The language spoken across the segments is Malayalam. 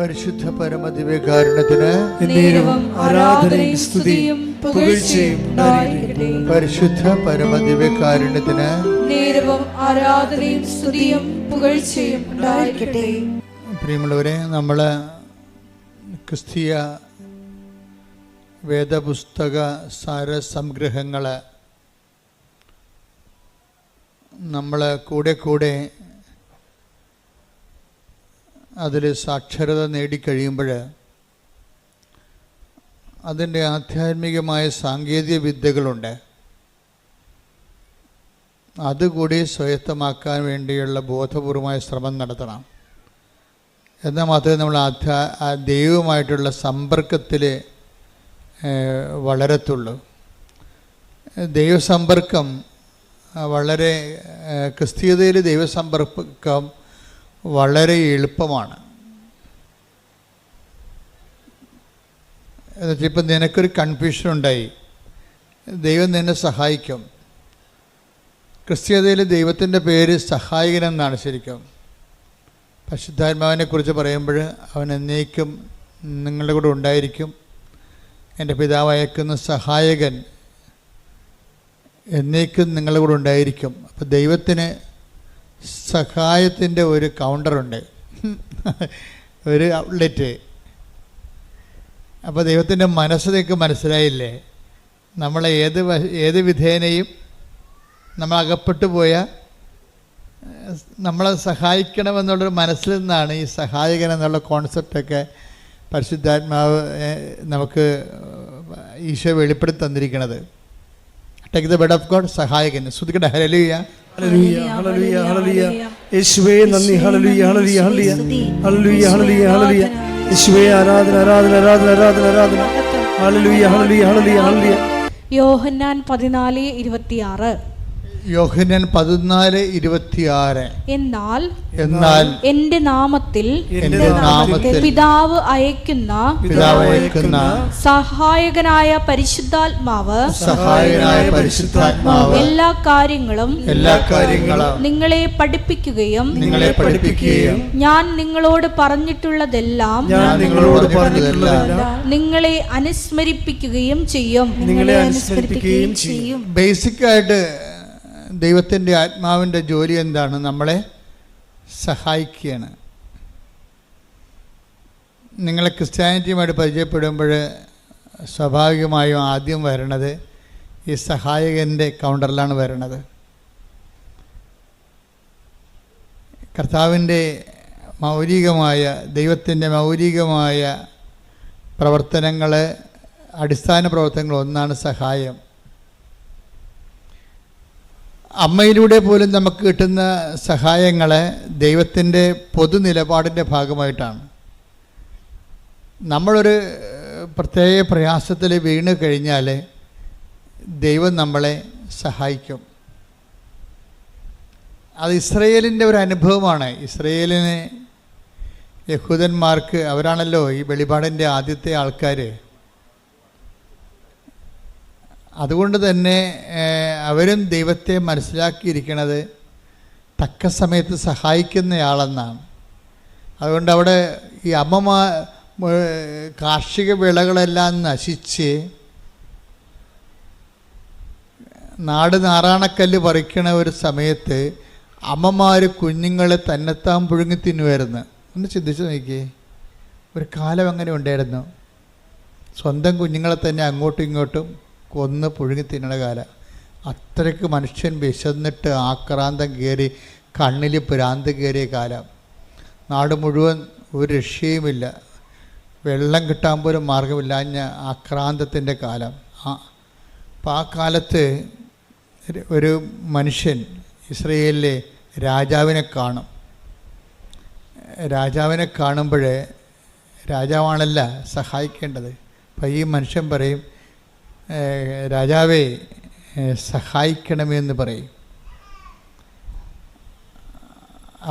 പരിശുദ്ധ പരമദിവ്യകാരുണ്യത്തിന് ആരാധനയും സ്തുതിയും പുകഴ്ചയും ഉണ്ടായിരിക്കട്ടെ. പരിശുദ്ധ പരമദിവ്യകാരുണ്യത്തിന് ആരാധനയും സ്തുതിയും പുകഴ്ചയും ഉണ്ടായിരിക്കട്ടെ. പ്രിയമുള്ളവരെ, നമ്മൾ ക്രിസ്തീയ വേദപുസ്തക സാരസംഗ്രഹങ്ങൾ നമ്മൾ കൂടെ അതിൽ സാക്ഷരത നേടിക്കഴിയുമ്പോൾ അതിൻ്റെ ആധ്യാത്മികമായ സാങ്കേതിക വിദ്യകളുണ്ട്. അതുകൂടി സ്വായത്തമാക്കാൻ വേണ്ടിയുള്ള ബോധപൂർവമായ ശ്രമം നടത്തണം. എന്നാൽ മാത്രമേ നമ്മൾ ദൈവവുമായിട്ടുള്ള സമ്പർക്കത്തിൽ വളരത്തുള്ളൂ. ദൈവസമ്പർക്കം വളരെ ക്രിസ്തീയതയിൽ ദൈവസമ്പർക്കം വളരെ എളുപ്പമാണ്. എന്നുവെച്ചാൽ ഇപ്പം നിനക്കൊരു കൺഫ്യൂഷൻ ഉണ്ടായി, ദൈവം നിന്നെ സഹായിക്കും. ക്രിസ്തീയതയിൽ ദൈവത്തിൻ്റെ പേര് സഹായകനെന്നാണ് ശരിക്കും. പരിശുദ്ധാത്മാവിനെ കുറിച്ച് പറയുമ്പോൾ അവൻ എന്നേക്കും നിങ്ങളുടെ കൂടെ ഉണ്ടായിരിക്കും. എൻ്റെ പിതാവ് അയക്കുന്ന സഹായകൻ എന്നേക്കും നിങ്ങളുടെ കൂടെ ഉണ്ടായിരിക്കും. അപ്പോൾ ദൈവത്തിന് സഹായത്തിൻ്റെ ഒരു കൗണ്ടറുണ്ട്, ഒരു ഔട്ട്ലെറ്റ്. അപ്പോൾ ദൈവത്തിൻ്റെ മനസ്സ് നിങ്ങൾക്ക് മനസ്സിലായില്ലേ? നമ്മളെ ഏത് വിധേനയും നമ്മൾ അകപ്പെട്ടു പോയാൽ നമ്മളെ സഹായിക്കണമെന്നുള്ളൊരു മനസ്സിൽ നിന്നാണ് ഈ സഹായകൻ എന്നുള്ള കോൺസെപ്റ്റൊക്കെ പരിശുദ്ധാത്മാവ് നമുക്ക് ഈശോ വെളിപ്പെടുത്തി തന്നിരിക്കുന്നത്. Take the bed of God, സഹായകൻ. ശ്രുതിക്കട്ടെ, ഹല്ലേലൂയ ഹല്ലേലൂയ ഹല്ലേലൂയ ഹല്ലേലൂയ. യേശുവേ നന്ദി, ഹല്ലേലൂയ ഹല്ലേലൂയ ഹല്ലേലൂയ ഹല്ലേലൂയ ഹല്ലേലൂയ ഹല്ലേലൂയ. യേശുവേ ആരാധന ആരാധന ആരാധന ആരാധന ആരാധന. ഹല്ലേലൂയ ഹല്ലേലൂയ ഹല്ലേലൂയ ഹല്ലേലൂയ. യോഹന്നാൻ 14:26. യോഹന്നാൻ 14:26. എന്നാൽ എന്റെ നാമത്തിൽ പിതാവ് അയക്കുന്ന സഹായകനായ പരിശുദ്ധാത്മാവ് എല്ലാ കാര്യങ്ങളും നിങ്ങളെ പഠിപ്പിക്കുകയും ഞാൻ നിങ്ങളോട് പറഞ്ഞിട്ടുള്ളതെല്ലാം നിങ്ങളെ അനുസ്മരിപ്പിക്കുകയും ചെയ്യും. ബേസിക്കായിട്ട് ദൈവത്തിൻ്റെ ആത്മാവിൻ്റെ ജോലി എന്താണ്? നമ്മളെ സഹായിക്കുകയാണ്. നിങ്ങളെ ക്രിസ്ത്യാനിറ്റിയുമായിട്ട് പരിചയപ്പെടുമ്പോൾ സ്വാഭാവികമായും ആദ്യം വരണത് ഈ സഹായകൻ്റെ കൗണ്ടറിലാണ് വരണത്. കർത്താവിൻ്റെ മൗലികമായ ദൈവത്തിൻ്റെ മൗലികമായ പ്രവർത്തനങ്ങൾ, അടിസ്ഥാന പ്രവർത്തനങ്ങൾ ഒന്നാണ് സഹായം. അമ്മയിലൂടെ പോലും നമുക്ക് കിട്ടുന്ന സഹായങ്ങൾ ദൈവത്തിൻ്റെ പൊതു നിലപാടിൻ്റെ ഭാഗമായിട്ടാണ്. നമ്മളൊരു പ്രത്യേക പ്രയാസത്തിൽ വീണ് കഴിഞ്ഞാൽ ദൈവം നമ്മളെ സഹായിക്കും. അത് ഇസ്രയേലിൻ്റെ ഒരു അനുഭവമാണ്. ഇസ്രയേലിന്, യഹൂദന്മാർക്ക്, അവരാണല്ലോ ഈ വെളിപാടിൻ്റെ ആദ്യത്തെ ആൾക്കാർ. അതുകൊണ്ട് തന്നെ അവരും ദൈവത്തെ മനസ്സിലാക്കിയിരിക്കുന്നത് തക്ക സമയത്ത് സഹായിക്കുന്നയാളെന്നാണ്. അതുകൊണ്ട് അവിടെ ഈ കാർഷിക വിളകളെല്ലാം നശിച്ച് നാട് നാറാണക്കല്ല് പറിക്കണ ഒരു സമയത്ത് അമ്മമാർ കുഞ്ഞുങ്ങളെ തന്നെത്താൻ പുഴുങ്ങി തിന്നുമായിരുന്നു. ഒന്ന് ചിന്തിച്ച് നോക്കിയേ, ഒരു കാലം അങ്ങനെ ഉണ്ടായിരുന്നു. സ്വന്തം കുഞ്ഞുങ്ങളെ തന്നെ അങ്ങോട്ടും ഇങ്ങോട്ടും കൊന്ന് പുഴുങ്ങി തിന്നണ കാലം. അത്രയ്ക്ക് മനുഷ്യൻ വിശന്നിട്ട് ആക്രാന്തം കയറി, കണ്ണിൽ ഭ്രാന്ത് കയറിയ കാലം. നാട് മുഴുവൻ ഒരു രക്ഷയുമില്ല, വെള്ളം കിട്ടാൻ പോലും മാർഗമില്ലാഞ്ഞ ആക്രാന്തത്തിൻ്റെ കാലം. അപ്പം ആ കാലത്ത് ഒരു മനുഷ്യൻ ഇസ്രയേലിലെ രാജാവിനെ കാണും. രാജാവിനെ കാണുമ്പോൾ രാജാവാണല്ല സഹായിക്കേണ്ടത്. അപ്പം ഈ മനുഷ്യൻ പറയും, രാജാവേ സഹായിക്കണമെന്ന് പറയും.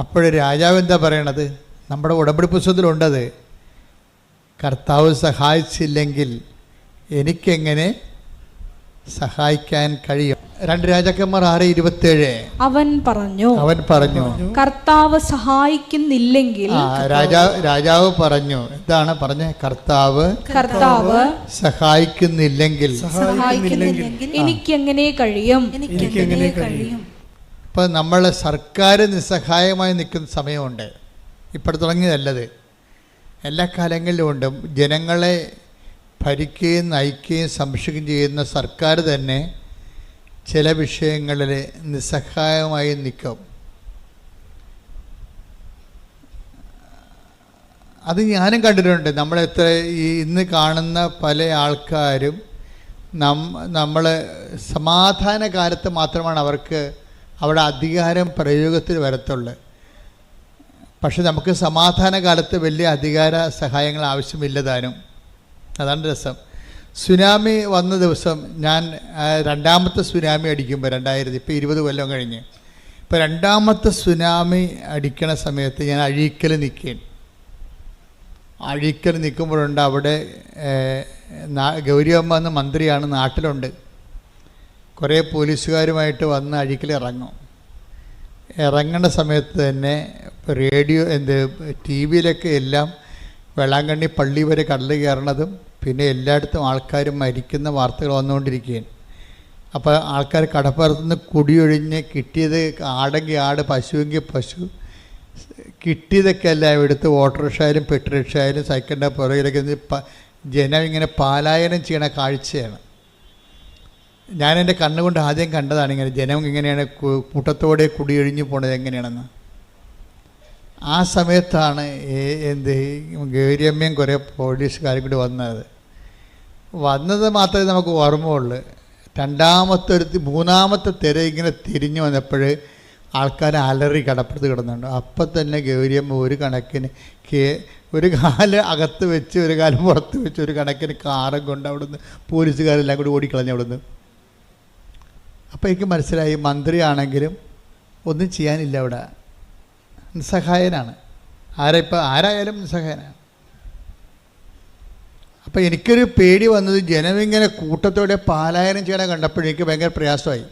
അപ്പോൾ രാജാവ് എന്താ പറയണത്? നമ്മുടെ ഉടമ്പടി പുസ്തകത്തിലുണ്ടത്. കർത്താവ് സഹായിച്ചില്ലെങ്കിൽ എനിക്കെങ്ങനെ സഹായിക്കാൻ കഴിയും? 2 രാജാക്കന്മാർ 6:27. അവൻ പറഞ്ഞു കർത്താവ് സഹായിക്കുന്നില്ലെങ്കിൽ. രാജാവ് പറഞ്ഞു, എന്താണ് പറഞ്ഞ? കർത്താവ് സഹായിക്കുന്നില്ലെങ്കിൽ എനിക്കെങ്ങനെ കഴിയും? ഇപ്പൊ നമ്മൾ സർക്കാർ നിസ്സഹായമായി നിൽക്കുന്ന സമയമുണ്ട്. ഇപ്പോൾ തുടങ്ങിയതല്ലത്, എല്ലാ കാലങ്ങളിലും ഉണ്ട്. ജനങ്ങളെ ഭരിക്കുകയും നയിക്കുകയും സംരക്ഷിക്കുകയും ചെയ്യുന്ന സർക്കാർ തന്നെ ചില വിഷയങ്ങളിൽ നിസ്സഹായമായി നിൽക്കും. അത് ഞാനും കണ്ടിട്ടുണ്ട്. നമ്മളെത്ര ഇന്ന് കാണുന്ന പല ആൾക്കാരും നമ്മൾ സമാധാന കാലത്ത് മാത്രമാണ് അവർക്ക് അവിടെ അധികാരം പ്രയോഗത്തിൽ വരത്തുള്ളൂ. പക്ഷെ നമുക്ക് സമാധാന കാലത്ത് വലിയ അധികാര സഹായങ്ങൾ ആവശ്യമില്ലതാനും. അതാണ് രസം. സുനാമി വന്ന ദിവസം ഞാൻ രണ്ടാമത്തെ സുനാമി അടിക്കുമ്പോൾ 2000, ഇപ്പോൾ 20 കൊല്ലം കഴിഞ്ഞ്, ഇപ്പോൾ രണ്ടാമത്തെ സുനാമി അടിക്കണ സമയത്ത് ഞാൻ അഴീക്കൽ നിൽക്കുമ്പോഴുണ്ട് അവിടെ ഗൗരിയമ്മ എന്ന മന്ത്രിയാണ്, നാട്ടിലുണ്ട്. കുറേ പോലീസുകാരുമായിട്ട് വന്ന് അഴീക്കൽ ഇറങ്ങേണ്ട സമയത്ത് തന്നെ റേഡിയോ ടി വിയിലൊക്കെ എല്ലാം വേളാങ്കണ്ണി പള്ളി വരെ കടൽ കയറണതും പിന്നെ എല്ലായിടത്തും ആൾക്കാരും മരിക്കുന്ന വാർത്തകൾ വന്നുകൊണ്ടിരിക്കുകയാണ്. അപ്പോൾ ആൾക്കാർ കടപ്പുറത്തുനിന്ന് കുടിയൊഴിഞ്ഞ് കിട്ടിയത് ആടെങ്കിൽ ആട്, പശുവെങ്കിൽ പശു, കിട്ടിയതൊക്കെ എല്ലാം എടുത്ത് ഓട്ടോറിക്ഷ പെട്രോറിക്ഷ സൈക്കിളിൻ്റെ പുറകിലൊക്കെ ജനം ഇങ്ങനെ പലായനം ചെയ്യണ കാഴ്ചയാണ്. ഞാൻ എൻ്റെ കണ്ണുകൊണ്ട് ആദ്യം കണ്ടതാണ് ഇങ്ങനെ ജനം ഇങ്ങനെയാണ് കൂട്ടത്തോടെ കുടിയൊഴിഞ്ഞു പോണത് എങ്ങനെയാണെന്ന്. ആ സമയത്താണ് ഗൗരിയമ്മയും കുറേ പോലീസുകാരും കൂടി വന്നത് മാത്രമേ നമുക്ക് ഓർമ്മയുള്ളൂ. മൂന്നാമത്തെ തിര ഇങ്ങനെ തിരിഞ്ഞു വന്നപ്പോൾ ആൾക്കാർ അലറി കടപ്പുറത്ത് കിടന്നുണ്ട്. അപ്പം തന്നെ ഗൗരിയമ്മ ഒരു കണക്കിന് ഒരു കാല് അകത്ത് വെച്ച് ഒരു കാലം പുറത്ത് വെച്ച് ഒരു കണക്കിന് കാറും കൊണ്ട് അവിടുന്ന് പോലീസുകാരെല്ലാം കൂടി ഓടിക്കളഞ്ഞു അവിടുന്ന്. അപ്പോൾ എനിക്ക് മനസ്സിലായി, മന്ത്രിയാണെങ്കിലും ഒന്നും ചെയ്യാനില്ല, അവിടെ നിസ്സഹായനാണ്. ആരായാലും നിസ്സഹായനാണ്. അപ്പോൾ എനിക്കൊരു പേടി വന്നത് ജനമിങ്ങനെ കൂട്ടത്തോടെ പലായനം ചെയ്യണ കണ്ടപ്പോഴേക്ക് ഭയങ്കര പ്രയാസമായി.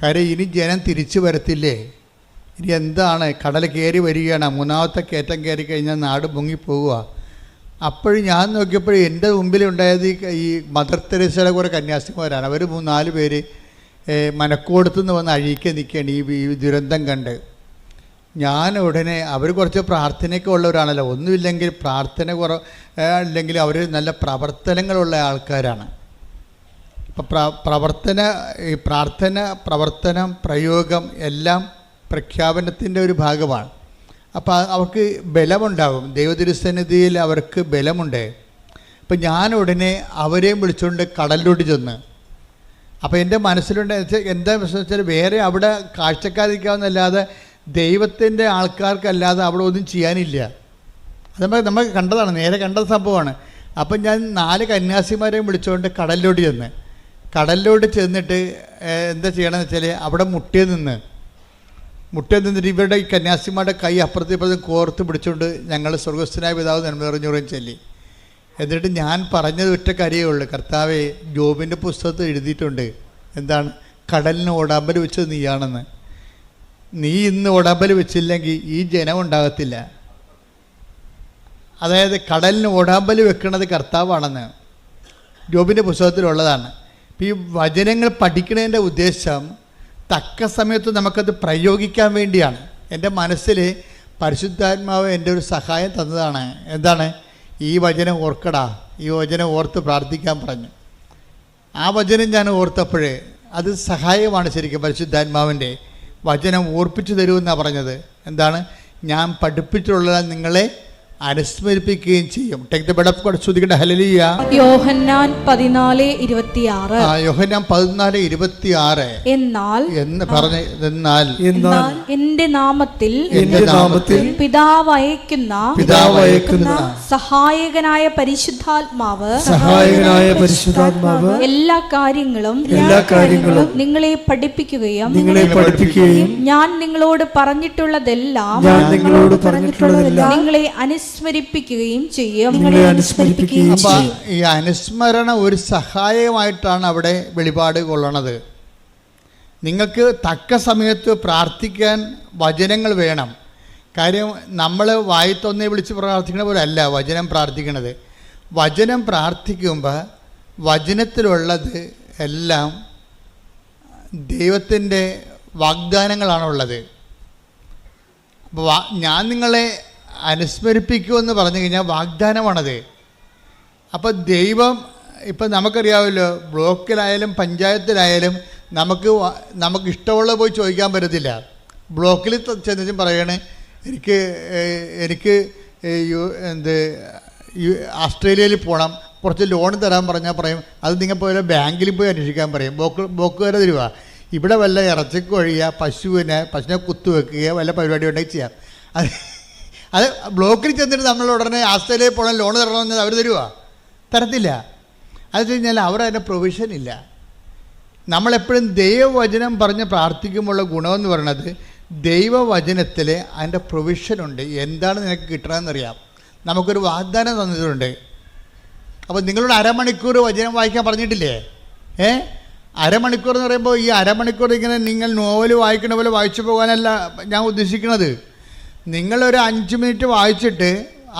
കാര്യം ഇനി ജനം തിരിച്ചു വരത്തില്ലേ, ഇനി എന്താണ്, കടൽ കയറി വരികയാണ്, മൂന്നാമത്തെ കയറ്റം കയറി കഴിഞ്ഞാൽ നാട് മുങ്ങിപ്പോവുക. അപ്പോഴും ഞാൻ നോക്കിയപ്പോഴും എൻ്റെ മുമ്പിലുണ്ടായത് ഈ മദർ തെരേസയുടെ കുറേ കന്യാസിമാരാണ്. അവർ 3-4 പേര് മനക്കോടത്തുനിന്ന് വന്ന് അഴീക്കെ നിൽക്കുകയാണ് ഈ ദുരന്തം കണ്ട്. ഞാൻ ഉടനെ, അവർ കുറച്ച് പ്രാർത്ഥനയൊക്കെ ഉള്ളവരാണല്ലോ, ഒന്നുമില്ലെങ്കിൽ പ്രാർത്ഥന അല്ലെങ്കിൽ അവർ നല്ല പ്രവർത്തനങ്ങളുള്ള ആൾക്കാരാണ്. അപ്പം പ്രവർത്തനം പ്രയോഗം എല്ലാം പ്രഖ്യാപനത്തിൻ്റെ ഒരു ഭാഗമാണ്. അപ്പോൾ അവർക്ക് ബലമുണ്ടാകും, ദൈവതിരുസന്നിധിയിൽ അവർക്ക് ബലമുണ്ട്. അപ്പം ഞാൻ ഉടനെ അവരെയും വിളിച്ചുകൊണ്ട് കടലിലോട്ട് ചെന്ന്. അപ്പോൾ എൻ്റെ മനസ്സിലുണ്ട് എന്താ വെച്ചാൽ വേറെ അവിടെ കാഴ്ചക്കാരിക്കാവുന്നല്ലാതെ ദൈവത്തിൻ്റെ ആൾക്കാർക്കല്ലാതെ അവിടെ ഒന്നും ചെയ്യാനില്ല. അത് നമ്മൾ കണ്ടതാണ്, നേരെ കണ്ട സംഭവമാണ്. അപ്പം ഞാൻ 4 കന്യാസിമാരെയും വിളിച്ചുകൊണ്ട് കടലിലോട്ട് ചെന്നിട്ട് എന്താ ചെയ്യണമെന്ന് വെച്ചാൽ അവിടെ മുട്ടിൽ നിന്നിട്ട് ഇവരുടെ ഈ കന്യാസിമാരുടെ കൈ അപ്പുറത്തും കോർത്ത് പിടിച്ചുകൊണ്ട് ഞങ്ങൾ സ്വർഗസ്ഥനായ പിതാവ് നന്മ നിറഞ്ഞുറയും ചൊല്ലി. എന്നിട്ട് ഞാൻ പറഞ്ഞത് ഒറ്റ കാര്യമേ ഉള്ളൂ, കർത്താവേ, ജോബിൻ്റെ പുസ്തകത്തിൽ എഴുതിയിട്ടുണ്ട്, എന്താണ്, കടലിന് ഓടാമ്പൽ വെച്ചത് നീയാണെന്ന്. നീ ഇന്ന് ഓടാമ്പൽ വെച്ചില്ലെങ്കിൽ ഈ ജനം ഉണ്ടാകത്തില്ല. അതായത് കടലിന് ഓടാമ്പൽ വെക്കുന്നത് കർത്താവാണെന്ന് ജോബിൻ്റെ പുസ്തകത്തിലുള്ളതാണ്. ഈ വചനങ്ങൾ പഠിക്കുന്നതിൻ്റെ ഉദ്ദേശം തക്ക സമയത്ത് നമുക്കത് പ്രയോഗിക്കാൻ വേണ്ടിയാണ്. എൻ്റെ മനസ്സിൽ പരിശുദ്ധാത്മാവ് എൻ്റെ ഒരു സഹായം തന്നതാണ്. എന്താണ്? ഈ വചനം ഓർക്കടാ, ഈ വചനം ഓർത്ത് പ്രാർത്ഥിക്കാൻ പറഞ്ഞു. ആ വചനം ഞാൻ ഓർത്തപ്പോഴേ അത് സഹായമാണ് ശരിക്കും. പരിശുദ്ധാത്മാവിൻ്റെ വചനം ഓർപ്പിച്ചു തരുമെന്നാണ് പറഞ്ഞത്. എന്താണ്? ഞാൻ പഠിപ്പിച്ചിട്ടുള്ള നിങ്ങളെ അനുസ്മരിപ്പിക്കുകയും ചെയ്യും. Take the bed of God. ശ്രുതികട്ടെ ഹല്ലേലൂയ. യോഹന്നാൻ 14:26. യോഹന്നാൻ 14:26 എന്നാൽ എന്റെ നാമത്തിൽ പിതാവ് അയക്കുന്ന സഹായകനായ പരിശുദ്ധാത്മാവ് എല്ലാ കാര്യങ്ങളും നിങ്ങളെ പഠിപ്പിക്കുകയും ഞാൻ നിങ്ങളോട് പറഞ്ഞിട്ടുള്ളതെല്ലാം നിങ്ങളെ അനുസ്മരിപ്പിക്കുകയും ചെയ്യും. ഈ അനുസ്മരണ ഒരു സഹായമായിട്ടാണ് അവിടെ വെളിപാട് കൊള്ളണത്. നിങ്ങൾക്ക് തക്ക സമയത്ത് പ്രാർത്ഥിക്കാൻ വചനങ്ങൾ വേണം. കാര്യം നമ്മൾ വായിത്തൊന്നെ വിളിച്ച് പ്രാർത്ഥിക്കണ പോലെ അല്ല വചനം പ്രാർത്ഥിക്കണത്. വചനം പ്രാർത്ഥിക്കുമ്പോൾ വചനത്തിലുള്ളത് എല്ലാം ദൈവത്തിൻ്റെ വാഗ്ദാനങ്ങളാണുള്ളത്. അപ്പോൾ ഞാൻ നിങ്ങളെ അനുസ്മരിപ്പിക്കുമെന്ന് പറഞ്ഞു കഴിഞ്ഞാൽ വാഗ്ദാനമാണത്. അപ്പോൾ ദൈവം ഇപ്പം നമുക്കറിയാമല്ലോ, ബ്ലോക്കിലായാലും പഞ്ചായത്തിലായാലും നമുക്ക് ഇഷ്ടമുള്ള പോയി ചോദിക്കാൻ പറ്റത്തില്ല. ബ്ലോക്കിൽ ചെന്നിട്ടും പറയണേ എനിക്ക് ഓസ്ട്രേലിയയിൽ പോകണം, കുറച്ച് ലോൺ തരാൻ പറഞ്ഞാൽ പറയും അത് നിങ്ങൾ പോലെ ബാങ്കിൽ പോയി അന്വേഷിക്കാൻ പറയും. ബ്ലോക്കുകാരെ തരുക. ഇവിടെ വല്ല ഇറച്ചിക്ക് ഒഴിയുക, പശുവിനെ കുത്തുവെക്കുക, വല്ല പരിപാടി ഉണ്ടെങ്കിൽ ചെയ്യാം. അത് ബ്ലോക്കിൽ ചെന്നിട്ട് നമ്മൾ ഉടനെ ഓസ്ട്രേലിയയിൽ പോകണം ലോൺ തരണമെന്ന് അവർ തരുക? തരത്തില്ല. അത് വെച്ച് കഴിഞ്ഞാൽ അവർ അതിൻ്റെ പ്രൊവിഷൻ ഇല്ല. നമ്മളെപ്പോഴും ദൈവവചനം പറഞ്ഞ് പ്രാർത്ഥിക്കുമ്പോഴുള്ള ഗുണമെന്ന് പറയുന്നത് ദൈവവചനത്തിൽ അതിൻ്റെ പ്രൊവിഷനുണ്ട്. എന്താണ് നിനക്ക് കിട്ടണമെന്നറിയാം. നമുക്കൊരു വാഗ്ദാനം തന്നിട്ടുണ്ട്. അപ്പോൾ നിങ്ങളോട് അരമണിക്കൂർ വചനം വായിക്കാൻ പറഞ്ഞിട്ടില്ലേ? അരമണിക്കൂർ എന്ന് പറയുമ്പോൾ ഈ അരമണിക്കൂർ ഇങ്ങനെ നിങ്ങൾ നോവൽ വായിക്കണ പോലെ വായിച്ചു പോകാനല്ല ഞാൻ ഉദ്ദേശിക്കുന്നത്. നിങ്ങളൊരു 5 മിനിറ്റ് വായിച്ചിട്ട്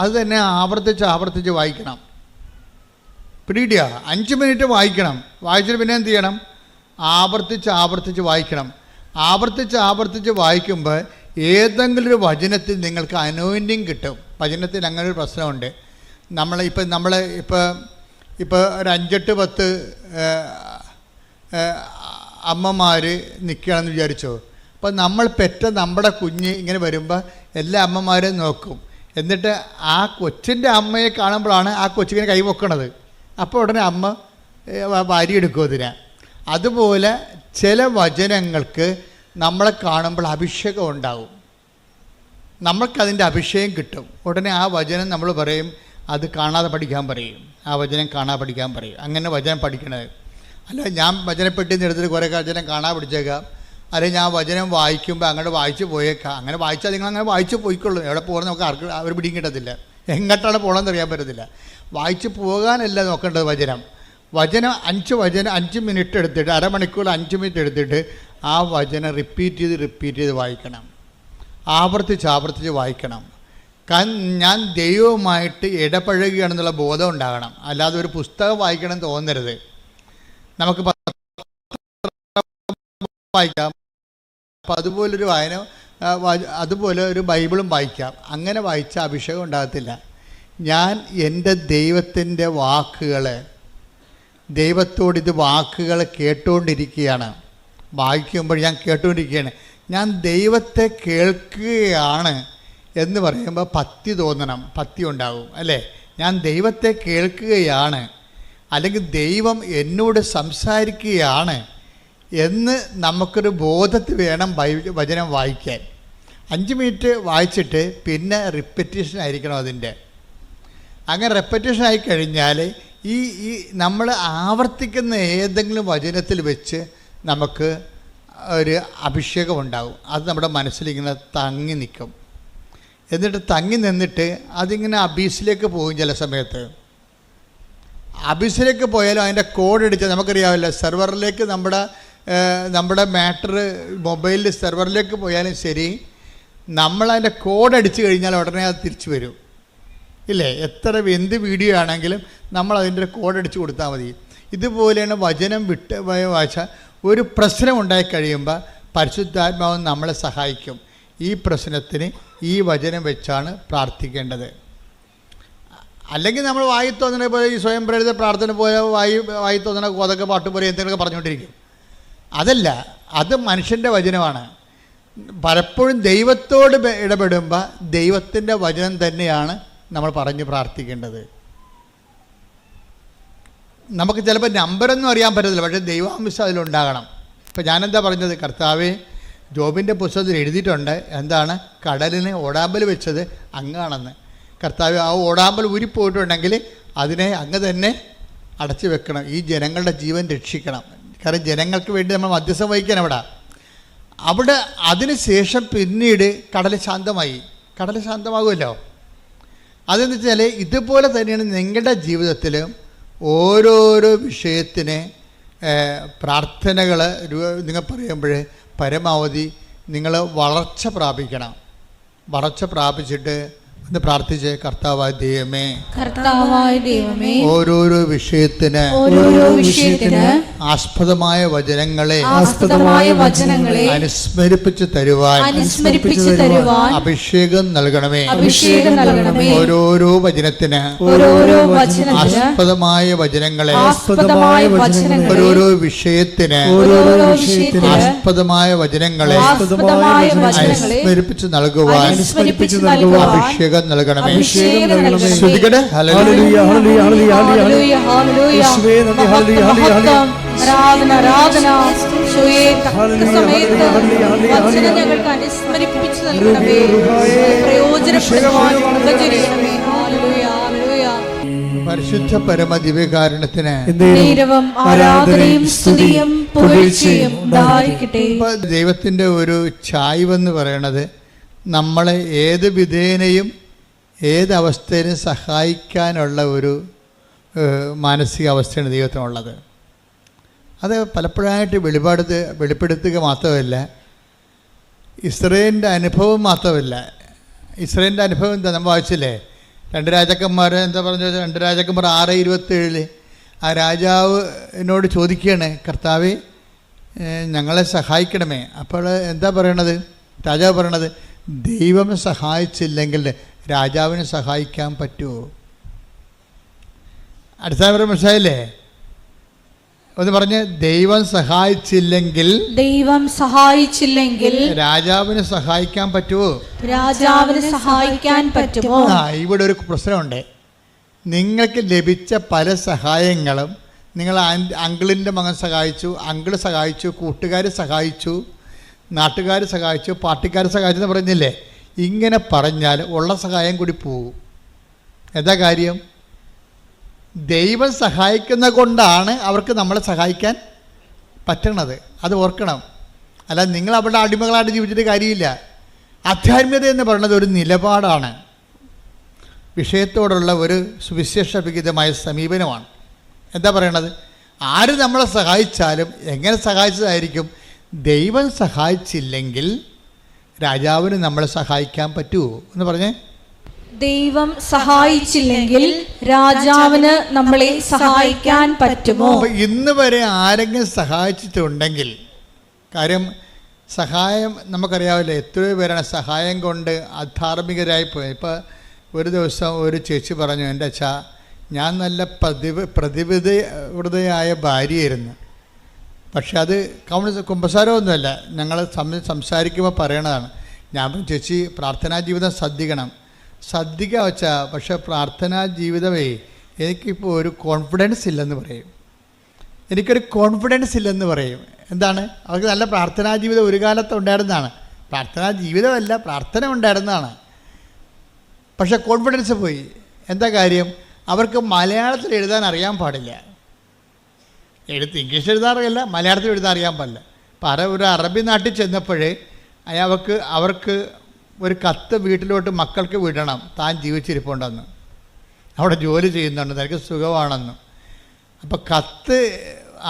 അത് തന്നെ ആവർത്തിച്ച് വായിക്കണം. പിടികിട്ടിയ 5 മിനിറ്റ് വായിക്കണം. വായിച്ചിട്ട് പിന്നെ എന്ത് ചെയ്യണം? ആവർത്തിച്ച് വായിക്കണം. ആവർത്തിച്ച് വായിക്കുമ്പോൾ ഏതെങ്കിലും ഒരു വചനത്തിൽ നിങ്ങൾക്ക് അനോയിൻറ്റിങ് കിട്ടും. വചനത്തിൽ അങ്ങനെ ഒരു പ്രശ്നമുണ്ട്. നമ്മൾ ഒരു 5-8-10 അമ്മമാർ നിൽക്കുകയാണെന്ന് വിചാരിച്ചോ. അപ്പോൾ നമ്മൾ പെറ്റ നമ്മുടെ കുഞ്ഞ് ഇങ്ങനെ വരുമ്പോൾ എല്ലാ അമ്മമാരെയും നോക്കും. എന്നിട്ട് ആ കൊച്ചിൻ്റെ അമ്മയെ കാണുമ്പോഴാണ് ആ കൊച്ചിങ്ങനെ കൈ പൊക്കണത്. അപ്പോൾ ഉടനെ അമ്മ വാരിയെടുക്കും അതിനെ. അതുപോലെ ചില വചനങ്ങൾക്ക് നമ്മളെ കാണുമ്പോൾ അഭിഷേകം ഉണ്ടാവും. നമ്മൾക്കതിൻ്റെ അഭിഷേകം കിട്ടും. ഉടനെ ആ വചനം നമ്മൾ പറയും അത് കാണാതെ പഠിക്കാൻ പറയും. ആ വചനം കാണാതെ പഠിക്കാൻ പറയും. അങ്ങനെ വചനം പഠിക്കണത്. അല്ല ഞാൻ വചനപ്പെട്ടി എടുത്തിട്ട് കുറേ വചനം കാണാതെ പഠിച്ചേക്കാം. അല്ലെങ്കിൽ ഞാൻ വചനം വായിക്കുമ്പോൾ അങ്ങോട്ട് വായിച്ച് പോയേക്കാം. അങ്ങനെ വായിച്ചാൽ നിങ്ങൾ അങ്ങനെ വായിച്ച് പോയിക്കൊള്ളും. എവിടെ പോകണം നമുക്ക് ആർക്ക് അവർ പിടിയും കിട്ടത്തില്ല. എങ്ങോട്ടാണ് പോകണമെന്ന് അറിയാൻ പറ്റത്തില്ല. വായിച്ച് പോകാനല്ല നോക്കേണ്ടത്. വചനം 5 മിനിറ്റ് എടുത്തിട്ട് അരമണിക്കൂർ 5 മിനിറ്റ് എടുത്തിട്ട് ആ വചനം റിപ്പീറ്റ് ചെയ്ത് വായിക്കണം. ആവർത്തിച്ച് വായിക്കണം. ഞാൻ ദൈവവുമായിട്ട് ഇടപഴകുകയാണെന്നുള്ള ബോധം ഉണ്ടാകണം. അല്ലാതെ ഒരു പുസ്തകം വായിക്കണം തോന്നരുത്. നമുക്ക് വായിക്കാം. അപ്പം അതുപോലെ ഒരു ബൈബിളും വായിക്കാം. അങ്ങനെ വായിച്ച അഭിഷേകം ഉണ്ടാകത്തില്ല. ഞാൻ എൻ്റെ ദൈവത്തിൻ്റെ ദൈവത്തോട് ഇത് വാക്കുകൾ കേട്ടുകൊണ്ടിരിക്കുകയാണ്. വായിക്കുമ്പോൾ ഞാൻ കേട്ടുകൊണ്ടിരിക്കുകയാണ്. ഞാൻ ദൈവത്തെ കേൾക്കുകയാണ് എന്ന് പറയുമ്പോൾ ഭക്തി തോന്നണം. ഭക്തി ഉണ്ടാകും അല്ലേ? ഞാൻ ദൈവത്തെ കേൾക്കുകയാണ്, അല്ലെങ്കിൽ ദൈവം എന്നോട് സംസാരിക്കുകയാണ് എന്ന് നമുക്കൊരു ബോധത്തിൽ വേണം വചനം വായിക്കാൻ. 5 മിനിറ്റ് വായിച്ചിട്ട് പിന്നെ റിപ്പറ്റീഷൻ ആയിരിക്കണം അതിൻ്റെ. അങ്ങനെ റെപ്പറ്റീഷൻ ആയി കഴിഞ്ഞാൽ ഈ നമ്മൾ ആവർത്തിക്കുന്ന ഏതെങ്കിലും വചനത്തിൽ വെച്ച് നമുക്ക് ഒരു അഭിഷേകം ഉണ്ടാകും. അത് നമ്മുടെ മനസ്സിലിങ്ങനെ തങ്ങി നിൽക്കും. എന്നിട്ട് തങ്ങി നിന്നിട്ട് അതിങ്ങനെ അബീസിലേക്ക് പോകും. ചില സമയത്ത് അബീസിലേക്ക് പോയാലും അതിൻ്റെ കോഡ് അടിച്ചാൽ നമുക്കറിയാമല്ലോ, സെർവറിലേക്ക് നമ്മുടെ മാറ്റർ മൊബൈലിൽ സെർവറിലേക്ക് പോയാലും ശരി, നമ്മളതിൻ്റെ കോഡ് അടിച്ചു കഴിഞ്ഞാൽ ഉടനെ അത് തിരിച്ചു വരും ഇല്ലേ? എന്ത് വീഡിയോ ആണെങ്കിലും നമ്മൾ അതിൻ്റെ കോഡ് അടിച്ച് കൊടുത്താൽ മതി. ഇതുപോലെയാണ് വചനം വായിച്ചാൽ ഒരു പ്രശ്നം ഉണ്ടായിക്കഴിയുമ്പോൾ പരിശുദ്ധാത്മാവ് നമ്മളെ സഹായിക്കും. ഈ പ്രശ്നത്തിന് ഈ വചനം വെച്ചാണ് പ്രാർത്ഥിക്കേണ്ടത്. അല്ലെങ്കിൽ നമ്മൾ വായി തോന്നുന്ന പോലെ ഈ സ്വയം പ്രേരിത പ്രാർത്ഥന പോലെ വായി തോന്നുന്ന കോതൊക്കെ പാട്ട് പോലെ എന്തെങ്കിലുമൊക്കെ പറഞ്ഞുകൊണ്ടിരിക്കും. അതല്ല, അത് മനുഷ്യൻ്റെ വചനമാണ്. പലപ്പോഴും ദൈവത്തോട് ഇടപെടുമ്പോൾ ദൈവത്തിൻ്റെ വചനം തന്നെയാണ് നമ്മൾ പറഞ്ഞ് പ്രാർത്ഥിക്കേണ്ടത്. നമുക്ക് ചിലപ്പോൾ നമ്പറൊന്നും അറിയാൻ പറ്റത്തില്ല, പക്ഷേ ദൈവാംശം അതിലുണ്ടാകണം. ഇപ്പം ഞാനെന്താ പറഞ്ഞത്? കർത്താവേ, ജോബിൻ്റെ പുസ്തകത്തിൽ എഴുതിയിട്ടുണ്ട് എന്താണ്? കടലിന് ഓടാമ്പൽ വെച്ചത് അങ്ങാണെന്ന്. കർത്താവ്, ആ ഓടാമ്പൽ ഊരിപ്പോയിട്ടുണ്ടെങ്കിൽ അതിനെ അങ്ങ് തന്നെ അടച്ചു വെക്കണം. ഈ ജനങ്ങളുടെ ജീവൻ രക്ഷിക്കണം. കാരണം ജനങ്ങൾക്ക് വേണ്ടി നമ്മൾ മധ്യസ്ഥം വഹിക്കാൻ അവിടെ അതിന് ശേഷം പിന്നീട് കടൽ ശാന്തമാകുമല്ലോ. അതെന്ന് വെച്ചാൽ ഇതുപോലെ തന്നെയാണ് നിങ്ങളുടെ ജീവിതത്തിൽ ഓരോരോ വിഷയത്തിന് പ്രാർത്ഥനകൾ നിങ്ങൾ പറയുമ്പോൾ പരമാവധി നിങ്ങൾ വളർച്ച പ്രാപിക്കണം. വളർച്ച പ്രാപിച്ചിട്ട് ഒന്ന് പ്രാർത്ഥിച്ച്, കർത്താവായ ദൈവമേ, ഓരോരോ വിഷയത്തിന് ആസ്പദമായ വചനങ്ങളെ അനുസ്മരിപ്പിച്ച് തരുവാൻ അഭിഷേകം നൽകണമേ. ഓരോരോ വചനത്തിന് ആസ്പദമായ വചനങ്ങളെ, ഓരോരോ വിഷയത്തിന് ആസ്പദമായ വചനങ്ങളെ അനുസ്മരിപ്പിച്ച് നൽകുവാൻ അഭിഷേകം നൽകണമേ. ശ്രുതികടെ ഹല്ലേലൂയ ഹല്ലേലൂയ ഹല്ലേലൂയ ഹല്ലേലൂയ. ആരാധന ആരാധന യേശുവേ, തക്ക സമയത്ത് വചനം ഞങ്ങൾക്ക് അനുസ്മരിപ്പിച്ചു നൽകണമേ. പ്രയോജനപ്പെടുവാൻ കൃപ ചെയ്യണമേ. Hallelujah hallelujah. പരിശുദ്ധ പരമ ദിവ്യകാരുണ്യത്തിന് ആരാധനയും സ്തുതിയും പുകഴ്ചയും ഉണ്ടായിരിക്കട്ടെ. ദൈവത്തിന്റെ ഒരു ചായ്വെന്ന് പറയണത് നമ്മളെ ഏത് വിധേനയും ഏതവസ്ഥയിലും സഹായിക്കാനുള്ള ഒരു മാനസികാവസ്ഥയാണ് ദൈവത്തിനുള്ളത്. അത് പലപ്പോഴായിട്ട് വെളിപ്പെടുത്തുക മാത്രമല്ല, ഇസ്രായേലിൻ്റെ അനുഭവം മാത്രമല്ല. ഇസ്രായേലിൻ്റെ അനുഭവം എന്താ നമ്മൾ വായിച്ചില്ലേ? 2 രാജാക്കന്മാർ എന്താ പറഞ്ഞു? 2 രാജാക്കന്മാർ 6:27 ആ രാജാവിനോട് ചോദിക്കുകയാണ്, കർത്താവേ ഞങ്ങളെ സഹായിക്കണമേ. അപ്പോൾ എന്താ പറയണത്? രാജാവ് പറയണത്, ദൈവം സഹായിച്ചില്ലെങ്കിൽ രാജാവിനെ സഹായിക്കാൻ പറ്റുമോ? അടിസ്ഥാനപരം മനസ്സിലായില്ലേ? ഒന്ന് പറഞ്ഞ്, ദൈവം സഹായിച്ചില്ലെങ്കിൽ രാജാവിനെ സഹായിക്കാൻ പറ്റുമോ? ഇവിടെ ഒരു പ്രശ്നമുണ്ട്. നിങ്ങൾക്ക് ലഭിച്ച പല സഹായങ്ങളും നിങ്ങൾ അങ്കിളിൻ്റെ മകൻ സഹായിച്ചു, അങ്കിള് സഹായിച്ചു, കൂട്ടുകാർ സഹായിച്ചു, നാട്ടുകാർ സഹായിച്ചു, പാർട്ടിക്കാർ സഹായിച്ചു എന്ന് പറഞ്ഞില്ലേ? ഇങ്ങനെ പറഞ്ഞാൽ ഉള്ള സഹായം കൂടി പോകും. എന്താ കാര്യം? ദൈവം സഹായിക്കുന്ന കൊണ്ടാണ് അവർക്ക് നമ്മളെ സഹായിക്കാൻ പറ്റണത്. അത് ഓർക്കണം. അല്ല, നിങ്ങൾ അവരുടെ അടിമകളായിട്ട് ജീവിച്ചിട്ട് കാര്യമില്ല. ആധ്യാത്മികത എന്ന് പറയുന്നത് ഒരു നിലപാടാണ്, വിഷയത്തോടുള്ള ഒരു സുവിശേഷവിഹിതമായ സമീപനമാണ്. എന്താ പറയണത്? ആര് നമ്മളെ സഹായിച്ചാലും എങ്ങനെ സഹായിച്ചതായിരിക്കും. ദൈവം സഹായിച്ചില്ലെങ്കിൽ രാജാവിന് നമ്മളെ സഹായിക്കാൻ പറ്റുമോ എന്ന് പറഞ്ഞേ? ദൈവം സഹായിച്ചില്ലെങ്കിൽ രാജാവിന് നമ്മളെ സഹായിക്കാൻ പറ്റുമോ? അപ്പോൾ ഇന്ന് വരെ ആരെങ്കിലും സഹായിച്ചിട്ടുണ്ടെങ്കിൽ, കാര്യം സഹായം നമുക്കറിയാവില്ല, എത്രയോ പേരാണ് സഹായം കൊണ്ട് അധാർമികരായി പോയത്. ഇപ്പോൾ ഒരു ദിവസം ഒരു ചേച്ചി പറഞ്ഞു, എൻ്റെ അച്ഛാ, ഞാൻ നല്ല പ്രതിബദ്ധയായ ഭാര്യയായിരുന്നു, പക്ഷെ അത് കുമ്പസാരമൊന്നുമല്ല, ഞങ്ങൾ സംസാരിക്കുമ്പോൾ പറയണതാണ്. ഞാൻ ചേച്ചി പ്രാർത്ഥനാ ജീവിതം ശ്രദ്ധിക്കുക വെച്ചാൽ, പക്ഷെ പ്രാർത്ഥനാ ജീവിതമേ എനിക്കിപ്പോൾ ഒരു കോൺഫിഡൻസ് ഇല്ലെന്ന് പറയും. എനിക്കൊരു കോൺഫിഡൻസ് ഇല്ലെന്ന് പറയും. എന്താണ്? അവർക്ക് നല്ല പ്രാർത്ഥനാ ജീവിതം ഒരു കാലത്ത് ഉണ്ടായിരുന്നതാണ്. പ്രാർത്ഥനാ ജീവിതമല്ല, പ്രാർത്ഥന ഉണ്ടായിരുന്നതാണ്, പക്ഷെ കോൺഫിഡൻസ് പോയി. എന്താ കാര്യം? അവർക്ക് മലയാളത്തിൽ എഴുതാൻ അറിയാൻ പാടില്ല. ഇംഗ്ലീഷ് എഴുതാൻ അറിയില്ല, മലയാളത്തിൽ എഴുതാൻ അറിയാൻ പാടില്ല. അപ്പോൾ ഒരു അറബി നാട്ടിൽ ചെന്നപ്പോഴേ അവർക്ക് ഒരു കത്ത് വീട്ടിലോട്ട് മക്കൾക്ക് വിടണം, താൻ ജീവിച്ചിരിപ്പുണ്ടെന്ന്, അവിടെ ജോലി ചെയ്യുന്നുണ്ട്, തനിക്ക് സുഖമാണെന്ന്. അപ്പോൾ കത്ത്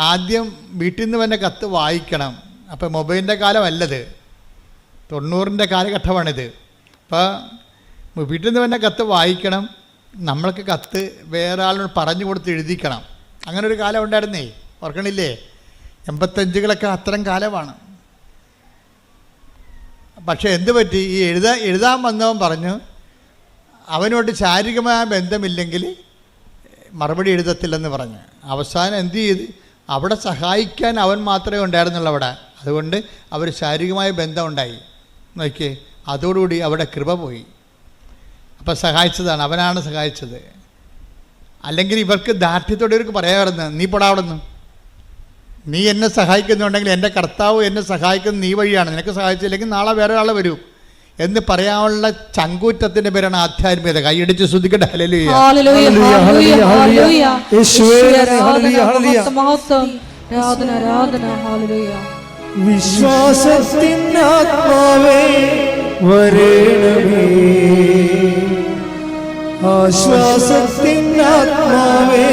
ആദ്യം വീട്ടിൽ നിന്ന് തന്നെ കത്ത് വായിക്കണം. അപ്പോൾ മൊബൈലിൻ്റെ കാലമല്ലത്, 90ൻ്റെ കാലഘട്ടമാണിത്. അപ്പോൾ വീട്ടിൽ നിന്ന് തന്നെ കത്ത് വായിക്കണം, നമ്മൾക്ക് കത്ത് വേറെ ആളിനോട് പറഞ്ഞു കൊടുത്ത് എഴുതിക്കണം. അങ്ങനെ ഒരു കാലം ഉണ്ടായിരുന്നേ, ഓർക്കണില്ലേ? 85കളൊക്കെ അത്തരം കാലമാണ്. പക്ഷേ എന്ത് പറ്റി? ഈ എഴുതാൻ വന്നവൻ പറഞ്ഞു അവനോട് ശാരീരികമായ ബന്ധമില്ലെങ്കിൽ മറുപടി എഴുതത്തില്ലെന്ന് പറഞ്ഞു. അവസാനം എന്ത് ചെയ്ത്? അവിടെ സഹായിക്കാൻ അവൻ മാത്രമേ ഉണ്ടായിരുന്നുള്ളൂ അവിടെ. അതുകൊണ്ട് അവർ ശാരീരികമായ ബന്ധം ഉണ്ടായി. നോക്കിയേ, അതോടുകൂടി അവിടെ കൃപ പോയി. അപ്പം സഹായിച്ചതാണ്, അവനാണ് സഹായിച്ചത്. അല്ലെങ്കിൽ ഇവർക്ക് ദാർഢ്യത്തോടെ ഇവർക്ക് പറയാമായിരുന്നു, നീ പൊടാവിടുന്നു, നീ എന്നെ സഹായിക്കുന്നുണ്ടെങ്കിൽ എൻ്റെ കർത്താവ് എന്നെ സഹായിക്കുന്നത് നീ വഴിയാണ്, നിനക്ക് സഹായിച്ചില്ലെങ്കിൽ നാളെ വേറെ ആൾ വരും എന്ന് പറയാനുള്ള ചങ്കൂറ്റത്തിൻ്റെ പേരാണ് ആധ്യാത്മികത. കൈയടിച്ച് ശ്രദ്ധിക്കട്ടെ. ഹല്ലേലൂയ. വിശ്വാസത്തിൻ ആത്മാവേ വരേണമേ, ആശ്വാസത്തിൻ ആത്മാവേ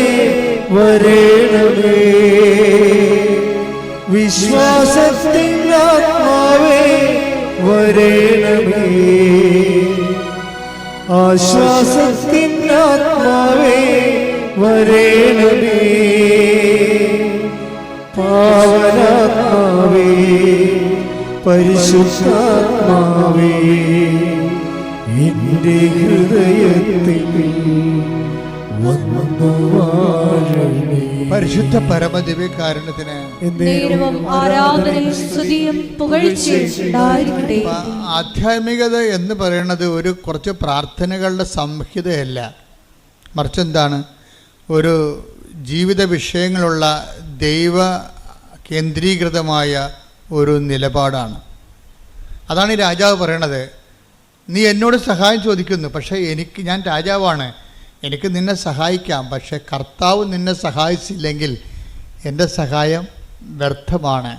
വരേണമേ, വിശ്വാസത്തിൻ ആത്മാവേ വരേണമേ, ആശ്വാസത്തിൻ ആത്മാവേ വരേണമേ, പാവനാത്മാവേ പരിശുദ്ധാത്മാവേ എന്റെ ഹൃദയത്തിൽ വന്നു വാഴണേ. പരിശുദ്ധ പരമദിവ്യകാരുണ്യത്തിന് നേരവും ആരാധനയും സ്തുതിയും പുകഴ്ചയും ഉണ്ടായിരിക്കട്ടെ. ആധ്യാത്മികത എന്ന് പറയുന്നത് ഒരു കുറച്ച് പ്രാർത്ഥനകളുടെ സംഹിതയല്ല, മറിച്ച് എന്താണ്, ഒരു ജീവിത വിഷയങ്ങളുള്ള ദൈവ കേന്ദ്രീകൃതമായ ഒരു നിലപാടാണ്. അതാണ് ഈ രാജാവ് പറയണത്. നീ എന്നോട് സഹായം ചോദിക്കുന്നു, പക്ഷേ ഞാൻ രാജാവാണ്, എനിക്ക് നിന്നെ സഹായിക്കാം. പക്ഷേ കർത്താവ് നിന്നെ സഹായിച്ചില്ലെങ്കിൽ എൻ്റെ സഹായം വ്യർത്ഥമാണ്.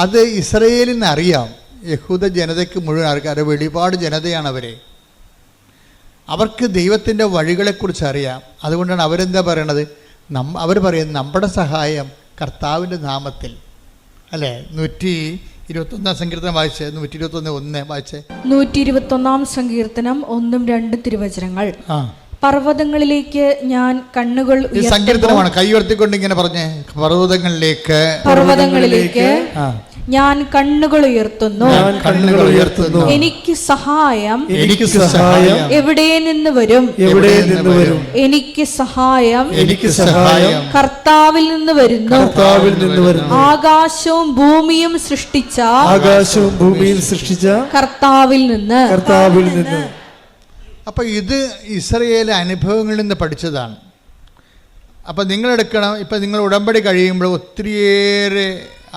അത് ഇസ്രയേലിന് അറിയാം. യഹൂദ ജനതയ്ക്ക് മുഴുവൻ അറിയാം. വെളിപാട് ജനതയാണ് അവരെ. അവർക്ക് ദൈവത്തിൻ്റെ വഴികളെക്കുറിച്ച് അറിയാം. അതുകൊണ്ടാണ് അവരെന്താ പറയണത്? അവർ പറയുന്നത് നമ്മുടെ സഹായം കർത്താവിൻ്റെ നാമത്തിൽ, അല്ലേ? 121 സങ്കീർത്തനം വായിച്ചേ, 121:1 വായിച്ചേ. 121 സങ്കീർത്തനം 1-2 തിരുവചനങ്ങൾ. പർവ്വതങ്ങളിലേക്ക് ഞാൻ കണ്ണുകൾ ഉയർത്തുന്നു. സങ്കീർത്തനമാണ്. കൈ ഉയർത്തിക്കൊണ്ട് ഇങ്ങനെ പറഞ്ഞേ, പർവ്വതങ്ങളിലേക്ക് ഞാൻ കണ്ണുകൾ ഉയർത്തുന്നു, എനിക്ക് സഹായം എവിടെ നിന്ന് വരും? എനിക്ക് സഹായം കർത്താവിൽ നിന്ന് വരുന്നു. ആകാശവും ഭൂമിയും സൃഷ്ടിച്ച കർത്താവിൽ നിന്ന്. അപ്പോൾ ഇത് ഇസ്രയേൽ അനുഭവങ്ങളിൽ നിന്ന് പഠിച്ചതാണ്. അപ്പോൾ നിങ്ങളെടുക്കണം, ഇപ്പം നിങ്ങൾ ഉടമ്പടി കഴിയുമ്പോൾ ഒത്തിരിയേറെ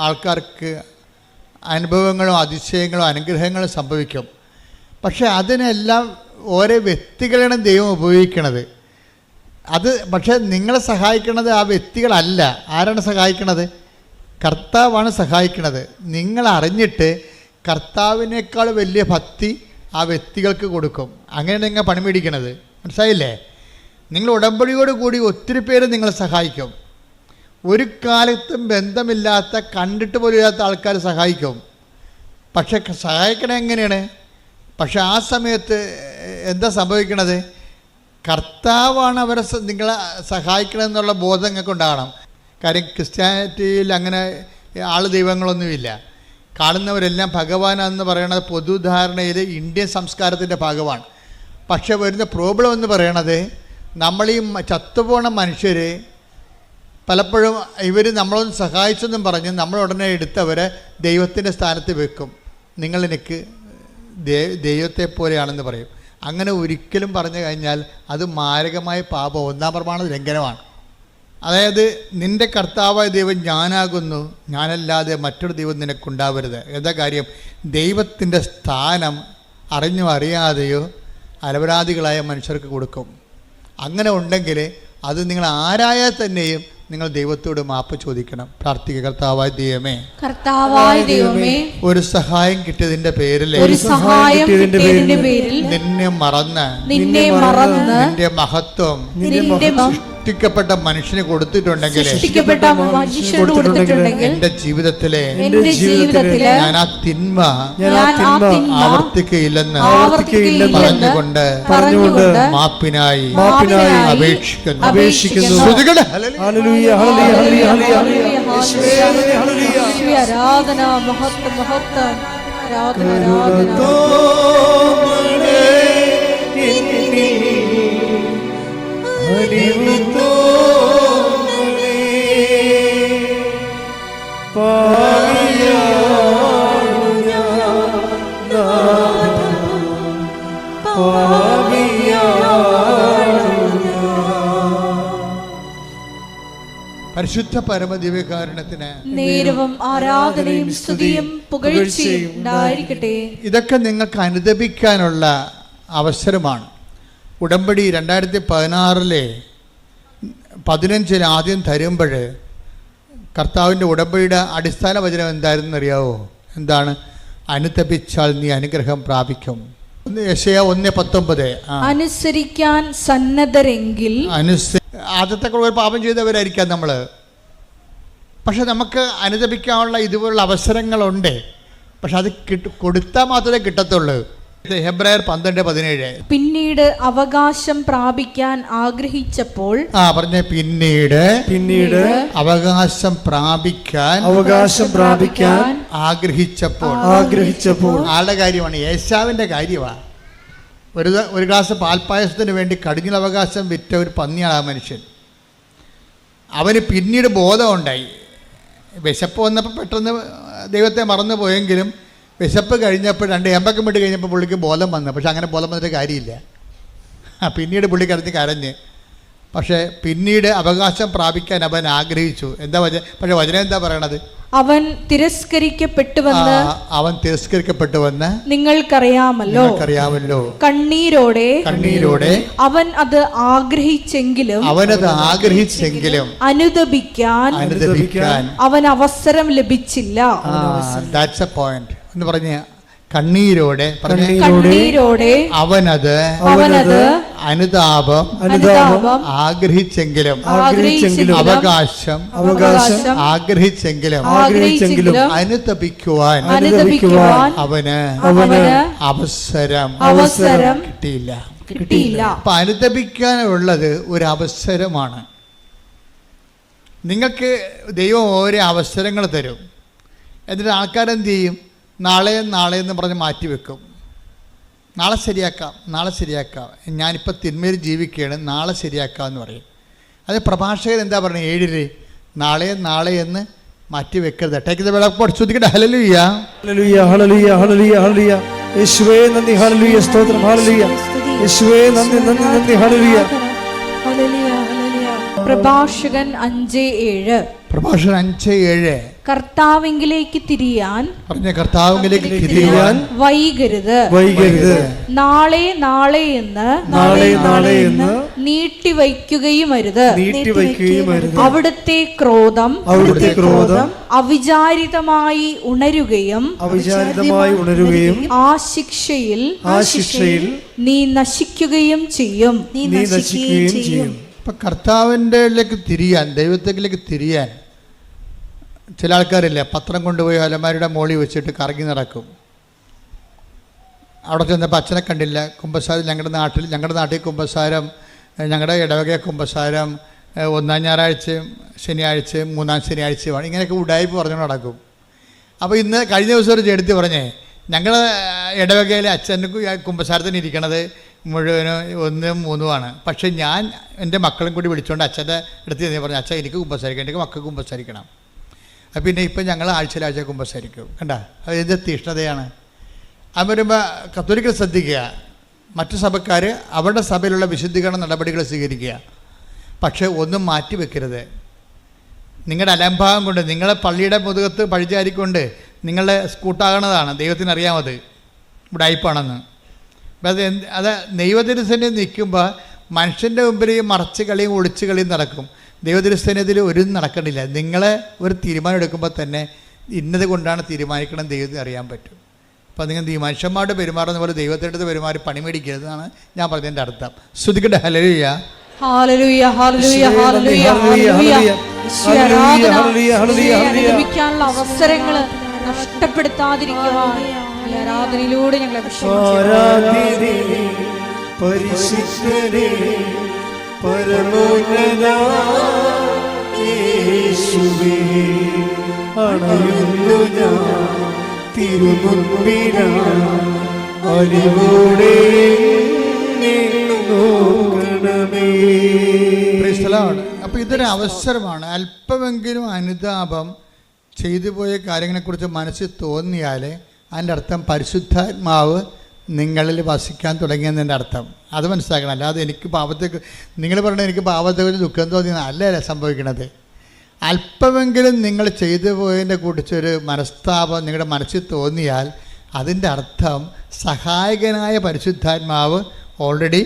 ആൾക്കാർക്ക് അനുഭവങ്ങളും അതിശയങ്ങളും അനുഗ്രഹങ്ങളും സംഭവിക്കും. പക്ഷെ അതിനെല്ലാം ഓരോ വ്യക്തികളാണ് ദൈവം ഉപയോഗിക്കണത്. പക്ഷേ നിങ്ങളെ സഹായിക്കണത് ആ വ്യക്തികളല്ല. ആരാണ് സഹായിക്കണത്? കർത്താവാണ് സഹായിക്കണത്. നിങ്ങൾ അറിഞ്ഞിട്ട് കർത്താവിനേക്കാൾ വലിയ ഭക്തി ആ വ്യക്തികൾക്ക് കൊടുക്കും. അങ്ങനെയാണ് നിങ്ങൾ പണി മേടിക്കണത്. മനസ്സിലായില്ലേ? നിങ്ങൾ ഉടമ്പടിയോട് കൂടി ഒത്തിരി പേര് നിങ്ങളെ സഹായിക്കും. ഒരു കാലത്തും ബന്ധമില്ലാത്ത, കണ്ടിട്ട് പോലും ഇല്ലാത്ത ആൾക്കാർ സഹായിക്കും. പക്ഷെ സഹായിക്കണത് എങ്ങനെയാണ്? പക്ഷെ ആ സമയത്ത് എന്താ സംഭവിക്കണത്? കർത്താവാണ് അവരെ നിങ്ങളെ സഹായിക്കണമെന്നുള്ള ബോധം നിങ്ങൾക്ക് ഉണ്ടാകണം. കാര്യം ക്രിസ്ത്യാനിറ്റിയിൽ അങ്ങനെ ദൈവങ്ങളൊന്നുമില്ല. കാണുന്നവരെല്ലാം ഭഗവാനെന്ന് പറയുന്നത് പൊതുധാരണയിൽ ഇന്ത്യൻ സംസ്കാരത്തിൻ്റെ ഭാഗമാണ്. പക്ഷെ വരുന്ന പ്രോബ്ലം എന്ന് പറയണത്, നമ്മൾ ഈ ചത്തുപോണ മനുഷ്യർ പലപ്പോഴും നമ്മളൊന്ന് സഹായിച്ചെന്നും പറഞ്ഞ് നമ്മൾ ഉടനെ എടുത്തവരെ ദൈവത്തിൻ്റെ സ്ഥാനത്ത് വെക്കും. നിങ്ങളെനിക്ക് ദൈവത്തെ പോലെയാണെന്ന് പറയും. അങ്ങനെ ഒരിക്കലും പറഞ്ഞു കഴിഞ്ഞാൽ അത് മാരകമായ പാപം, 1-ാം പ്രമാണ ലംഘനമാണ്. അതായത് നിൻ്റെ കർത്താവായ ദൈവം ഞാനാകുന്നു, ഞാനല്ലാതെ മറ്റൊരു ദൈവം നിനക്കുണ്ടാവരുത്. എന്താ കാര്യം? ദൈവത്തിൻ്റെ സ്ഥാനം അറിഞ്ഞോ അറിയാതെയോ അലപരാധികളായ മനുഷ്യർക്ക് കൊടുക്കും. അങ്ങനെ ഉണ്ടെങ്കിൽ അത് നിങ്ങൾ ആരായാൽ തന്നെയും നിങ്ങൾ ദൈവത്തോട് മാപ്പ് ചോദിക്കണം. പ്രാർത്ഥിക്കുക. കർത്താവായ ദൈവമേ, ഒരു സഹായം കിട്ടിയതിന്റെ പേരിൽ നിന്നെ മറന്ന് നിന്റെ മഹത്വം സൃഷ്ടിക്കപ്പെട്ട മനുഷ്യന് കൊടുത്തിട്ടുണ്ടെങ്കിൽ എന്റെ ജീവിതത്തിലെ ഞാൻ ആ തിന്മ ആവർത്തിക്കയില്ലെന്ന് പറഞ്ഞുകൊണ്ട് മാപ്പിനായി അപേക്ഷിക്കുന്നു. ആരാധന മഹത്വം മഹത്വം ആരാധന പരിശുദ്ധ പരമദിവ്യകാരുണ്യത്തിന് നേരവും ആരാധനയും സ്തുതിയും പുകഴ്ചയും ഉണ്ടായിരിക്കട്ടെ. ഇതൊക്കെ നിങ്ങൾക്ക് അനുദപിക്കാനുള്ള അവസരമാണ്. ഉടമ്പടി 2016 15 ആദ്യം തരുമ്പോൾ കർത്താവിൻ്റെ ഉടമ്പടിയുടെ അടിസ്ഥാന വചനം എന്തായിരുന്നു അറിയാവോ? എന്താണ്? അനുതപിച്ചാൽ നീ അനുഗ്രഹം പ്രാപിക്കും. യെശയ്യാ 1:19. അനുസരിക്കാൻ സന്നദ്ധരെങ്കിൽ ആദ്യത്തെ ഒരു പാപം ചെയ്തവരായിരിക്കാം നമ്മൾ. പക്ഷെ നമുക്ക് അനുദപിക്കാനുള്ള ഇതുപോലുള്ള അവസരങ്ങളുണ്ട്. പക്ഷെ അത് കൊടുത്താൽ മാത്രമേ കിട്ടത്തുള്ളൂ. ഹെബ്രായർ 12:17. പിന്നീട് അവകാശം പ്രാപിക്കാൻ ആഗ്രഹിച്ചപ്പോൾ പിന്നീട് അവകാശം പ്രാപിക്കാൻ ആഗ്രഹിച്ചപ്പോൾ ആളുടെ കാര്യമാണ്, ഏശാവിൻ്റെ കാര്യമാണ്. ഒരു ഗ്ലാസ് പാൽപ്പായസത്തിന് വേണ്ടി കടിഞ്ഞൽ അവകാശം വിറ്റ ഒരു പന്നിയാണ് ആ മനുഷ്യൻ. അവന് പിന്നീട് ബോധമുണ്ടായി. വിശപ്പ് വന്നപ്പോൾ പെട്ടെന്ന് ദൈവത്തെ മറന്നു പോയെങ്കിലും വിശപ്പ് കഴിഞ്ഞപ്പോൾ 2 ഏമ്പക്കം വിട്ട് കഴിഞ്ഞപ്പോൾ പുള്ളിക്ക് ബോധം വന്നു. പക്ഷെ അങ്ങനെ ബോധം വന്നിട്ട് കാര്യമില്ല. പിന്നീട് പുള്ളി കരഞ്ഞ്. പക്ഷേ പിന്നീട് അവകാശം പ്രാപിക്കാൻ അവൻ ആഗ്രഹിച്ചു. പക്ഷെ വചനം എന്താ പറയണത്? അവൻ തിരസ്കരിക്കപ്പെട്ടുവെന്ന് നിങ്ങൾക്കറിയാമല്ലോ. കണ്ണീരോടെ അവൻ അത് ആഗ്രഹിച്ചെങ്കിലും അനുദപിക്കാൻ അവൻ അവസരം ലഭിച്ചില്ല. That's a point. എന്ന് പറഞ്ഞ കണ്ണീരോടെ അവനത് അനുതാപം ആഗ്രഹിച്ചെങ്കിലും അവകാശം ആഗ്രഹിച്ചെങ്കിലും അനുതപിക്കുവാൻ അവന് അവസരം കിട്ടിയില്ല. അപ്പൊ അനുതപിക്കാനുള്ളത് ഒരു അവസരമാണ്. നിങ്ങൾക്ക് ദൈവം ഓരോ അവസരങ്ങൾ തരും. എന്നിട്ട് ആൾക്കാരെന്ത് ചെയ്യും? നാളെ എന്ന് പറഞ്ഞ് മാറ്റിവെക്കും. നാളെ ശരിയാക്കാം. ഞാനിപ്പോൾ തിന്മയിൽ ജീവിക്കുകയാണ്, നാളെ ശരിയാക്കാം എന്ന് പറയും. അത് പ്രഭാഷകൻ എന്താ പറയുന്നത്? 7 നാളെ എന്ന് മാറ്റിവെക്കരുത്. Take the word of God. ശ്രദ്ധിക്കട്ടെ. ഹല്ലേലൂയ, ഹല്ലേലൂയ, ഹല്ലേലൂയ, ഹല്ലേലൂയ, ഹല്ലേലൂയ. യേശുവേ നന്ദി. ഹല്ലേലൂയ, സ്തോത്രം. ഹല്ലേലൂയ. യേശുവേ നന്ദി, ഹല്ലേലൂയ. പ്രഭാഷകൻ 5:7. 5:7. കർത്താവിലേക്ക് തിരിയാൻ വൈകരുത്. നാളെ എന്ന് നീട്ടിവയ്ക്കുകയും അരുത്. അവിടുത്തെ ക്രോധം അവിചാരിതമായി ഉണരുകയും ആ ശിക്ഷയിൽ നീ നശിക്കുകയും ചെയ്യും. ഇപ്പം കർത്താവിൻ്റെലേക്ക് തിരിയാൻ, ദൈവത്തിലേക്ക് തിരിയാൻ ചില ആൾക്കാരില്ല, പത്രം കൊണ്ടുപോയി അലമാരിയുടെ മോളിൽ വെച്ചിട്ട് കറങ്ങി നടക്കും. അവിടെ ചെന്നപ്പോൾ അച്ഛനെ കണ്ടില്ല. കുമ്പസാരം ഞങ്ങളുടെ നാട്ടിൽ കുമ്പസാരം, ഞങ്ങളുടെ ഇടവക കുമ്പസാരം 1-ാം ഞായറാഴ്ചയും ശനിയാഴ്ചയും 3-ാം ശനിയാഴ്ചയുമാണ്. ഇങ്ങനെയൊക്കെ ഉടായ്പ പറഞ്ഞു നടക്കും. അപ്പോൾ കഴിഞ്ഞ ദിവസം ഒരു ചെടുത്തി പറഞ്ഞേ, ഞങ്ങളുടെ ഇടവകയിലെ അച്ഛന് കുമ്പസാരത്തിന് ഇരിക്കണത് മുഴുവനും 1, 3 പക്ഷേ ഞാൻ എൻ്റെ മക്കളും കൂടി വിളിച്ചുകൊണ്ട് അച്ഛൻ്റെ അടുത്ത് ചെന്ന് പറഞ്ഞു, അച്ഛൻ എനിക്ക് കുമ്പസാരിക്കണം, എനിക്ക് മക്കൾക്ക് കുമ്പസാരിക്കണം. പിന്നെ ഇപ്പം ഞങ്ങൾ ആഴ്ച കുമ്പസാരിക്കും. കണ്ട, അത് എന്ത് തീഷ്ണതയാണ്. അത് വരുമ്പോൾ കത്തോലിക്കൽ ശ്രദ്ധിക്കുക, മറ്റു സഭക്കാർ അവരുടെ സഭയിലുള്ള വിശുദ്ധീകരണ നടപടികൾ സ്വീകരിക്കുക. പക്ഷേ ഒന്നും മാറ്റി വെക്കരുത്. നിങ്ങളുടെ അലംഭാവം കൊണ്ട്, നിങ്ങളെ പള്ളിയുടെ മുതുകത്ത് പഴിചാരിക്കൊണ്ട് നിങ്ങളുടെ സ്കൂട്ടാകണതാണ്. ദൈവത്തിനറിയാമത് ഉടായിപ്പാണെന്ന്. അത് ദൈവത്തിരുസേന നിൽക്കുമ്പോൾ മനുഷ്യൻ്റെ മുമ്പിൽ ഈ മറച്ച് കളിയും ഒളിച്ച് കളിയും നടക്കും. ദൈവത്തിരുസേനത്തിൽ ഒരു നടക്കണില്ല. നിങ്ങളെ ഒരു തീരുമാനം എടുക്കുമ്പോൾ തന്നെ ഇന്നത് കൊണ്ടാണ് തീരുമാനിക്കണം ദൈവത്തിന് അറിയാൻ പറ്റും. അപ്പോൾ നിങ്ങൾ ഈ മനുഷ്യന്മാരുടെ പെരുമാറുന്ന പോലെ ദൈവത്തിൻ്റെ അടുത്ത് പെരുമാറി പണിമേടിക്കരുതെന്നാണ് ഞാൻ പറഞ്ഞതിൻ്റെ അർത്ഥം. ശ്രുതിക്കട്ടെ. ഹല്ലേലൂയ, ഹല്ലേലൂയ, ഹല്ലേലൂയ, ഹല്ലേലൂയ, ഹല്ലേലൂയ. അനുഭവിക്കാനുള്ള അവസരങ്ങൾ നഷ്ടപ്പെടുത്താതിരിക്കുവാൻ ഈ ആരാധനയിലൂടെ ഞങ്ങളെ പരിശുദ്ധരേ പരമോന്നത യേശുവേ, അണയുന്നു ഞാൻ തിരുമുൻപിനായി, അറിവോടെ നോക്കണമേ. അപ്പോൾ ഇതൊരു അവസരമാണ്. അല്പമെങ്കിലും അനുതാപം ചെയ്തു പോയ കാര്യങ്ങളെക്കുറിച്ച് മനസ്സിൽ തോന്നിയാൽ അതിൻ്റെ അർത്ഥം പരിശുദ്ധാത്മാവ് നിങ്ങളിൽ വസിക്കാൻ തുടങ്ങിയെന്നതിൻ്റെ അർത്ഥം. അത് മനസ്സിലാക്കണം. അല്ലാതെ എനിക്ക് പാപത്തേക്ക്, നിങ്ങൾ പറഞ്ഞാൽ എനിക്ക് പാപത്തെക്കുറിച്ച് ദുഃഖം തോന്നിയ അല്ല സംഭവിക്കണത്. അല്പമെങ്കിലും നിങ്ങൾ ചെയ്തു പോയതിനെ കുറിച്ചൊരു മനസ്താപം നിങ്ങളുടെ മനസ്സിൽ തോന്നിയാൽ അതിൻ്റെ അർത്ഥം സഹായകനായ പരിശുദ്ധാത്മാവ് ഓൾറെഡി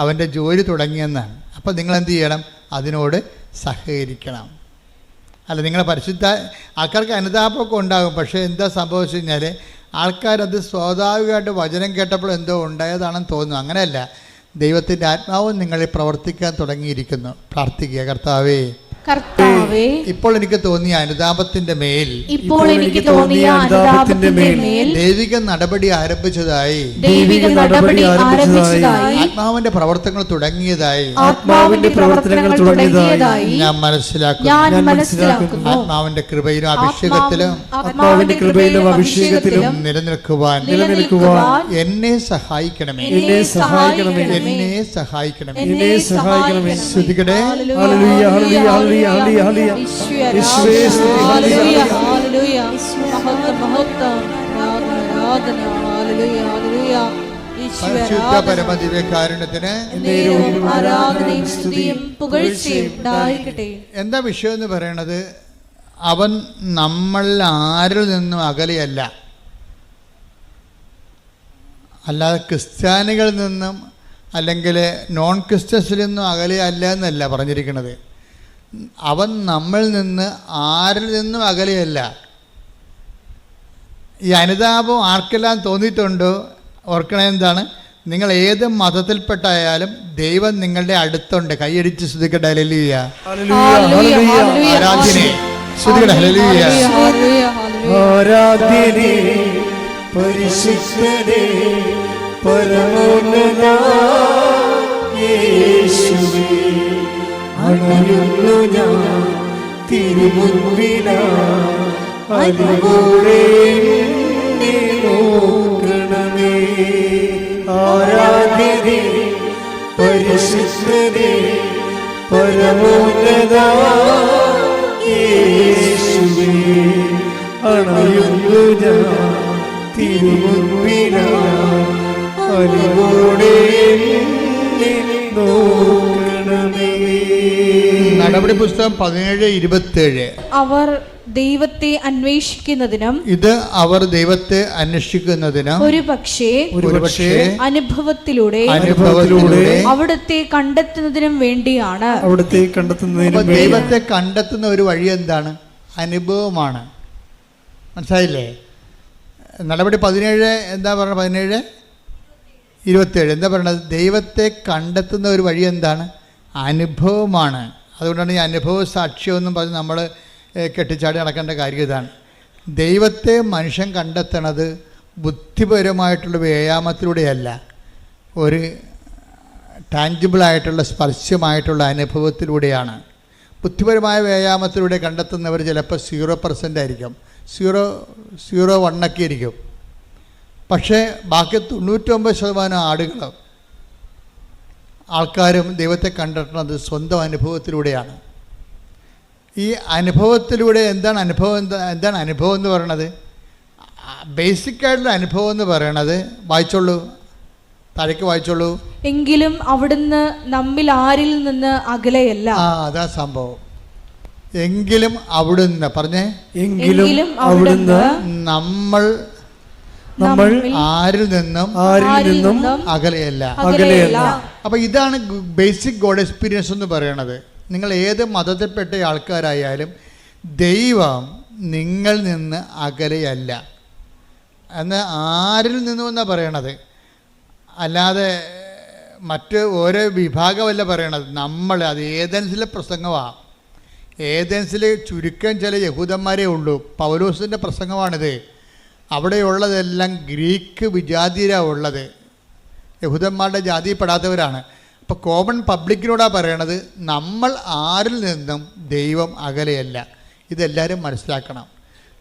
അവൻ്റെ ജോലി തുടങ്ങിയെന്നാണ്. അപ്പോൾ നിങ്ങളെന്ത് ചെയ്യണം? അതിനോട് സഹകരിക്കണം. അല്ല, നിങ്ങളെ ആൾക്കാർക്ക് അനുതാപമൊക്കെ ഉണ്ടാകും. പക്ഷേ എന്താ സംഭവിച്ചു കഴിഞ്ഞാൽ ആൾക്കാരത് സ്വാഭാവികമായിട്ട് വചനം കേട്ടപ്പോൾ എന്തോ ഉണ്ടായതാണെന്ന് തോന്നുന്നു. അങ്ങനെയല്ല, ദൈവത്തിൻ്റെ ആത്മാവും നിങ്ങളിൽ പ്രവർത്തിക്കാൻ തുടങ്ങിയിരിക്കുന്നു. പ്രാർത്ഥിക്കുക. കർത്താവേ, കർത്താവേ, ഇപ്പോൾ എനിക്ക് തോന്നിയ അനുതാപത്തിന്റെ മേൽ ഇപ്പോൾ എനിക്ക് തോന്നിയ അനുതാപത്തിന്റെ മേൽ ദൈവിക നടപടി ആരംഭിച്ചതായി ആത്മാവിന്റെ പ്രവർത്തനങ്ങൾ തുടങ്ങിയതായി ഞാൻ മനസ്സിലാക്കുന്നു. ആത്മാവിന്റെ കൃപയിലും അഭിഷേകത്തിലും നിലനിൽക്കുവാൻ എന്നെ സഹായിക്കണമേ. ശ്രുതികടെ പരിശുദ്ധ പരമദിവ്യകാരുണ്യത്തിന് എന്താ വിഷയം എന്ന് പറയണത്? അവൻ നമ്മൾ ആരിൽ നിന്നും അകലെയല്ല. അല്ലാതെ ക്രിസ്ത്യാനികളിൽ നിന്നും അല്ലെങ്കിൽ നോൺ ക്രിസ്ത്യൻസിൽ നിന്നും അകലെയല്ല എന്നല്ല പറഞ്ഞിരിക്കുന്നത്. അവൻ നമ്മളിൽ നിന്ന് ആരിൽ നിന്നും അകലെയല്ല. ഈ അനുതാപം ആർക്കെല്ലാം തോന്നിയിട്ടുണ്ടോ ഓർക്കണേ എന്താണ്? നിങ്ങൾ ഏത് മതത്തിൽപ്പെട്ടായാലും ദൈവം നിങ്ങളുടെ അടുത്തുണ്ട്. കൈയടിച്ച് ശ്രുതിക്കട്ടെ ഹല്ലേലൂയ. ആരാധനേ ശ്രുതിക്കട്ടെ ഹല്ലേലൂയ. ആരാധനേ പരിശുദ്ധനേ പരമോന്നത യേശുവേ, അണയുന്നു ഞാൻ തിരുമുൻപിലായി, അറിവോടെ എന്നെ നോക്കണമേ. ആരാധ്യനേ പരിശുദ്ധനേ പരമോന്നത യേശുവേ, അണയുന്നു ഞാൻ തിരുമുൻപിലായി, അറിവോടെ എന്നെ നോക്കണമേ. നടപടി പുസ്തകം 17:27. അവർ ദൈവത്തെ അന്വേഷിക്കുന്നതിനും അവർ ദൈവത്തെ അന്വേഷിക്കുന്നതിനും ഒരുപക്ഷേ അനുഭവത്തിലൂടെ അവിടുത്തെ കണ്ടെത്തുന്നതിനും വേണ്ടിയാണ്. ദൈവത്തെ കണ്ടെത്തുന്ന ഒരു വഴി എന്താണ്? അനുഭവമാണ്. മനസ്സിലായില്ലേ? നടപടി 17 എന്താ പറഞ്ഞത്? 17:27 എന്താ പറയണത്? ദൈവത്തെ കണ്ടെത്തുന്ന ഒരു വഴി എന്താണ്? അനുഭവമാണ്. അതുകൊണ്ടാണ് ഈ അനുഭവ സാക്ഷ്യമെന്നും പറഞ്ഞ് നമ്മൾ കെട്ടിച്ചാടി നടക്കേണ്ട കാര്യം ഇതാണ്. ദൈവത്തെ മനുഷ്യൻ കണ്ടെത്തണത് ബുദ്ധിപരമായിട്ടുള്ള വ്യായാമത്തിലൂടെയല്ല, ഒരു ടാഞ്ചിബിളായിട്ടുള്ള സ്പർശ്യമായിട്ടുള്ള അനുഭവത്തിലൂടെയാണ്. ബുദ്ധിപരമായ വ്യായാമത്തിലൂടെ കണ്ടെത്തുന്നവർ ചിലപ്പോൾ 0% ആയിരിക്കും, 0.1 ആയിരിക്കും. പക്ഷേ ബാക്കി 99% ആൾക്കാരും ദൈവത്തെ കണ്ടെത്തുന്നത് സ്വന്തം അനുഭവത്തിലൂടെയാണ്. ഈ അനുഭവത്തിലൂടെ എന്താണ് അനുഭവം എന്ന് പറയണത്? ബേസിക്കായിട്ടുള്ള അനുഭവം എന്ന് പറയണത്, വായിച്ചോളൂ, താഴേക്ക് വായിച്ചോളൂ. എങ്കിലും അവിടുന്ന് നമ്മിൽ ആരിൽ നിന്ന് അകലെയല്ല. അതാ സംഭവം. എങ്കിലും അവിടുന്ന് പറഞ്ഞേ, എങ്കിലും അവിടുന്ന് നമ്മൾ ആരിൽ നിന്നും അകലെയല്ല. അപ്പം ഇതാണ് ബേസിക് ഗോഡ് എക്സ്പീരിയൻസ് എന്ന് പറയണത്. നിങ്ങൾ ഏത് മതത്തിൽപ്പെട്ട ആൾക്കാരായാലും ദൈവം നിങ്ങളിൽ നിന്ന് അകലെയല്ല എന്ന് ആരിൽ നിന്നും എന്നാണ് പറയണത്. അല്ലാതെ മറ്റ് ഓരോ വിഭാഗമല്ല പറയണത്. നമ്മൾ അത് ഏതൻസിലെ പ്രസംഗമാണ്. ഏതൻസിൽ ചുരുക്കം ചില യഹൂദന്മാരേ ഉള്ളൂ. പൗലോസിൻ്റെ പ്രസംഗമാണിത്. അവിടെയുള്ളതെല്ലാം ഗ്രീക്ക് വിജാതിയരാണ് ഉള്ളത്, യഹൂദന്മാരുടെ ജാതിയിൽപ്പെടാത്തവരാണ്. അപ്പോൾ കോമൺ പബ്ലിക്കിനോടാണ് പറയണത്, നമ്മൾ ആരിൽ നിന്നും ദൈവം അകലെയല്ല. ഇതെല്ലാവരും മനസ്സിലാക്കണം.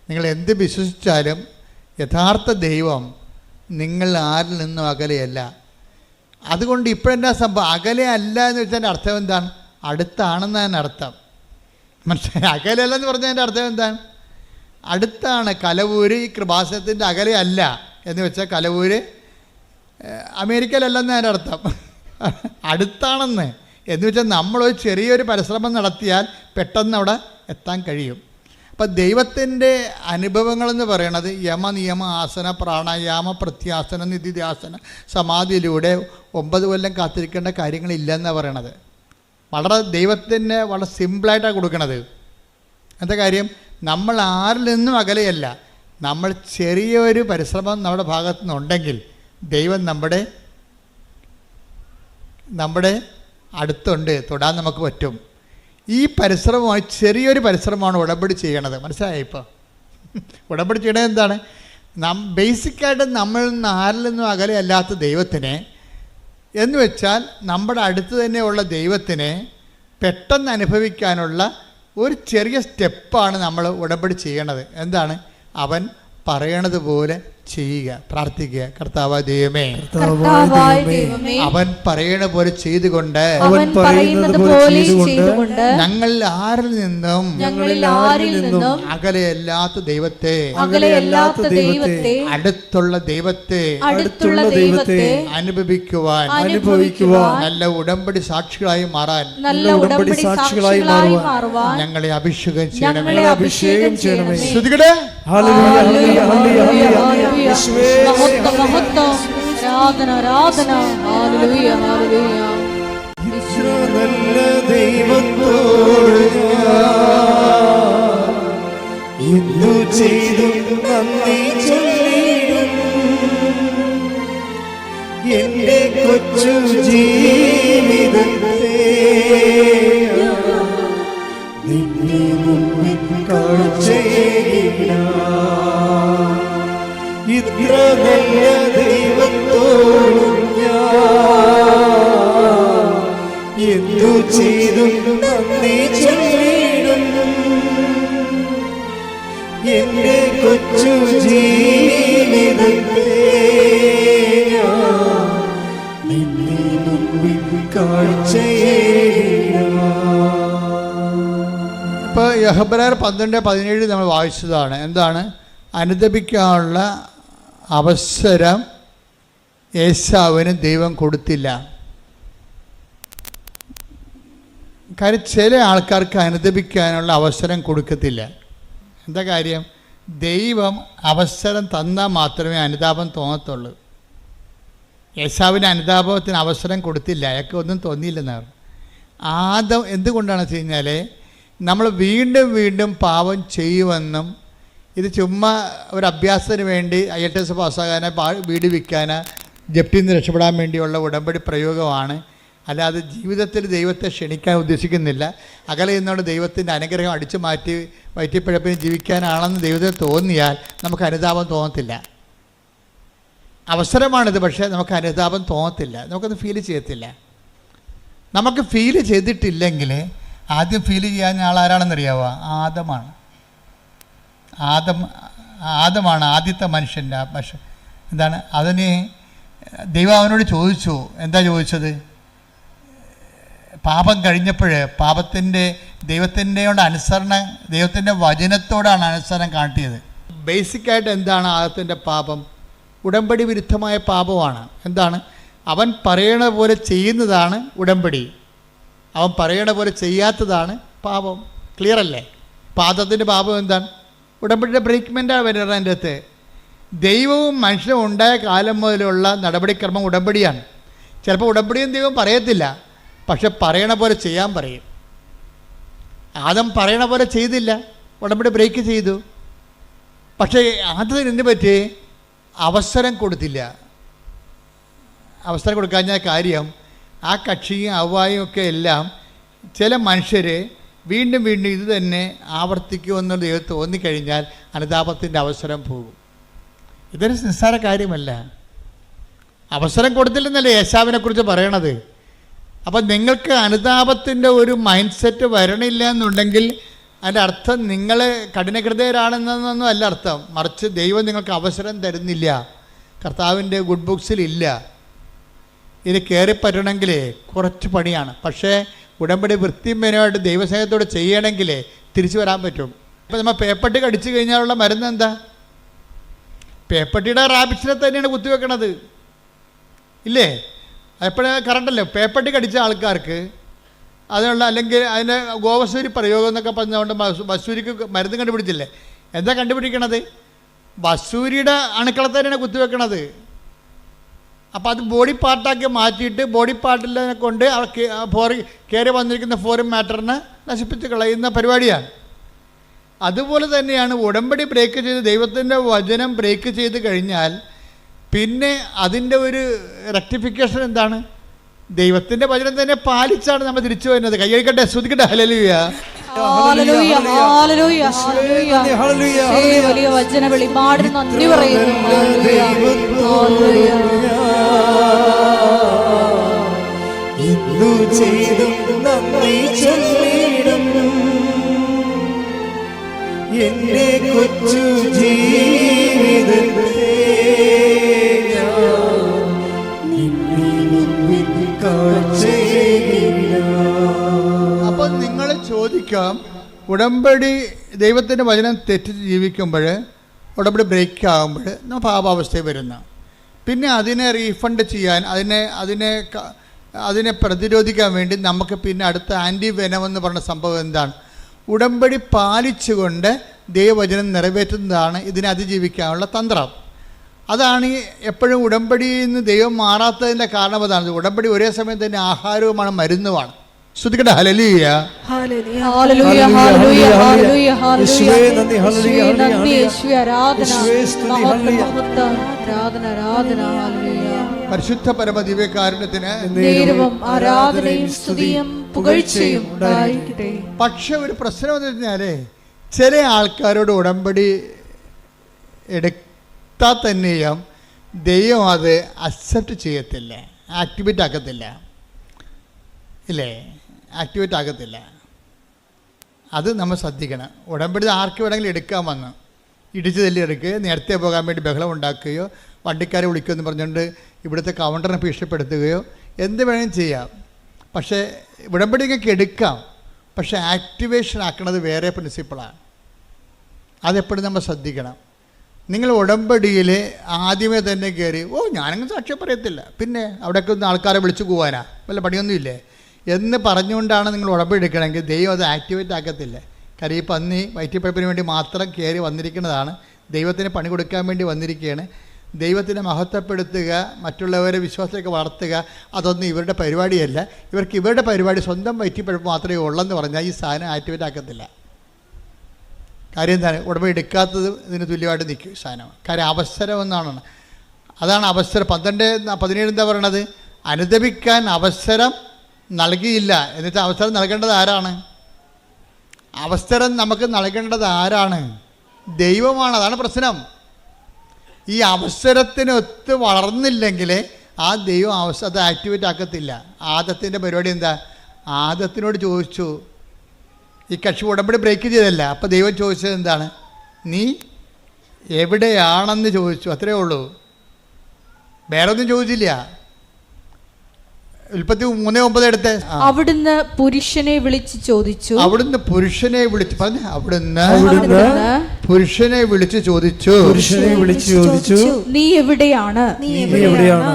നിങ്ങൾ എന്ത് വിശ്വസിച്ചാലും യഥാർത്ഥ ദൈവം നിങ്ങൾ ആരിൽ നിന്നും അകലെയല്ല. അതുകൊണ്ട് ഇപ്പോഴെന്താ സംഭവം? അകലെ അല്ല എന്ന് വെച്ചാൽ അർത്ഥം എന്താണ്? അടുത്താണെന്നതിന് അർത്ഥം. മനസ്സിലായി? അകലെയല്ലെന്ന് പറഞ്ഞതിൻ്റെ അർത്ഥം എന്താണ്? അടുത്താണ്. കലവൂര് ഈ കൃപാസനത്തിൻ്റെ അകലെ അല്ല എന്ന് വെച്ചാൽ കലവൂര് അമേരിക്കയിലല്ലെന്ന് അതിൻ്റെ അർത്ഥം. അടുത്താണെന്ന് എന്ന് വെച്ചാൽ നമ്മളൊരു ചെറിയൊരു പരിശ്രമം നടത്തിയാൽ പെട്ടെന്ന് അവിടെ എത്താൻ കഴിയും. അപ്പം ദൈവത്തിൻ്റെ അനുഭവങ്ങളെന്ന് പറയണത് യമ നിയമ ആസന പ്രാണായാമ പ്രത്യാസന നിധിധ്യാസന സമാധിയിലൂടെ 9 കൊല്ലം കാത്തിരിക്കേണ്ട കാര്യങ്ങളില്ലെന്നാണ് പറയണത്. വളരെ ദൈവത്തിന് വളരെ സിമ്പിളായിട്ടാണ് കൊടുക്കണത്. എന്താ കാര്യം? നമ്മൾ ആരിൽ നിന്നും അകലെയല്ല. നമ്മൾ ചെറിയൊരു പരിശ്രമം നമ്മുടെ ഭാഗത്തു നിന്നുണ്ടെങ്കിൽ ദൈവം നമ്മുടെ അടുത്തുണ്ട്, തൊടാൻ നമുക്ക് പറ്റും. ഈ പരിശ്രമമായി ചെറിയൊരു പരിശ്രമമാണ് ഉടമ്പടി ചെയ്യണത്. മനസ്സിലായോ? ഇപ്പോൾ ഉടമ്പടി ചെയ്യണത് എന്താണ്? ബേസിക്കായിട്ട് നമ്മളിൽ നിന്ന് ആരിൽ നിന്നും അകലെ അല്ലാത്ത ദൈവത്തിനെ, എന്ന് വെച്ചാൽ നമ്മുടെ അടുത്ത് തന്നെയുള്ള ദൈവത്തിനെ പെട്ടെന്ന് അനുഭവിക്കാനുള്ള ഒരു ചെറിയ സ്റ്റെപ്പാണ് നമ്മൾ ഉടമ്പടി ചെയ്യണത്. എന്താണ്? അവൻ പറയണത് പോലെ ചെയ്യുക, പ്രാർത്ഥിക്കുക. കർത്താവായ ദൈവമേ, അവൻ പറയണ പോലെ ചെയ്തുകൊണ്ട് ഞങ്ങളിൽ ആരിൽ നിന്നും അകലെയല്ലാത്ത ദൈവത്തെ, അടുത്തുള്ള ദൈവത്തെ അനുഭവിക്കുവാൻ നല്ല ഉടമ്പടി സാക്ഷികളായി മാറാൻ ഞങ്ങളെ അഭിഷേകം ചെയ്യണമേ. ശ്രുതികടേ നല്ല ദൈവത്തോട് എന്തു ചെയ്തു നന്ദി ചൊല്ലിടും. എന്റെ കൊച്ചു ജീവിതത്തെ നിന്റെ മുമ്പിൽ കാഴ്ചയിടാം. ഇത്ര നല്ല ദൈവത്തോടും ഞാൻ എന്തു ചെയ്തും നന്ദി ചൊല്ലിടും. എന്റെ കൊച്ചു ജീവിതത്തെ നിന്റെ മുമ്പിൽ കാഴ്ചയിടാം. ഇപ്പോൾ യഹോബരായർ 12:17 നമ്മൾ വായിച്ചതാണ്. എന്താണ്? അനുദപിക്കാനുള്ള അവസരം ഏശാവിന് ദൈവം കൊടുത്തില്ല. കാര്യം ചില ആൾക്കാർക്ക് അനുദപിക്കാനുള്ള അവസരം കൊടുക്കത്തില്ല. എന്താ കാര്യം? ദൈവം അവസരം തന്നാൽ മാത്രമേ അനുതാപം തോന്നത്തുള്ളൂ. ഏശാവിന് അനുതാപത്തിന് അവസരം കൊടുത്തില്ല, അയാൾക്ക് ഒന്നും തോന്നിയില്ലെന്നാണ്. എന്തുകൊണ്ടാണെന്ന് വെച്ച് കഴിഞ്ഞാൽ നമ്മൾ വീണ്ടും വീണ്ടും പാപം ചെയ്യുമെന്നും ഇത് ചുമ്മാ ഒരു അഭ്യാസത്തിന് വേണ്ടി IELTS പാസ്സാകാനോ വീട് വിൽക്കാനോ ജപ്തിയിൽ നിന്ന് രക്ഷപ്പെടാൻ വേണ്ടിയുള്ള ഉടമ്പടി പ്രയോഗമാണ്. അല്ലാതെ ജീവിതത്തിൽ ദൈവത്തെ ക്ഷണിക്കാൻ ഉദ്ദേശിക്കുന്നില്ല. അകലെ നിന്നോട് ദൈവത്തിൻ്റെ അനുഗ്രഹം അടിച്ചു മാറ്റി വയറ്റിപ്പിഴപ്പിന് ജീവിക്കാനാണെന്ന് ദൈവത്തിന് തോന്നിയാൽ നമുക്ക് അനുതാപം തോന്നത്തില്ല. അവസരമാണിത്, പക്ഷേ നമുക്ക് അനുതാപം തോന്നത്തില്ല, നമുക്കത് ഫീൽ ചെയ്യത്തില്ല. നമുക്ക് ഫീൽ ചെയ്തിട്ടില്ലെങ്കിൽ ആദ്യം ഫീൽ ചെയ്യാൻ ആളാരാണെന്നറിയാവോ? ആദമാണ് ആദ്യത്തെ മനുഷ്യൻ്റെ പക്ഷെ എന്താണ് അതിന് ദൈവം അവനോട് ചോദിച്ചു. എന്താ ചോദിച്ചത്? പാപം കഴിഞ്ഞപ്പോൾ ദൈവത്തിൻ്റെ വചനത്തോടാണ് അനുസരണം കാട്ടിയത്. ബേസിക്കായിട്ട് എന്താണ് ആദത്തിൻ്റെ പാപം? ഉടമ്പടി വിരുദ്ധമായ പാപമാണ്. എന്താണ്? അവൻ പറയണ പോലെ ചെയ്യുന്നതാണ് ഉടമ്പടി, അവൻ പറയണ പോലെ ചെയ്യാത്തതാണ് പാപം. ക്ലിയർ അല്ലേ? പാദത്തിൻ്റെ പാപം എന്താണ്? ഉടമ്പടിയുടെ ബ്രേക്ക്മെൻറ്റാണ് വരുന്നത്. അതിൻ്റെ അകത്ത് ദൈവവും മനുഷ്യനും ഉണ്ടായ കാലം മുതലുള്ള നടപടിക്രമം ഉടമ്പടിയാണ്. ചിലപ്പോൾ ഉടമ്പടിയും ദൈവം പറയത്തില്ല, പക്ഷെ പറയണ പോലെ ചെയ്യാൻ പറയും. ആദം പറയണ പോലെ ചെയ്തില്ല, ഉടമ്പടി ബ്രേക്ക് ചെയ്തു. പക്ഷേ ആദ്യത്തിന് എന്ത് പറ്റി? അവസരം കൊടുത്തില്ല. അവസരം കൊടുക്കാഞ്ഞ കാര്യം ആ കക്ഷിയും അവ്വായും ഒക്കെ എല്ലാം ചില മനുഷ്യർ വീണ്ടും വീണ്ടും ഇത് തന്നെ ആവർത്തിക്കുമെന്നുള്ള ദൈവം തോന്നിക്കഴിഞ്ഞാൽ അനുതാപത്തിൻ്റെ അവസരം പോകും. ഇതൊരു നിസ്സാര കാര്യമല്ല. അവസരം കൊടുത്തില്ലെന്നല്ലേ ഏശാവിനെക്കുറിച്ച് പറയണത്. അപ്പം നിങ്ങൾക്ക് അനുതാപത്തിൻ്റെ ഒരു മൈൻഡ് സെറ്റ് വരണില്ല എന്നുണ്ടെങ്കിൽ അതിൻ്റെ അർത്ഥം നിങ്ങൾ കഠിനഹൃദയരാണെന്നൊന്നും അല്ല അർത്ഥം. മറിച്ച് ദൈവം നിങ്ങൾക്ക് അവസരം തരുന്നില്ല, കർത്താവിൻ്റെ ഗുഡ് ബുക്സിലില്ല. ഇത് കയറിപ്പറ്റണമെങ്കിൽ കുറച്ച് പണിയാണ്. പക്ഷേ ഉടമ്പടി വൃത്തിമേനമായിട്ട് ദൈവസ്നേഹത്തോടെ ചെയ്യണമെങ്കിൽ തിരിച്ചു വരാൻ പറ്റും. ഇപ്പം നമ്മൾ പേപ്പട്ടി കടിച്ചു കഴിഞ്ഞാലുള്ള മരുന്ന് എന്താ? പേപ്പട്ടിയുടെ റാബിസിനെ തന്നെയാണ് കുത്തിവെക്കണത്, ഇല്ലേ? എപ്പോഴും കറണ്ടല്ലോ. പേപ്പട്ടി കടിച്ച ആൾക്കാർക്ക് അതിനുള്ള അല്ലെങ്കിൽ അതിൻ്റെ ഗോവസൂരി പ്രയോഗം എന്നൊക്കെ പറഞ്ഞുകൊണ്ട് വസൂരിക്ക് മരുന്ന് കണ്ടുപിടിച്ചില്ലേ? എന്താ കണ്ടുപിടിക്കണത്? വസൂരിയുടെ അണുക്കളെ തന്നെയാണ് കുത്തിവെക്കണത്. അപ്പോൾ അത് ബോഡി പാർട്ടാക്കി മാറ്റിയിട്ട് ബോഡി പാർട്ടിനെ കൊണ്ട് കയറി വന്നിരിക്കുന്ന ഫോറിൻ മാറ്ററിനെ നശിപ്പിച്ച് കളയുന്ന പരിപാടിയാണ്. അതുപോലെ തന്നെയാണ് ഉടമ്പടി ബ്രേക്ക് ചെയ്ത് ദൈവത്തിൻ്റെ വചനം ബ്രേക്ക് ചെയ്ത് കഴിഞ്ഞാൽ പിന്നെ അതിൻ്റെ ഒരു റെക്ടിഫിക്കേഷൻ എന്താണ്? ദൈവത്തിൻ്റെ വചനം തന്നെ പാലിച്ചാണ് നമ്മൾ തിരിച്ചു വരുന്നത്. കൈയടിക്കട്ടെ, ശ്രുതിക്കട്ടെ, ഹല്ലേലൂയ. ഹല്ലേലൂയ, ഹല്ലേലൂയ, ഹല്ലേലൂയ. വലിയ വചന വെളിപാടിന് നന്ദി പറയുന്നു. Hallelujah, hallelujah. ഇന്നു ചെയ്തും നന്ദി ചൊല്ലിടും എന്റെ കൊച്ചു ജീവിതത്തെ അപ്പം നിങ്ങൾ ചോദിക്കാം, ഉടമ്പടി ദൈവത്തിൻ്റെ വചനം തെറ്റിച്ച് ജീവിക്കുമ്പോൾ, ഉടമ്പടി ബ്രേക്ക് ആകുമ്പോൾ നമ്മൾ പാപാവസ്ഥയിൽ വരുന്ന, പിന്നെ അതിനെ റീഫണ്ട് ചെയ്യാൻ, അതിനെ പ്രതിരോധിക്കാൻ വേണ്ടി നമുക്ക് പിന്നെ അടുത്ത ആൻറ്റി വെനമെന്ന് പറഞ്ഞ സംഭവം എന്താണ്? ഉടമ്പടി പാലിച്ചുകൊണ്ട് ദൈവവചനം നിറവേറ്റുന്നതാണ് ഇതിനെ അതിജീവിക്കാനുള്ള തന്ത്രം. അതാണ് ഈ എപ്പോഴും ഉടമ്പടിയിൽ നിന്ന് ദൈവം മാറാത്തതിൻ്റെ കാരണം അതാണ്. ഉടമ്പടി ഒരേ സമയം തന്നെ ആഹാരവുമാണ്, മരുന്നുമാണ്. ശ്രുതിക്കട്ടെ, ഹല്ലേലൂയ, ഹല്ലേലൂയ, ഹല്ലേലൂയ, ഹല്ലേലൂയ, ഹല്ലേലൂയ. നന്ദി യേശുവേ, ആരാധന, മഹത്വം, ആരാധന, ആരാധന. ഹല്ലേലൂയ. പരിശുദ്ധ പരമ ദിവ്യകാരുണ്യത്തിന് ദൈവം ആരാധനയും സ്തുതിയും പുകഴ്ചയും ഉണ്ടായിരിക്കട്ടെ. പക്ഷെ ഒരു പ്രശ്നം എന്ന് പറഞ്ഞാലേ, ചില ആൾക്കാരോട് ഉടമ്പടി എടുത്താൽ തന്നെയും ദൈവം അത് അക്സെപ്റ്റ് ചെയ്യത്തില്ല, ആക്ടിവേറ്റ് ആക്കത്തില്ല. ഇല്ലേ? ആക്ടിവേറ്റ് ആകത്തില്ല. അത് നമ്മൾ ശ്രദ്ധിക്കണം. ഉടമ്പടി ആർക്ക് വേണമെങ്കിലും എടുക്കാൻ വന്ന് ഇടിച്ചു തല്ലി എടുക്കുക, നേരത്തെ പോകാൻ വേണ്ടി ബഹളം ഉണ്ടാക്കുകയോ വണ്ടിക്കാരെ വിളിക്കുമെന്ന് പറഞ്ഞുകൊണ്ട് ഇവിടുത്തെ കൗണ്ടറിനെ ഭീഷണിപ്പെടുത്തുകയോ എന്ത് വേണമെങ്കിലും ചെയ്യാം. പക്ഷേ ഉടമ്പടി നിങ്ങൾക്ക് എടുക്കാം, പക്ഷേ ആക്ടിവേഷൻ ആക്കുന്നത് വേറെ പ്രിൻസിപ്പിളാണ്. അതെപ്പോഴും നമ്മൾ ശ്രദ്ധിക്കണം. നിങ്ങൾ ഉടമ്പടിയിൽ ആദ്യമേ തന്നെ കയറി ഞാനങ്ങ് സാക്ഷ്യം പറയത്തില്ല, പിന്നെ അവിടെയൊക്കെ ഒന്ന് ആൾക്കാരെ വിളിച്ചു പോകാനാ, വല്ല പണിയൊന്നുമില്ലേ എന്ന് പറഞ്ഞുകൊണ്ടാണ് നിങ്ങൾ ഉടമ്പടി എടുക്കണമെങ്കിൽ ദൈവം അത് ആക്ടിവേറ്റ് ആക്കത്തില്ല. കാര്യം ഈ പന്നി വയറ്റിപ്പഴപ്പിന് വേണ്ടി മാത്രം കയറി വന്നിരിക്കുന്നതാണ്, ദൈവത്തിന് പണി കൊടുക്കാൻ വേണ്ടി വന്നിരിക്കുകയാണ്. ദൈവത്തിനെ മഹത്വപ്പെടുത്തുക, മറ്റുള്ളവരെ വിശ്വാസത്തിലേക്ക് വളർത്തുക, അതൊന്നും ഇവരുടെ പരിപാടിയല്ല. ഇവരുടെ പരിപാടി സ്വന്തം വയറ്റിപ്പഴപ്പ് മാത്രമേ ഉള്ളെന്ന് പറഞ്ഞാൽ ഈ സാധനം ആക്ടിവേറ്റ് ആക്കത്തില്ല. കാര്യം എന്താണ്? ഉടമ്പടി എടുക്കാത്തത് ഇതിന് തുല്യമായിട്ട് നിൽക്കും സാധനം. കാര്യം അവസരം എന്നാണ്. അതാണ് അവസരം. 12:17 എന്താ പറയണത്? അനുദപിക്കാൻ അവസരം നൽകിയില്ല. എന്നിട്ട് അവസരം നൽകേണ്ടത് ആരാണ്? അവസരം നമുക്ക് നൽകേണ്ടത് ആരാണ്? ദൈവമാണ്. അതാണ് പ്രശ്നം. ഈ അവസരത്തിനൊത്ത് വളർന്നില്ലെങ്കിൽ ആ ദൈവം അത് ആക്ടിവേറ്റ് ആക്കത്തില്ല. ആദത്തിൻ്റെ പരിപാടി എന്താ? ആദത്തിനോട് ചോദിച്ചു, ഈ കക്ഷി ഉടമ്പടി ബ്രേക്ക് ചെയ്തല്ല. അപ്പോൾ ദൈവം ചോദിച്ചത് എന്താണ്? നീ എവിടെയാണെന്ന് ചോദിച്ചു. അത്രയേ ഉള്ളൂ, വേറെ ഒന്നും ചോദിച്ചില്ല. ഉൽപ്പത്തി 3:9 എടുത്ത് അവിടുന്ന് പുരുഷനെ വിളിച്ച് ചോദിച്ചു. അവിടുന്ന് പുരുഷനെ വിളിച്ച് പറഞ്ഞു. അവിടുന്ന് പുരുഷനെ വിളിച്ച് ചോദിച്ചു, നീ എവിടെയാണ്?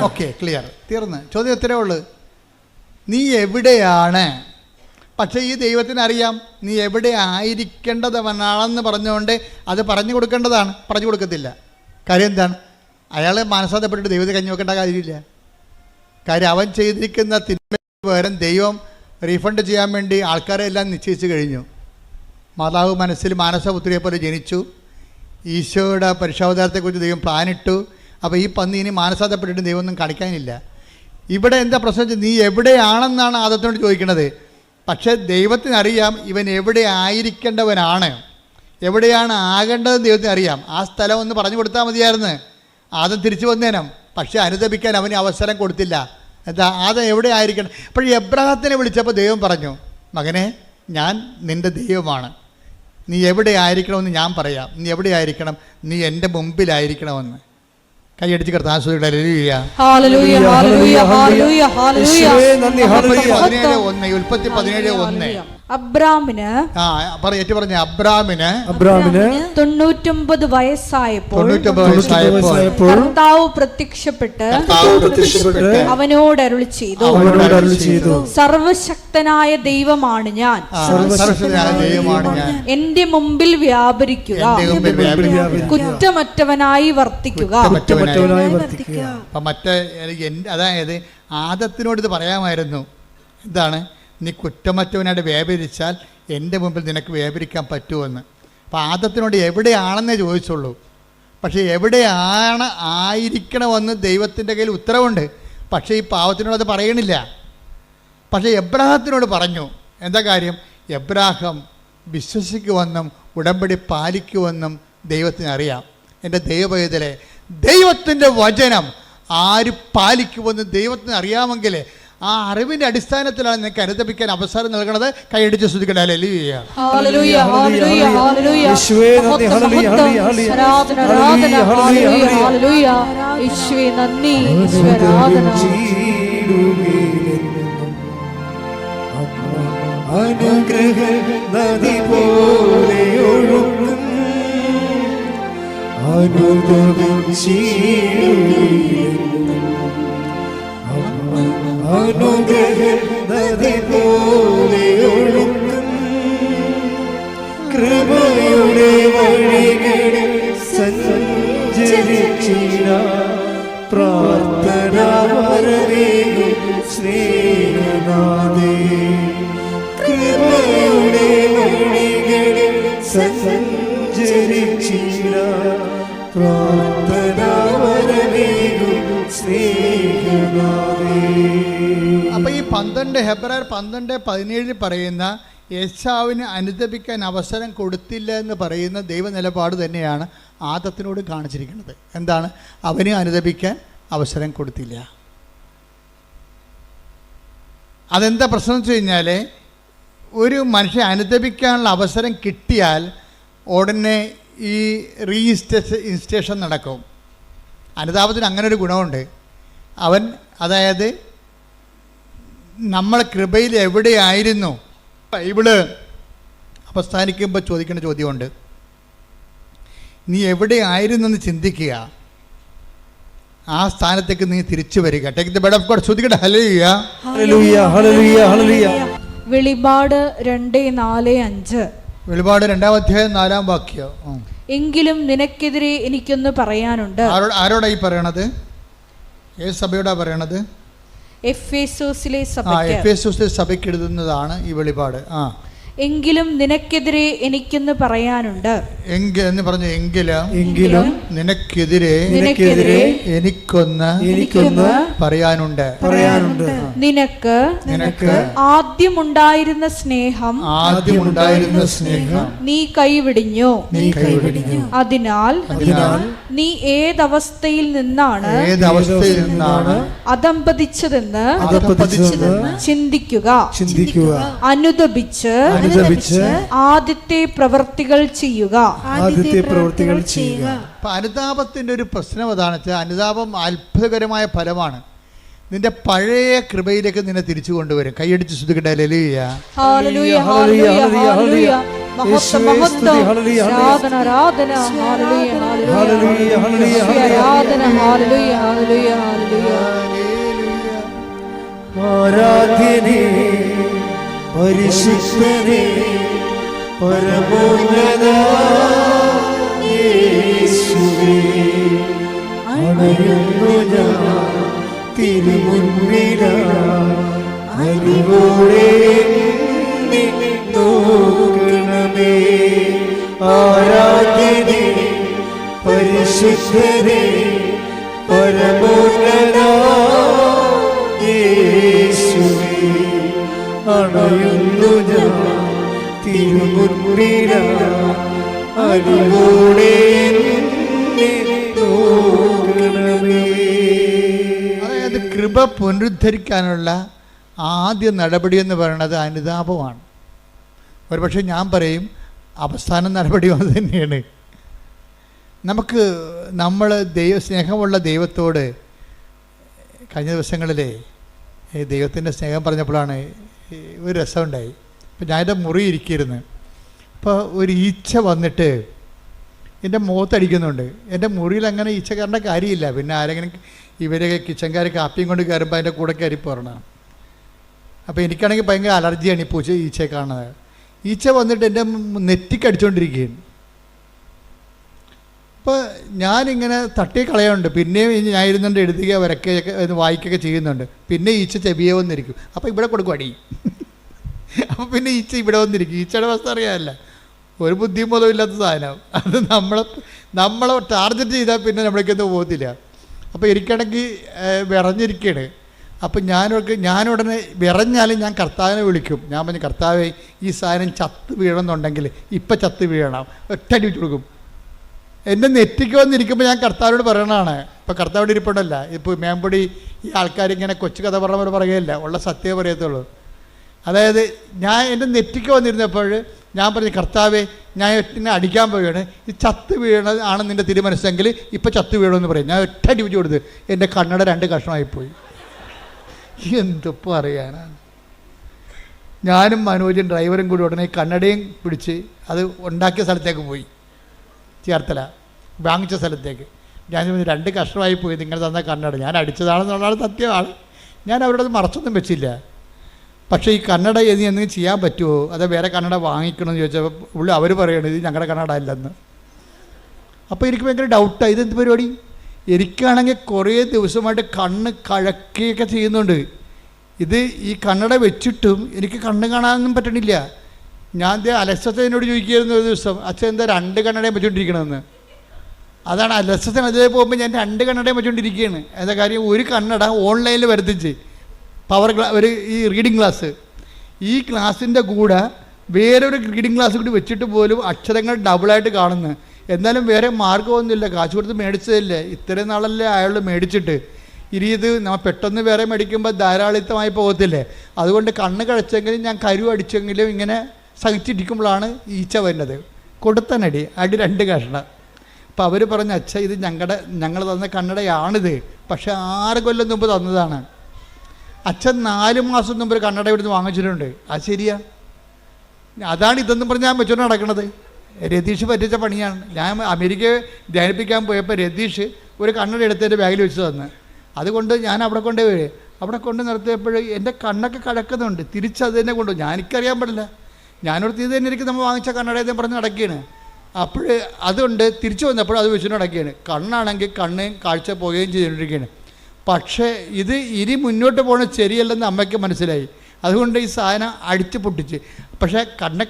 ഓക്കെ, ക്ലിയർ, തീർന്ന്. ചോദ്യം എത്രയേ ഉള്ളൂ, നീ എവിടെയാണ്? പക്ഷേ ഈ ദൈവത്തിന് അറിയാം നീ എവിടെ ആയിരിക്കേണ്ടവനാണെന്ന് പറഞ്ഞുകൊണ്ട് അത് പറഞ്ഞു കൊടുക്കേണ്ടതാണ്. പറഞ്ഞു കൊടുക്കത്തില്ല. കാര്യം എന്താണ്? അയാൾ മനസ്സാന്തപ്പെട്ടിട്ട് ദൈവത്തെ കഞ്ഞി വെക്കേണ്ട കാര്യമില്ല. കാര്യം അവൻ ചെയ്തിരിക്കുന്ന തിന്മയ്ക്ക് പകരം ദൈവം റീഫണ്ട് ചെയ്യാൻ വേണ്ടി ആൾക്കാരെ എല്ലാം നിശ്ചയിച്ചു കഴിഞ്ഞു. മാതാവ് മനസ്സിൽ മാനസപുത്രിയെ പോലെ ജനിച്ചു. ഈശോയുടെ പരിശോധനത്തെക്കുറിച്ച് ദൈവം പ്ലാനിട്ടു. അപ്പോൾ ഈ പന്നി ഇനി മാനസാന്തപ്പെട്ടിട്ട് ദൈവം ഒന്നും കാണിക്കാനില്ല. ഇവിടെ എന്താ പ്രശ്നം വെച്ചാൽ നീ എവിടെയാണെന്നാണ് ആദത്തിനോട് ചോദിക്കുന്നത്. പക്ഷേ ദൈവത്തിനറിയാം ഇവൻ എവിടെ ആയിരിക്കേണ്ടവനാണ്, എവിടെയാണ് ആകേണ്ടതെന്ന് ദൈവത്തിന് അറിയാം. ആ സ്ഥലം ഒന്ന് പറഞ്ഞു കൊടുത്താൽ മതിയായിരുന്നു, ആദം തിരിച്ചു വന്നേനം. പക്ഷേ അനുദപിക്കാൻ അവന് അവസരം കൊടുത്തില്ല. എന്താ? ആദം എവിടെ ആയിരിക്കണം? അപ്പോൾ എബ്രഹാത്തിനെ വിളിച്ചപ്പോൾ ദൈവം പറഞ്ഞു, മകനെ, ഞാൻ നിൻ്റെ ദൈവമാണ്, നീ എവിടെ ആയിരിക്കണമെന്ന് ഞാൻ പറയാം. നീ എവിടെ ആയിരിക്കണം? നീ എൻ്റെ മുമ്പിലായിരിക്കണമെന്ന്. കൈയടിച്ച് കർത്താൻ ഹല്ലേലൂയ, ഹല്ലേലൂയ, ഹല്ലേലൂയ, ഹല്ലേലൂയ, ഹല്ലേലൂയ. 17:1 അബ്രാമിന് അബ്രാമിന് 99 വയസ്സായപ്പോൾ കർത്താവ് പ്രത്യക്ഷപ്പെട്ട് അവനോട് അരുളി ചെയ്തു, സർവശക്തനായ ദൈവമാണ് ഞാൻ, എന്റെ മുമ്പിൽ വ്യാപരിക്കുക, കുറ്റമറ്റവനായി വർത്തിക്കുക. അതായത് ആദത്തിനോട് ഇത് പറയാമായിരുന്നു. എന്താണ്? നീ കുറ്റമറ്റവനായിട്ട് വ്യാപരിച്ചാൽ എൻ്റെ മുമ്പിൽ നിനക്ക് വ്യാപരിക്കാൻ പറ്റുമെന്ന്. അപ്പോൾ ആദത്തിനോട് എവിടെയാണെന്നേ ചോദിച്ചുള്ളൂ. പക്ഷേ എവിടെയാണ് ആയിരിക്കണമെന്ന് ദൈവത്തിൻ്റെ കയ്യിൽ ഉത്തരവുണ്ട്. പക്ഷേ ഈ പാവത്തിനോട് അത് പറയണില്ല. പക്ഷേ എബ്രാഹത്തിനോട് പറഞ്ഞു. എന്താ കാര്യം? എബ്രാഹാം വിശ്വസിക്കുമെന്നും ഉടമ്പടി പാലിക്കുമെന്നും ദൈവത്തിന് അറിയാം. എൻ്റെ ദൈവപൈതലെ, ദൈവത്തിൻ്റെ വചനം ആര് പാലിക്കുമെന്ന് ദൈവത്തിന് അറിയാമെങ്കിൽ ആ അറിവിൻ്റെ അടിസ്ഥാനത്തിലാണ് നിനക്ക് അനുദപിക്കാൻ അവസരം നൽകണത്. കൈയടിച്ച് ശ്രദ്ധിക്കട്ടെ. ഹല്ലേലൂയ, ഹല്ലേലൂയ, ഹല്ലേലൂയ, ഹല്ലേലൂയ. യേശുവേ നന്ദി, ആരാധന, ആരാധന, ഹല്ലേലൂയ, ഹല്ലേലൂയ. യേശുവേ നന്ദി, യേശുവേ ആരാധന. അനുഗ്രഹ നദി പോലെ ഒഴുകും അനുഗ്രഹ നദി പോലെ ഒഴുകും കൃപയുടെ വഴികളിൽ സഞ്ചരിച്ചിട പ്രാർത്ഥന വരവേകും സ്നേഹനാഥേ. കൃപയുടെ വഴികളിൽ സഞ്ചരിച്ചിട പ്രാർത്ഥന വരവേകും സ്നേഹനാഥേ. അപ്പം ഈ 12 ഹെബ്രായർ 12:17 പറയുന്ന യേശാവിന് അനുദപിക്കാൻ അവസരം കൊടുത്തില്ല എന്ന് പറയുന്ന ദൈവ നിലപാട് തന്നെയാണ് ആദത്തിനോട് കാണിച്ചിരിക്കുന്നത്. എന്താണ്? അവന് അനുദപിക്കാൻ അവസരം കൊടുത്തില്ല. അതെന്താ പ്രശ്നം വെച്ച് കഴിഞ്ഞാൽ, ഒരു മനുഷ്യൻ അനുദപിക്കാനുള്ള അവസരം കിട്ടിയാൽ ഉടനെ ഈ ഇൻസ്റ്റേഷൻ നടക്കും. അനുതാപത്തിന് അങ്ങനെ ഒരു ഗുണമുണ്ട്. അവൻ, അതായത് നമ്മൾ കൃപയിൽ എവിടെയായിരുന്നു, ബൈബിള് അവസാനിക്കുമ്പോൾ ചോദിക്കേണ്ട ചോദ്യമുണ്ട്. നീ എവിടെയായിരുന്നെന്ന് ചിന്തിക്കുക, ആ സ്ഥാനത്തേക്ക് നീ തിരിച്ചു വരിക. Take the bed of God. ചോദിക്കട്ടെ. ഹല്ലേലൂയ, ഹല്ലേലൂയ, ഹല്ലേലൂയ, ഹല്ലേലൂയ. വെളിപാട് 2:4-5. വെളിപാട് 2-ാം അധ്യായം 4-ാം വാക്യം. എങ്കിലും നിനക്കെതിരെ എനിക്കൊന്ന് പറയാനുണ്ട്. ആരോടാ ഈ പറയണത്? ഏത് സഭയോടാ പറയണത്? എഫേസോസിലെ സഭയ്ക്ക്. എഫേസോസിലെ സഭയ്ക്ക് എഴുതുന്നതാണ് ഈ വെളിപാട്. എങ്കിലും നിനക്കെതിരെ എനിക്കൊന്ന് പറയാനുണ്ട്. എന്ന് പറഞ്ഞു. എങ്കിലും നിനക്കെതിരെ എനിക്കൊന്ന് പറയാനുണ്ട്. നിനക്ക് ആദ്യമുണ്ടായിരുന്ന സ്നേഹം നീ കൈവിടിഞ്ഞു. അതിനാൽ നീ ഏതവസ്ഥയിൽ നിന്നാണ് അധംപതിച്ചതെന്ന് ചിന്തിക്കുക. അനുദപിച്ച് ആദ്യത്തെ പ്രവൃത്തികൾ ചെയ്യുക. അനുതാപത്തിന്റെ ഒരു പ്രശ്നം അതാണ് വെച്ചാൽ, അനുതാപം അത്ഭുതകരമായ ഫലമാണ്. നിന്റെ പഴയ കൃപയിലേക്ക് നിന്നെ തിരിച്ചു കൊണ്ടുവരും. കൈയടിച്ച് ശ്രദ്ധിക്കട്ടെ. ഹല്ലേലൂയ, ഹല്ലേലൂയ, ഹല്ലേലൂയ, ഹല്ലേലൂയ. മഹത്വം, മഹത്വം, ആരാധന, ആരാധന, ഹല്ലേലൂയ, ഹല്ലേലൂയ, ആരാധന, ഹല്ലേലൂയ, ഹല്ലേലൂയ, ഹല്ലേലൂയ. ആരാധ്യനേ, പരിശുദ്ധനേ, പരമോന്നത യേശുവേ, അണയുന്നു ഞാൻ തിരുമുൻപിലായി, അറിവോടെ എന്നെ നോക്കണമേ. ആരാധ്യനേ, പരിശുദ്ധനേ, പരമോന്നത യേശുവേ, അണയുന്നു ഞാൻ തിരുമുൻപിലായി, അറിവോടെ എന്നെ നോക്കണമേ. അതായത് കൃപ പുനരുദ്ധരിക്കാനുള്ള ആദ്യ നടപടി എന്ന് പറയുന്നത് അനുതാപമാണ്. ഒരുപക്ഷെ ഞാൻ പറയും അവസാന നടപടിയും അത് തന്നെയാണ്. നമ്മൾ സ്നേഹമുള്ള ദൈവത്തോട് കഴിഞ്ഞ ദിവസങ്ങളിലെ ദൈവത്തിൻ്റെ സ്നേഹം പറഞ്ഞപ്പോഴാണ് ഒരു രസമുണ്ടായി. അപ്പോൾ ഞാനെൻ്റെ മുറി ഇരിക്കിയിരുന്നു. അപ്പോൾ ഒരു ഈച്ച വന്നിട്ട് എൻ്റെ മുഖത്തടിക്കുന്നുണ്ട്. എൻ്റെ മുറിയിൽ അങ്ങനെ ഈച്ച കയറേണ്ട കാര്യമില്ല. പിന്നെ ആരെങ്കിലും ഇവരെ കിച്ചൻകാർ കാപ്പിയും കൊണ്ട് കയറുമ്പോൾ അതിൻ്റെ കൂടെ കയറി പോരണം. അപ്പോൾ എനിക്കാണെങ്കിൽ ഭയങ്കര അലർജിയാണ് ഈ ഈച്ചയെ കാണുന്നത്. ഈച്ച വന്നിട്ട് എൻ്റെ നെറ്റിക്കടിച്ചുകൊണ്ടിരിക്കുകയാണ്. അപ്പോൾ ഞാനിങ്ങനെ തട്ടി കളയുന്നുണ്ട്. പിന്നെയും ഞാൻ ഇരുന്നുകൊണ്ട് എഴുതുക, വരയ്ക്കുകയൊക്കെ വായിക്കുകയൊക്കെ ചെയ്യുന്നുണ്ട്. പിന്നെ ഈച്ച ചെവിയെ വന്നിരിക്കും. അപ്പോൾ ഇവിടെ കൊടുക്കും അടി. അപ്പോൾ പിന്നെ ഈച്ച ഇവിടെ വന്നിരിക്കും. ഈച്ചയുടെ അവസ്ഥ അറിയാമല്ല, ഒരു ബുദ്ധിയും ബോധവും ഇല്ലാത്ത സാധനം. അത് നമ്മളെ ടാർഗറ്റ് ചെയ്താൽ പിന്നെ നമ്മളേക്കൊന്നും പോകത്തില്ല. അപ്പോൾ എനിക്കാണെങ്കിൽ വിറഞ്ഞിരിക്കുകയാണ്. അപ്പം ഞാനുടനെ വിറഞ്ഞാലും ഞാൻ കർത്താവിനെ വിളിക്കും. ഞാൻ പറഞ്ഞു, കർത്താവേ, ഈ സാധനം ചത്ത് വീഴണമെന്നുണ്ടെങ്കിൽ ഇപ്പം ചത്ത് വീഴണം, ഒറ്റടി വെച്ച് കൊടുക്കും. എൻ്റെ നെറ്റിക്ക് വന്നിരിക്കുമ്പോൾ ഞാൻ കർത്താവിനോട് പറയണതാണ്. ഇപ്പോൾ കർത്താവിടെ ഇരിപ്പുണ്ടല്ല, ഇപ്പോൾ മേമ്പൊടി ഈ ആൾക്കാരിങ്ങനെ കൊച്ചു കഥ പറഞ്ഞ പോലെ പറയുകയില്ല, ഉള്ള സത്യമേ പറയത്തുള്ളൂ. അതായത് ഞാൻ എൻ്റെ നെറ്റിക്ക് വന്നിരുന്നപ്പോൾ ഞാൻ പറഞ്ഞു, കർത്താവേ, ഞാൻ എന്നെ അടിക്കാൻ പോവുകയാണ്, ഈ ചത്ത് വീഴണത് ആണ് നിൻ്റെ തിരുമനസ്സെങ്കിൽ ഇപ്പം ചത്ത് വീഴണമെന്ന് പറയും. ഞാൻ ഒറ്റടി വെച്ച് കൊടുത്ത് എൻ്റെ കണ്ണട 2 കഷ്ണമായിപ്പോയി. എന്തിപ്പോൾ അറിയാനാണ്. ഞാനും മനോജും ഡ്രൈവറും കൂടി ഉടനെ കണ്ണടയും പിടിച്ച് അത് ഉണ്ടാക്കിയ സ്ഥലത്തേക്ക് പോയി, ചേർത്തല വാങ്ങിച്ച സ്ഥലത്തേക്ക്. ഞാൻ 2 കഷ്ണമായി പോയി നിങ്ങൾ തന്ന കണ്ണട. ഞാൻ അടിച്ചതാണെന്നുള്ളതാണ് സത്യമാണ്. ഞാൻ അവരോട് മറച്ചൊന്നും വെച്ചില്ല. പക്ഷേ ഈ കണ്ണട ഇനി എന്തെങ്കിലും ചെയ്യാൻ പറ്റുമോ, അതോ വേറെ കണ്ണട വാങ്ങിക്കണമെന്ന് ചോദിച്ചപ്പോൾ അവർ പറയണത് ഇത് ഞങ്ങളുടെ കണ്ണട അല്ലെന്ന്. അപ്പോൾ എനിക്ക് ഭയങ്കര ഡൗട്ടാണ്, ഇതെന്ത് പരിപാടി. എനിക്കാണെങ്കിൽ കുറേ ദിവസമായിട്ട് കണ്ണ് കഴക്കുകയൊക്കെ ചെയ്യുന്നുണ്ട്. ഇത് ഈ കണ്ണട വെച്ചിട്ടും എനിക്ക് കണ്ണ് കാണാനൊന്നും പറ്റണില്ല. ഞാൻ അലസത്തേനോട് ചോദിക്കുകയായിരുന്നു ഒരു ദിവസം, അച്ഛൻ എന്താ 2 കണ്ണടയും വെച്ചുകൊണ്ടിരിക്കണമെന്ന്. അതാണ് അലസത്തിന്. അതേ പോകുമ്പോൾ ഞാൻ 2 കണ്ണടയും വെച്ചുകൊണ്ടിരിക്കുകയാണ്. എന്താ കാര്യം, ഒരു കണ്ണട ഓൺലൈനിൽ വരുത്തിച്ച് ഒരു ഈ റീഡിങ് ക്ലാസ്, ഈ ക്ലാസ്സിൻ്റെ കൂടെ വേറൊരു റീഡിങ് ക്ലാസ് കൂടി വെച്ചിട്ട് പോലും അക്ഷരങ്ങൾ ഡബിളായിട്ട് കാണുന്നു. എന്നാലും വേറെ മാർഗ്ഗമൊന്നുമില്ല, കാശ് കൊടുത്ത് മേടിച്ചതല്ലേ, ഇത്രയും നാളല്ലേ അയാൾ മേടിച്ചിട്ട്. ഇനി ഇത് നമ്മൾ പെട്ടെന്ന് വേറെ മേടിക്കുമ്പോൾ ധാരാളിത്തമായി പോകത്തില്ലേ. അതുകൊണ്ട് കണ്ണ് കഴിച്ചെങ്കിലും ഞാൻ കരു അടിച്ചെങ്കിലും ഇങ്ങനെ സഹിച്ചിരിക്കുമ്പോഴാണ് ഈച്ച വരുന്നത്. കൊടുത്തനടി 2 കഷ്ണം. അപ്പോൾ അവർ പറഞ്ഞു, അച്ഛ ഇത് ഞങ്ങൾ തന്ന കണ്ണടയാണിത്, പക്ഷേ 6 കൊല്ലം മുമ്പ് തന്നതാണ്. അച്ഛൻ 4 മാസം മുമ്പ് ഒരു കണ്ണട ഇവിടുന്ന് വാങ്ങിച്ചിട്ടുണ്ട്. അത് ശരിയാ, അതാണ് ഇതെന്നും പറഞ്ഞ് ഞാൻ വെച്ചോണ്ട് നടക്കണത്. രതീഷ് പറ്റിച്ച പണിയാണ്. ഞാൻ അമേരിക്കയെ ധ്യാനിപ്പിക്കാൻ പോയപ്പോൾ രതീഷ് ഒരു കണ്ണട എടുത്ത് എൻ്റെ ബാഗിൽ വെച്ച് തന്നു. അതുകൊണ്ട് ഞാൻ അവിടെ കൊണ്ട് നിർത്തിയപ്പോൾ എൻ്റെ കണ്ണൊക്കെ കഴക്കുന്നുണ്ട്. തിരിച്ചത് തന്നെ കൊണ്ടു. എനിക്കറിയാൻ പാടില്ല. ഞാനോടത്ത് ഇത് തന്നെ എനിക്ക് നമ്മൾ വാങ്ങിച്ച കണ്ണടയെന്ന് പറഞ്ഞ് നടക്കുകയാണ്. അപ്പോൾ അതുകൊണ്ട് തിരിച്ചു വന്നപ്പോൾ അത് വെച്ചിട്ട് നടക്കുകയാണ്. കണ്ണാണെങ്കിൽ കണ്ണ് കാഴ്ച പോവുകയും ചെയ്തുകൊണ്ടിരിക്കുകയാണ്. പക്ഷേ ഇത് ഇനി മുന്നോട്ട് പോകുന്നത് ശരിയല്ലെന്ന് അമ്മയ്ക്ക് മനസ്സിലായി. അതുകൊണ്ട് ഈ സാധനം അടിച്ച് പൊട്ടിച്ച്. പക്ഷേ കണ്ണട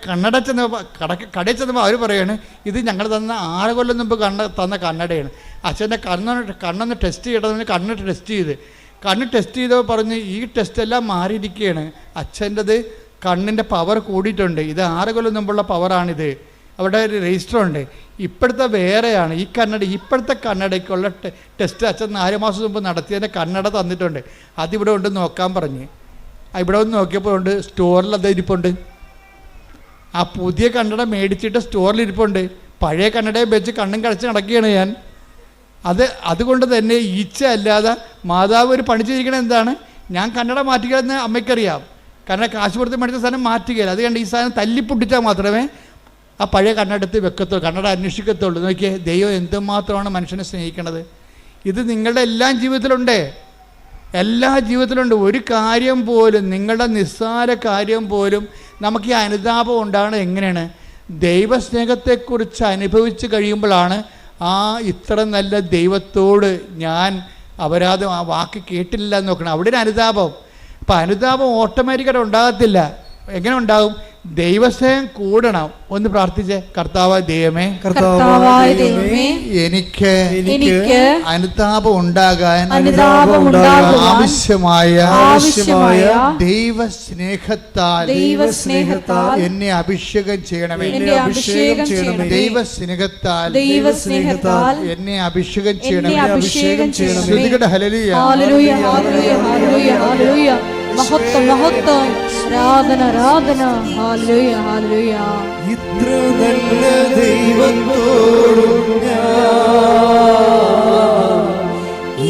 കടയിൽ ചെന്നപ്പോൾ അവർ പറയുകയാണ്, ഇത് ഞങ്ങൾ തന്ന 6 കൊല്ലം മുമ്പ് തന്ന കണ്ണടയാണ്. അച്ഛൻ്റെ കണ്ണൊന്ന് ടെസ്റ്റ് ചെയ്യണമെന്ന് കണ്ണ് ടെസ്റ്റ് ചെയ്തപ്പോൾ പറഞ്ഞ് ഈ ടെസ്റ്റെല്ലാം മാറിയിരിക്കുകയാണ്. അച്ഛൻ്റെത് കണ്ണിൻ്റെ പവർ കൂടിയിട്ടുണ്ട്. ഇത് 6 കൊല്ലം മുമ്പുള്ള പവറാണിത്. അവിടെ ഒരു രജിസ്റ്ററുണ്ട്. ഇപ്പോഴത്തെ വേറെയാണ്. ഇപ്പോഴത്തെ കണ്ണടയ്ക്കുള്ള ടെസ്റ്റ് അച്ഛൻ 4 മാസം മുമ്പ് നടത്തിയതിൻ്റെ കണ്ണട തന്നിട്ടുണ്ട്. അതിവിടെ ഉണ്ട് നോക്കാൻ പറഞ്ഞ്. ഇവിടെ ഒന്ന് നോക്കിയപ്പോൾ ഉണ്ട്, സ്റ്റോറിൽ അത് ഇരിപ്പുണ്ട്. ആ പുതിയ കണ്ണട മേടിച്ചിട്ട് സ്റ്റോറിൽ ഇരിപ്പുണ്ട്. പഴയ കണ്ണടയെ വെച്ച് കണ്ണും കടച്ച് നടക്കുകയാണ് ഞാൻ. അതുകൊണ്ട് തന്നെ ഈച്ച അല്ലാതെ മാതാവ് ഒരു പണി ചെയ്തിരിക്കണത് എന്താണ്, ഞാൻ കണ്ണട മാറ്റുകയെന്ന് അമ്മയ്ക്കറിയാം. കാരണം കാശ് കൊടുത്ത് മേടിച്ച സാധനം മാറ്റുകയില്ല. അതുകൊണ്ട് ഈ സാധനം തല്ലിപ്പൊട്ടിച്ചാൽ മാത്രമേ ആ പഴയ കണ്ണടത്ത് വെക്കത്തുള്ളൂ, കണ്ണട അന്വേഷിക്കത്തുള്ളൂ. നോക്കിയേ, ദൈവം എന്തുമാത്രമാണ് മനുഷ്യനെ സ്നേഹിക്കണത്. ഇത് നിങ്ങളുടെ എല്ലാ ജീവിതത്തിലുണ്ട്. ഒരു കാര്യം പോലും, നിങ്ങളുടെ നിസ്സാര കാര്യം പോലും നമുക്ക് ഈ അനുതാപം ഉണ്ടാകുന്നത് എങ്ങനെയാണ്? ദൈവസ്നേഹത്തെക്കുറിച്ച് അനുഭവിച്ച് കഴിയുമ്പോഴാണ് ഇത്ര നല്ല ദൈവത്തോട് ഞാൻ അപരാധം, ആ വാക്ക് കേട്ടില്ല എന്ന് നോക്കണം. അവിടെ ഒരു അനുതാപം. അപ്പം അനുതാപം ഓട്ടോമാറ്റിക്കായിട്ട് ഉണ്ടാകത്തില്ല. എങ്ങനെ ഉണ്ടാകും? ദൈവസ്നേഹം കൂടണം. ഒന്ന് പ്രാർത്ഥിച്ചേ, കർത്താവായ ദൈവമേ, എനിക്ക് അനുതാപം ഉണ്ടാകാൻ ആവശ്യമായ ദൈവസ്നേഹത്താൽ എന്നെ അഭിഷേകം ചെയ്യണമേ. ദൈവസ്നേഹത്താൽ എന്നെ അഭിഷേകം ചെയ്യണമേ. ശ്രുതികട ഹല്ലേലൂയ, മഹത്വം മഹത്വം, ആരാധന ആരാധന, ഹല്ലേലൂയ ഹല്ലേലൂയ. ഇത്ര നല്ല ദൈവത്തോടും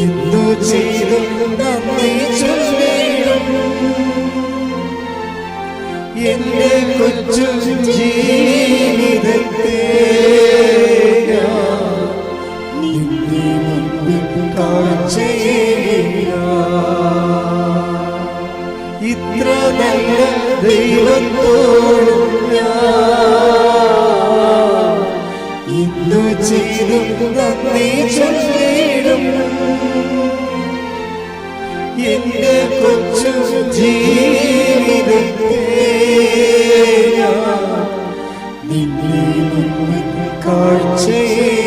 ഇന്നു ചെയ്തും നന്ദി ചൊല്ലിടും. എന്റെ കൊച്ചു ജീവിതത്തെ നിന്നെ മുൻപിൽ കാഴ്ചയേകിടാം. ഇത്ര നല്ല ദൈവത്തോടും ഇന്നു ചെയ്തും നന്ദി ചൊല്ലിടും. എന്റെ കൊച്ചു ജീവിതത്തെ നിന്നെ മുൻപിൽ കാഴ്ചയേകിടാം.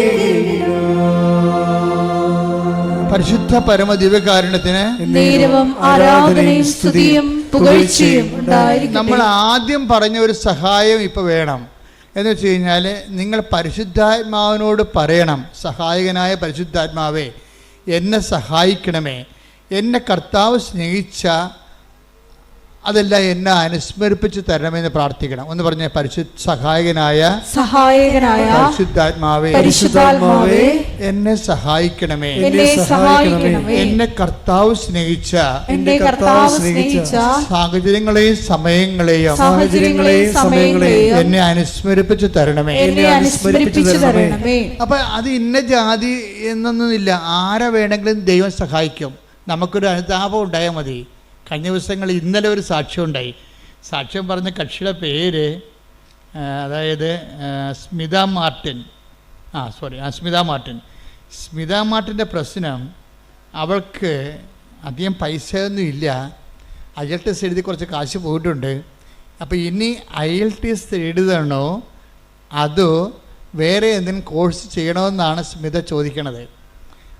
പരിശുദ്ധ പരമ ദിവ്യകാരുണ്യത്തിന് നേരവും ആരാധനയും സ്തുതിയും പുകഴ്ചയും ഉണ്ടായിരിക്കട്ടെ. നമ്മൾ ആദ്യം പറഞ്ഞ ഒരു സഹായം ഇപ്പോൾ വേണം. എന്ന് വെച്ച് കഴിഞ്ഞാൽ നിങ്ങൾ പരിശുദ്ധാത്മാവിനോട് പറയണം, സഹായകനായ പരിശുദ്ധാത്മാവേ എന്നെ സഹായിക്കണമേ, എന്നെ കർത്താവ് സ്നേഹിച്ച അതെല്ലാം എന്നെ അനുസ്മരിപ്പിച്ച് തരണമെന്ന് പ്രാർത്ഥിക്കണം. ഒന്ന് പറഞ്ഞ സഹായകനായ പരിശുദ്ധാത്മാവേ എന്നെ സഹായിക്കണമേ, എന്നെ കർത്താവ് സ്നേഹിച്ച സാഹചര്യങ്ങളെയും സമയങ്ങളെയും എന്നെ അനുസ്മരിപ്പിച്ച് തരണമേ. അപ്പൊ അത് ഇന്ന ജാതി എന്നൊന്നുമില്ല, ആരെ വേണമെങ്കിലും ദൈവം സഹായിക്കും. നമുക്കൊരു അനുതാപം ഉണ്ടായാൽ മതി. കഴിഞ്ഞ ദിവസങ്ങളിൽ ഇന്നലെ ഒരു സാക്ഷ്യം ഉണ്ടായി. സാക്ഷ്യം പറഞ്ഞ കക്ഷിയുടെ പേര് അതായത് സ്മിത മാർട്ടിൻ. സ്മിത മാർട്ടിൻ്റെ പ്രശ്നം, അവൾക്ക് അധികം പൈസയൊന്നും ഇല്ല. IELTS എഴുതി കുറച്ച് കാശ് പോയിട്ടുണ്ട്. അപ്പോൾ ഇനി IELTS എഴുതണോ അതോ വേറെ എന്തെങ്കിലും കോഴ്സ് ചെയ്യണമെന്നാണ് സ്മിത ചോദിക്കണത്.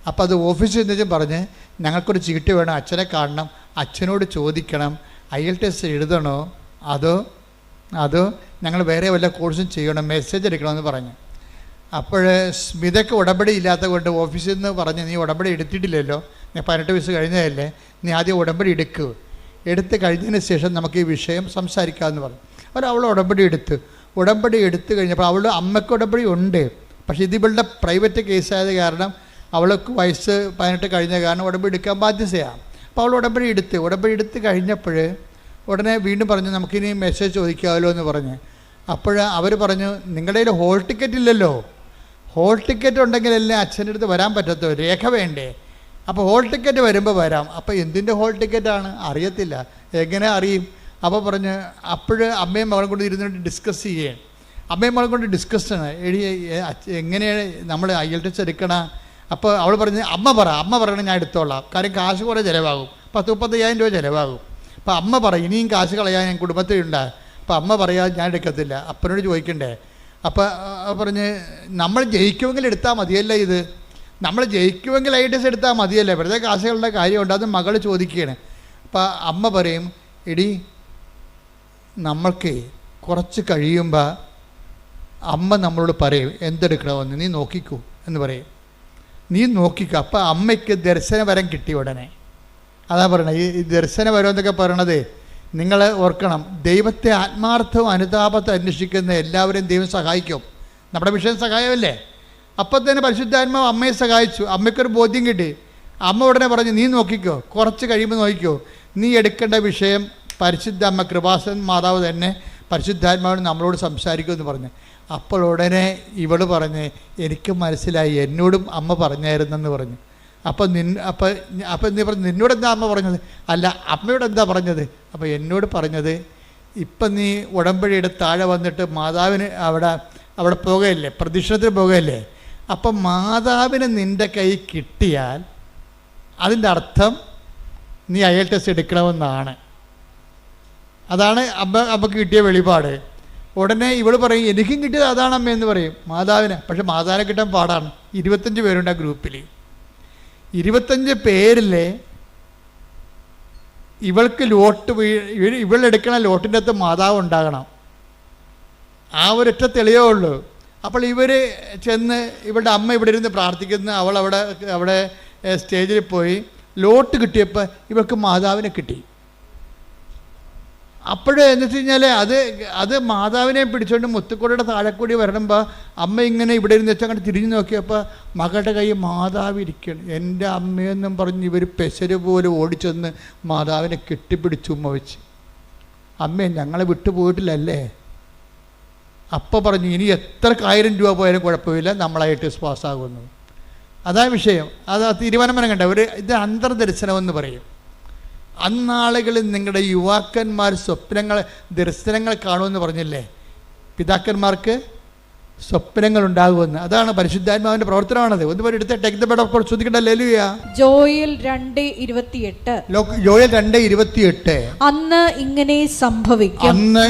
അപ്പോൾ അത് ഓഫീസിൽ നിന്ന് പറഞ്ഞ് ഞങ്ങൾക്കൊരു ചീട്ട് വേണം, അച്ഛനെ കാണണം, അച്ഛനോട് ചോദിക്കണം IELTS എഴുതണോ അതോ ഞങ്ങൾ വേറെ വല്ല കോഴ്സും ചെയ്യണം, മെസ്സേജ് എടുക്കണമെന്ന് പറഞ്ഞു. അപ്പോൾ സ്മിതയ്ക്ക് ഉടമ്പടി ഇല്ലാത്ത കൊണ്ട് ഓഫീസിൽ നിന്ന് പറഞ്ഞ് നീ ഉടമ്പടി എടുത്തിട്ടില്ലല്ലോ, നീ 18 വയസ്സ് കഴിഞ്ഞതല്ലേ, നീ ആദ്യം ഉടമ്പടി എടുത്ത് കഴിഞ്ഞതിന് ശേഷം നമുക്ക് ഈ വിഷയം സംസാരിക്കാമെന്ന് പറഞ്ഞു. അവൾ ഉടമ്പടി എടുത്തു കഴിഞ്ഞപ്പോൾ അവളുടെ അമ്മയ്ക്ക് ഉടമ്പടി ഉണ്ട്. പക്ഷേ ഇത് ഇവളുടെ പ്രൈവറ്റ് കേസായത് കാരണം അവൾക്ക് വയസ്സ് 18 കഴിഞ്ഞ കാരണം ഉടമ്പടി എടുക്കാൻ ബാധ്യതയാണ്. അപ്പോൾ അവൾ ഉടമ്പടി എടുത്ത് കഴിഞ്ഞപ്പോൾ ഉടനെ വീണ്ടും പറഞ്ഞു നമുക്കിനി മെസ്സേജ് ചോദിക്കാമല്ലോ എന്ന് പറഞ്ഞ്. അപ്പോൾ അവർ പറഞ്ഞു നിങ്ങളുടെ കയ്യിൽ ഹോൾ ടിക്കറ്റ് ഇല്ലല്ലോ, ഹോൾ ടിക്കറ്റ് ഉണ്ടെങ്കിലല്ലേ അച്ഛൻ്റെ അടുത്ത് വരാൻ പറ്റത്തോ, രേഖ വേണ്ടേ. അപ്പോൾ ഹോൾ ടിക്കറ്റ് വരുമ്പോൾ വരാം. അപ്പോൾ എന്തിൻ്റെ ഹോൾ ടിക്കറ്റാണ് അറിയത്തില്ല, എങ്ങനെ അറിയും? അപ്പോൾ പറഞ്ഞ് അമ്മയും മകളും കൊണ്ട് ഇരുന്നിട്ട് ഡിസ്കസ് ചെയ്യുകയാണ്. അമ്മയും മകളും കൊണ്ട് ഡിസ്കഷനാണ്, എങ്ങനെയാണ് നമ്മൾ IELTS എടുക്കണം. അപ്പോൾ അവൾ പറഞ്ഞ് അമ്മ പറയണം ഞാൻ എടുത്തോളാം, കാര്യം കാശ് കുറേ ചിലവാകും, 10-35,000 രൂപ ചിലവാകും. അപ്പോൾ അമ്മ പറയും ഇനിയും കാശ് കളയാൻ ഞാൻ കുടുംബത്തിലുണ്ട്. അപ്പോൾ അമ്മ പറയാൻ ഞാൻ എടുക്കത്തില്ല, അപ്പനോട് ചോദിക്കണ്ടേ. അപ്പോൾ പറഞ്ഞ് നമ്മൾ ജയിക്കുമെങ്കിൽ എടുത്താൽ മതിയല്ല, ഇത് നമ്മൾ ജയിക്കുമെങ്കിൽ IELTS എടുത്താൽ മതിയല്ലേ, വെറുതെ കാശുകളുടെ കാര്യമുണ്ട്. അത് മകൾ ചോദിക്കുകയാണ്. അപ്പോൾ അമ്മ പറയും എടി നമ്മൾക്ക് കുറച്ച് കഴിയുമ്പോൾ അമ്മ നമ്മളോട് പറയും എന്തെടുക്കണമെന്ന്, നീ നോക്കിക്കോ എന്ന് പറയും, നീ നോക്കിക്കോ. അപ്പോൾ അമ്മയ്ക്ക് ദർശനവരം കിട്ടി ഉടനെ. അതാ പറയണത്, ഈ ദർശനവരം എന്നൊക്കെ പറയണത് നിങ്ങൾ ഓർക്കണം, ദൈവത്തെ ആത്മാർത്ഥവും അനുതാപത്തെ അന്വേഷിക്കുന്ന എല്ലാവരെയും ദൈവം സഹായിക്കും. നമ്മുടെ വിഷയം സഹായമല്ലേ. അപ്പം തന്നെ പരിശുദ്ധാത്മാവ് അമ്മയെ സഹായിച്ചു, അമ്മയ്ക്കൊരു ബോധ്യം കിട്ടി. അമ്മ ഉടനെ പറഞ്ഞു നീ നോക്കിക്കോ, കുറച്ച് കഴിയുമ്പോൾ നോക്കിക്കോ, നീ എടുക്കേണ്ട വിഷയം പരിശുദ്ധ അമ്മ കൃപാസൻ മാതാവ് തന്നെ പരിശുദ്ധാത്മാവിന് നമ്മളോട് സംസാരിക്കുമെന്ന് പറഞ്ഞു. അപ്പോൾ ഉടനെ ഇവൾ പറഞ്ഞ് എനിക്ക് മനസ്സിലായി, എന്നോടും അമ്മ പറഞ്ഞായിരുന്നെന്ന് പറഞ്ഞു. അപ്പം നീ പറഞ്ഞു നിന്നോടെന്താ അമ്മ പറഞ്ഞത്? അല്ല അമ്മയോട് എന്താ പറഞ്ഞത്? അപ്പോൾ എന്നോട് പറഞ്ഞത് ഇപ്പം നീ ഉടമ്പടി എടുത്ത് താഴെ വന്നിട്ട് മാതാവിന് അവിടെ പോകുകയല്ലേ, പ്രദക്ഷിണത്തിന് പോകുകയല്ലേ, അപ്പം മാതാവിന് നിൻ്റെ കൈ കിട്ടിയാൽ അതിൻ്റെ അർത്ഥം നീ IELTS എടുക്കണമെന്നാണ്. അതാണ് അമ്മക്ക് കിട്ടിയ വെളിപാട്. ഉടനെ ഇവൾ പറയും എനിക്കും കിട്ടിയത് അതാണ് അമ്മ എന്ന് പറയും മാതാവിന്. പക്ഷെ മാതാവിനെ കിട്ടാൻ പാടാണ്. 25 പേരുണ്ട് ആ ഗ്രൂപ്പിൽ. 25 പേരിൽ ഇവൾക്ക് ഇവളെടുക്കണ ലോട്ടിൻ്റെ അകത്ത് മാതാവ് ഉണ്ടാകണം. ആ ഒരൊറ്റ തെളിവേ ഉള്ളൂ. അപ്പോൾ ഇവർ ചെന്ന് ഇവളുടെ അമ്മ ഇവിടെ ഇരുന്ന് പ്രാർത്ഥിക്കുന്ന, അവൾ അവിടെ സ്റ്റേജിൽ പോയി ലോട്ട് കിട്ടിയപ്പോൾ ഇവൾക്ക് മാതാവിനെ കിട്ടി. എന്ന് വെച്ച് കഴിഞ്ഞാൽ അത് മാതാവിനെ പിടിച്ചുകൊണ്ട് മുത്തുക്കോടയുടെ താഴെക്കൂടി വരണമ്പോൾ അമ്മ ഇങ്ങനെ ഇവിടെ ഇരുന്ന് വെച്ചാൽ അങ്ങോട്ട് തിരിഞ്ഞു നോക്കിയപ്പോൾ മകളുടെ കൈ മാതാവ് ഇരിക്കണം. എൻ്റെ അമ്മയെന്നും പറഞ്ഞ് ഇവർ പെശര് പോലെ ഓടിച്ചെന്ന് മാതാവിനെ കെട്ടിപ്പിടിച്ചു ഉമ്മ വെച്ച്, അമ്മേ ഞങ്ങളെ വിട്ടുപോയിട്ടില്ലല്ലേ. അപ്പം പറഞ്ഞു ഇനി എത്ര 1000 രൂപ പോയാലും കുഴപ്പമില്ല, നമ്മളായിട്ട് പാസ്സാകുന്നു. അതാ വിഷയം. അത് തീരുമാനം കണ്ട ഇത് അന്തർദർശനമെന്ന് പറയും. അന്നാളുകളിൽ നിങ്ങളുടെ യുവാക്കന്മാർ ദർശനങ്ങൾ കാണുമെന്ന് പറഞ്ഞില്ലേ. പിതാക്കന്മാർക്ക് സ്വപ്നങ്ങൾ ഉണ്ടാകുമെന്ന്. അതാണ് പരിശുദ്ധാത്മാവിന്റെ പ്രവർത്തനമാണത്. ഒന്ന് പോലെ എടുത്ത് take the bed of God ശ്രദ്ധിക്കട്ടെ. ഹല്ലേലൂയ. ജോയൽ 2:28. ജോയൽ 2:28. അന്ന് ഇങ്ങനെ സംഭവിക്കും. അന്ന്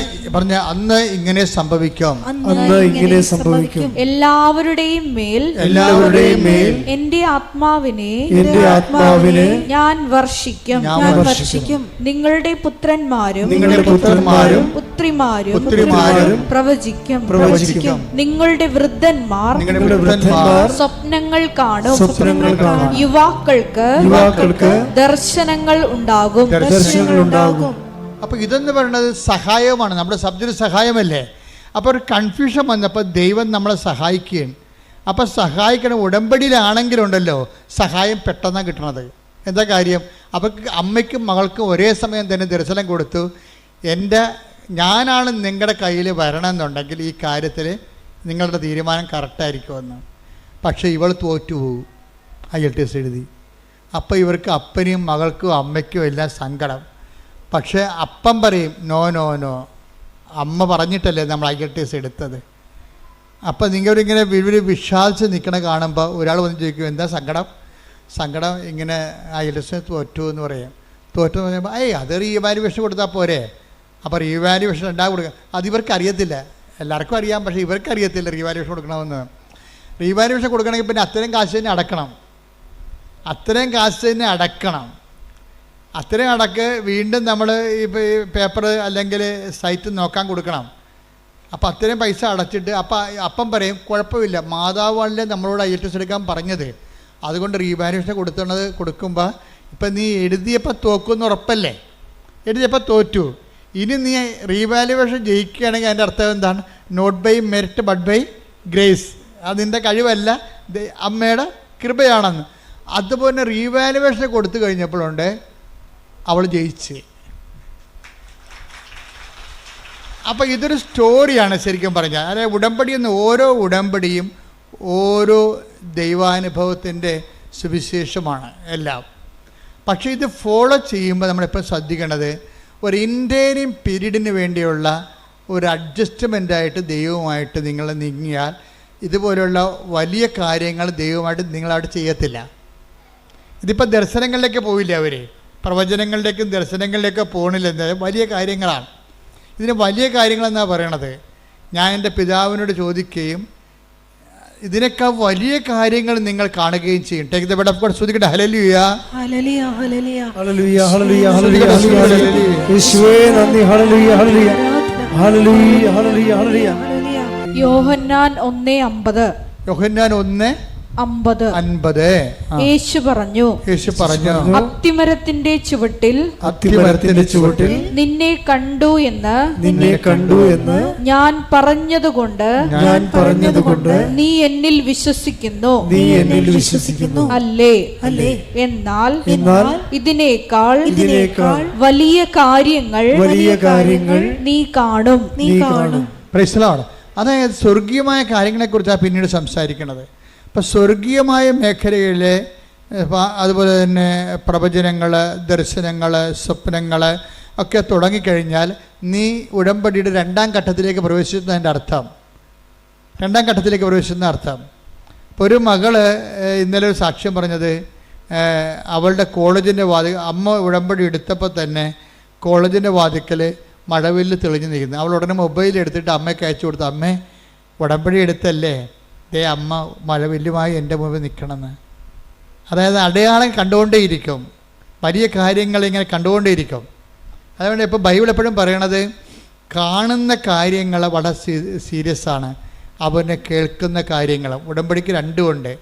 ഇങ്ങനെ സംഭവിക്കും. അന്ന് ഇങ്ങനെ സംഭവിക്കും. എല്ലാവരുടെയും മേൽ എന്റെ ആത്മാവിനെ ഞാൻ വർഷിക്കും. നിങ്ങളുടെ പുത്രന്മാരും പുത്രിമാരും പ്രവചിക്കും. നിങ്ങളുടെ വൃദ്ധന്മാർ സ്വപ്നങ്ങൾ കാണും. യുവാക്കൾക്ക് ദർശനങ്ങൾ ഉണ്ടാകും. അപ്പൊ ഇതെന്ന് പറയുന്നത് സഹായമാണ്. നമ്മുടെ സബ്ജക്റ്റ് സഹായമല്ലേ. അപ്പോൾ ഒരു കൺഫ്യൂഷൻ വന്നപ്പോൾ ദൈവം നമ്മളെ സഹായിക്കുകയും, അപ്പം സഹായിക്കണം. ഉടമ്പടിയിലാണെങ്കിലുണ്ടല്ലോ സഹായം പെട്ടെന്നാണ് കിട്ടണത്. എന്താ കാര്യം? അപ്പം അമ്മയ്ക്കും മകൾക്കും ഒരേ സമയം തന്നെ ദർശനം കൊടുത്തു. ഞാനാണ് നിങ്ങളുടെ കയ്യിൽ വരണമെന്നുണ്ടെങ്കിൽ ഈ കാര്യത്തിൽ നിങ്ങളുടെ തീരുമാനം കറക്റ്റായിരിക്കുമെന്ന്. പക്ഷേ ഇവൾ തോറ്റുപോകും. IELTS എഴുതി. അപ്പോൾ ഇവർക്ക് അപ്പനെയും മകൾക്കും അമ്മയ്ക്കും എല്ലാം സങ്കടം. പക്ഷേ അപ്പം പറയും നോ നോ നോ, അമ്മ പറഞ്ഞിട്ടല്ലേ നമ്മൾ IELTS എടുത്തത്. അപ്പം നിങ്ങളിങ്ങനെ വിശ്വാസിച്ച് നിൽക്കണ കാണുമ്പോൾ ഒരാൾ വന്ന് ചോദിക്കും എന്താ സങ്കടം ഇങ്ങനെ IELTS തോറ്റു എന്ന് പറയും. തോറ്റു എന്ന് പറയുമ്പോൾ അത് റീവാലുവേഷൻ കൊടുത്താൽ പോരെ. അപ്പോൾ റീവാലുവേഷൻ ഉണ്ടാകും കൊടുക്കുക. അതിവർക്ക് അറിയത്തില്ല. എല്ലാവർക്കും അറിയാം, പക്ഷേ ഇവർക്ക് അറിയത്തില്ല റീവാലുവേഷൻ കൊടുക്കണമെന്ന്. റീവാലുവേഷൻ കൊടുക്കണമെങ്കിൽ പിന്നെ അത്രയും കാശ് തന്നെ അടക്കണം. അത്രയും അടക്ക് വീണ്ടും നമ്മൾ ഇപ്പോൾ ഈ പേപ്പർ അല്ലെങ്കിൽ സൈറ്റ് നോക്കാൻ കൊടുക്കണം. അപ്പോൾ അത്രയും പൈസ അടച്ചിട്ട് അപ്പം പറയും കുഴപ്പമില്ല, മാതാവാണല്ലേ നമ്മളോട് IELTS എടുക്കാൻ പറഞ്ഞത്, അതുകൊണ്ട് റീവാലുവേഷൻ കൊടുക്കുമ്പോൾ ഇപ്പം നീ എഴുതിയപ്പോൾ തോക്കുമെന്ന് ഉറപ്പല്ലേ. എഴുതിയപ്പോൾ തോറ്റു. ഇനി നീ റീവാലുവേഷൻ ജയിക്കുകയാണെങ്കിൽ അതിൻ്റെ അർത്ഥം എന്താണ്? Not by merit but by grace. അതിൻ്റെ കഴിവല്ല, അമ്മയുടെ കൃപയാണെന്ന്. അതുപോലെ റീവാലുവേഷൻ കൊടുത്തു കഴിഞ്ഞപ്പോഴുണ്ട് അവൾ ജയിച്ച്. അപ്പോൾ ഇതൊരു സ്റ്റോറിയാണ് ശരിക്കും പറഞ്ഞാൽ. അതായത് ഉടമ്പടി എന്ന് ഓരോ ഉടമ്പടിയും ഓരോ ദൈവാനുഭവത്തിൻ്റെ സുവിശേഷമാണ് എല്ലാം. പക്ഷേ ഇത് ഫോളോ ചെയ്യുമ്പോൾ നമ്മളെപ്പോഴും ശ്രദ്ധിക്കേണ്ടത് ഒരു ഇൻറ്റേരിയം പീരീഡിന് വേണ്ടിയുള്ള ഒരു അഡ്ജസ്റ്റ്മെൻറ്റായിട്ട് ദൈവവുമായിട്ട് നിങ്ങൾ നീങ്ങിയാൽ ഇതുപോലെയുള്ള വലിയ കാര്യങ്ങൾ ദൈവമായിട്ട് നിങ്ങളായിട്ട് ചെയ്യത്തില്ല. ഇതിപ്പോൾ ദർശനങ്ങളിലേക്ക് പോയില്ല, അവർ പ്രവചനങ്ങളിലേക്കും ദർശനങ്ങളിലേക്കും പോകണില്ല. എന്തായാലും വലിയ കാര്യങ്ങളാണ്. ഇതിന് വലിയ കാര്യങ്ങളെന്നാണ് പറയണത്. ഞാൻ എൻ്റെ പിതാവിനോട് ചോദിക്കുകയും ഇതിനേക്കാൾ വലിയ കാര്യങ്ങൾ നിങ്ങൾ കാണുകയും ചെയ്യും. Take the bed of God ശ്രദ്ധിക്കട്ടെ. ഹല്ലേലൂയ ഹല്ലേലൂയ ഹല്ലേലൂയ ഹല്ലേലൂയ ഹല്ലേലൂയ ഹല്ലേലൂയ യേശുവേ നന്ദി. ഹല്ലേലൂയ ഹല്ലേലൂയ ഹല്ലേലൂയ ഹല്ലേലൂയ ഹല്ലേലൂയ. യോഹന്നാൻ 1:50. യോഹന്നാൻ 1:50. യേശു പറഞ്ഞു അത്തിമരത്തിന്റെ ചുവട്ടിൽ നിന്നെ കണ്ടു എന്ന് ഞാൻ പറഞ്ഞതുകൊണ്ട് നീ എന്നിൽ വിശ്വസിക്കുന്നു. അല്ലേ? എന്നാൽ ഇതിനേക്കാൾ വലിയ കാര്യങ്ങൾ നീ കാണും. Praise the Lord. അതായത് സ്വർഗീയമായ കാര്യങ്ങളെക്കുറിച്ചാണ് പിന്നീട് സംസാരിക്കുന്നത്. അപ്പോൾ സ്വർഗീയമായ മേഖലയിലെ അതുപോലെ തന്നെ പ്രവചനങ്ങൾ, ദർശനങ്ങൾ, സ്വപ്നങ്ങൾ ഒക്കെ തുടങ്ങിക്കഴിഞ്ഞാൽ നീ ഉടമ്പടിയുടെ രണ്ടാം ഘട്ടത്തിലേക്ക് പ്രവേശിക്കുന്നതിൻ്റെ അർത്ഥം. ഇപ്പോൾ ഒരു മകള് ഇന്നലെ ഒരു സാക്ഷ്യം പറഞ്ഞത്, അവളുടെ കോളേജിൻ്റെ അമ്മ ഉടമ്പടി എടുത്തപ്പോൾ തന്നെ കോളേജിൻ്റെ വാതിക്കൽ മഴവില്ല് തെളിഞ്ഞു നിൽക്കുന്നു. അവൾ ഉടനെ മൊബൈൽ എടുത്തിട്ട് അമ്മയ്ക്ക് അയച്ചു കൊടുത്തു, അമ്മേ ഉടമ്പടി എടുത്തല്ലേ, അമ്മ മഴവില്ലുമായി എൻ്റെ മുമ്പിൽ നിൽക്കണമെന്ന്. അതായത് അടയാളം കണ്ടുകൊണ്ടേയിരിക്കും, വലിയ കാര്യങ്ങൾ ഇങ്ങനെ കണ്ടുകൊണ്ടേയിരിക്കും. അതുകൊണ്ട് ഇപ്പോൾ ബൈബിൾ എപ്പോഴും പറയണത് കാണുന്ന കാര്യങ്ങൾ വളരെ സീരിയസ് ആണ്, അവനെ കേൾക്കുന്ന കാര്യങ്ങളും. ഉടമ്പടിക്ക് രണ്ടുമുണ്ട്.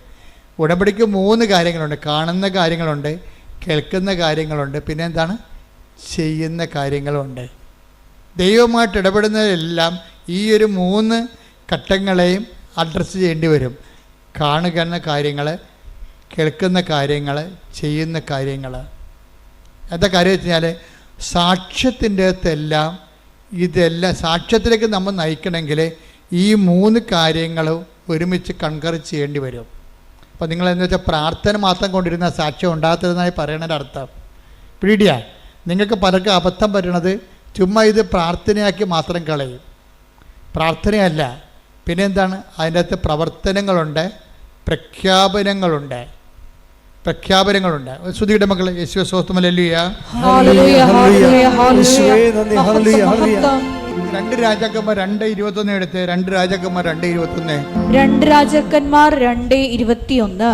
ഉടമ്പടിക്ക് 3 കാര്യങ്ങളുണ്ട്. കാണുന്ന കാര്യങ്ങളുണ്ട്, കേൾക്കുന്ന കാര്യങ്ങളുണ്ട്, പിന്നെ എന്താണ്, ചെയ്യുന്ന കാര്യങ്ങളുണ്ട്. ദൈവമായിട്ട് ഇടപെടുന്നതെല്ലാം ഈ ഒരു 3 ഘട്ടങ്ങളെയും അഡ്രസ്സ് ചെയ്യേണ്ടി വരും. കാണുന്ന കാര്യങ്ങൾ, കേൾക്കുന്ന കാര്യങ്ങൾ, ചെയ്യുന്ന കാര്യങ്ങൾ. എന്താ കാര്യം വെച്ച് കഴിഞ്ഞാൽ സാക്ഷ്യത്തിൻ്റെ അകത്തെല്ലാം ഇതെല്ലാം സാക്ഷ്യത്തിലേക്ക് നമ്മൾ നയിക്കണമെങ്കിൽ ഈ 3 കാര്യങ്ങളും ഒരുമിച്ച് കൺകർ ചെയ്യേണ്ടി വരും. അപ്പോൾ നിങ്ങളെന്ന് വെച്ചാൽ പ്രാർത്ഥന മാത്രം കൊണ്ടിരുന്ന സാക്ഷ്യം ഉണ്ടാകത്തതെന്നായി പറയണതിൻ്റെ അർത്ഥം പിടിയാ. നിങ്ങൾക്ക് പലർക്കും അബദ്ധം പറ്റണത് ചുമ്മാ ഇത് പ്രാർത്ഥനയാക്കി മാത്രം കളയും. പ്രാർത്ഥനയല്ല, പിന്നെ എന്താണ്? അതിൻ്റെ അകത്ത് പ്രവർത്തനങ്ങളുണ്ട്, പ്രഖ്യാപനങ്ങളുണ്ട്. ശ്രുതിയുടെ മക്കളെ യേശുവേ സ്തോത്രം. ഹല്ലേലൂയ. രണ്ട് രാജാക്കന്മാർ 2:21 എടുത്ത്. 2 രാജാക്കന്മാർ 2:21. 2 രാജാക്കന്മാർ 2:21.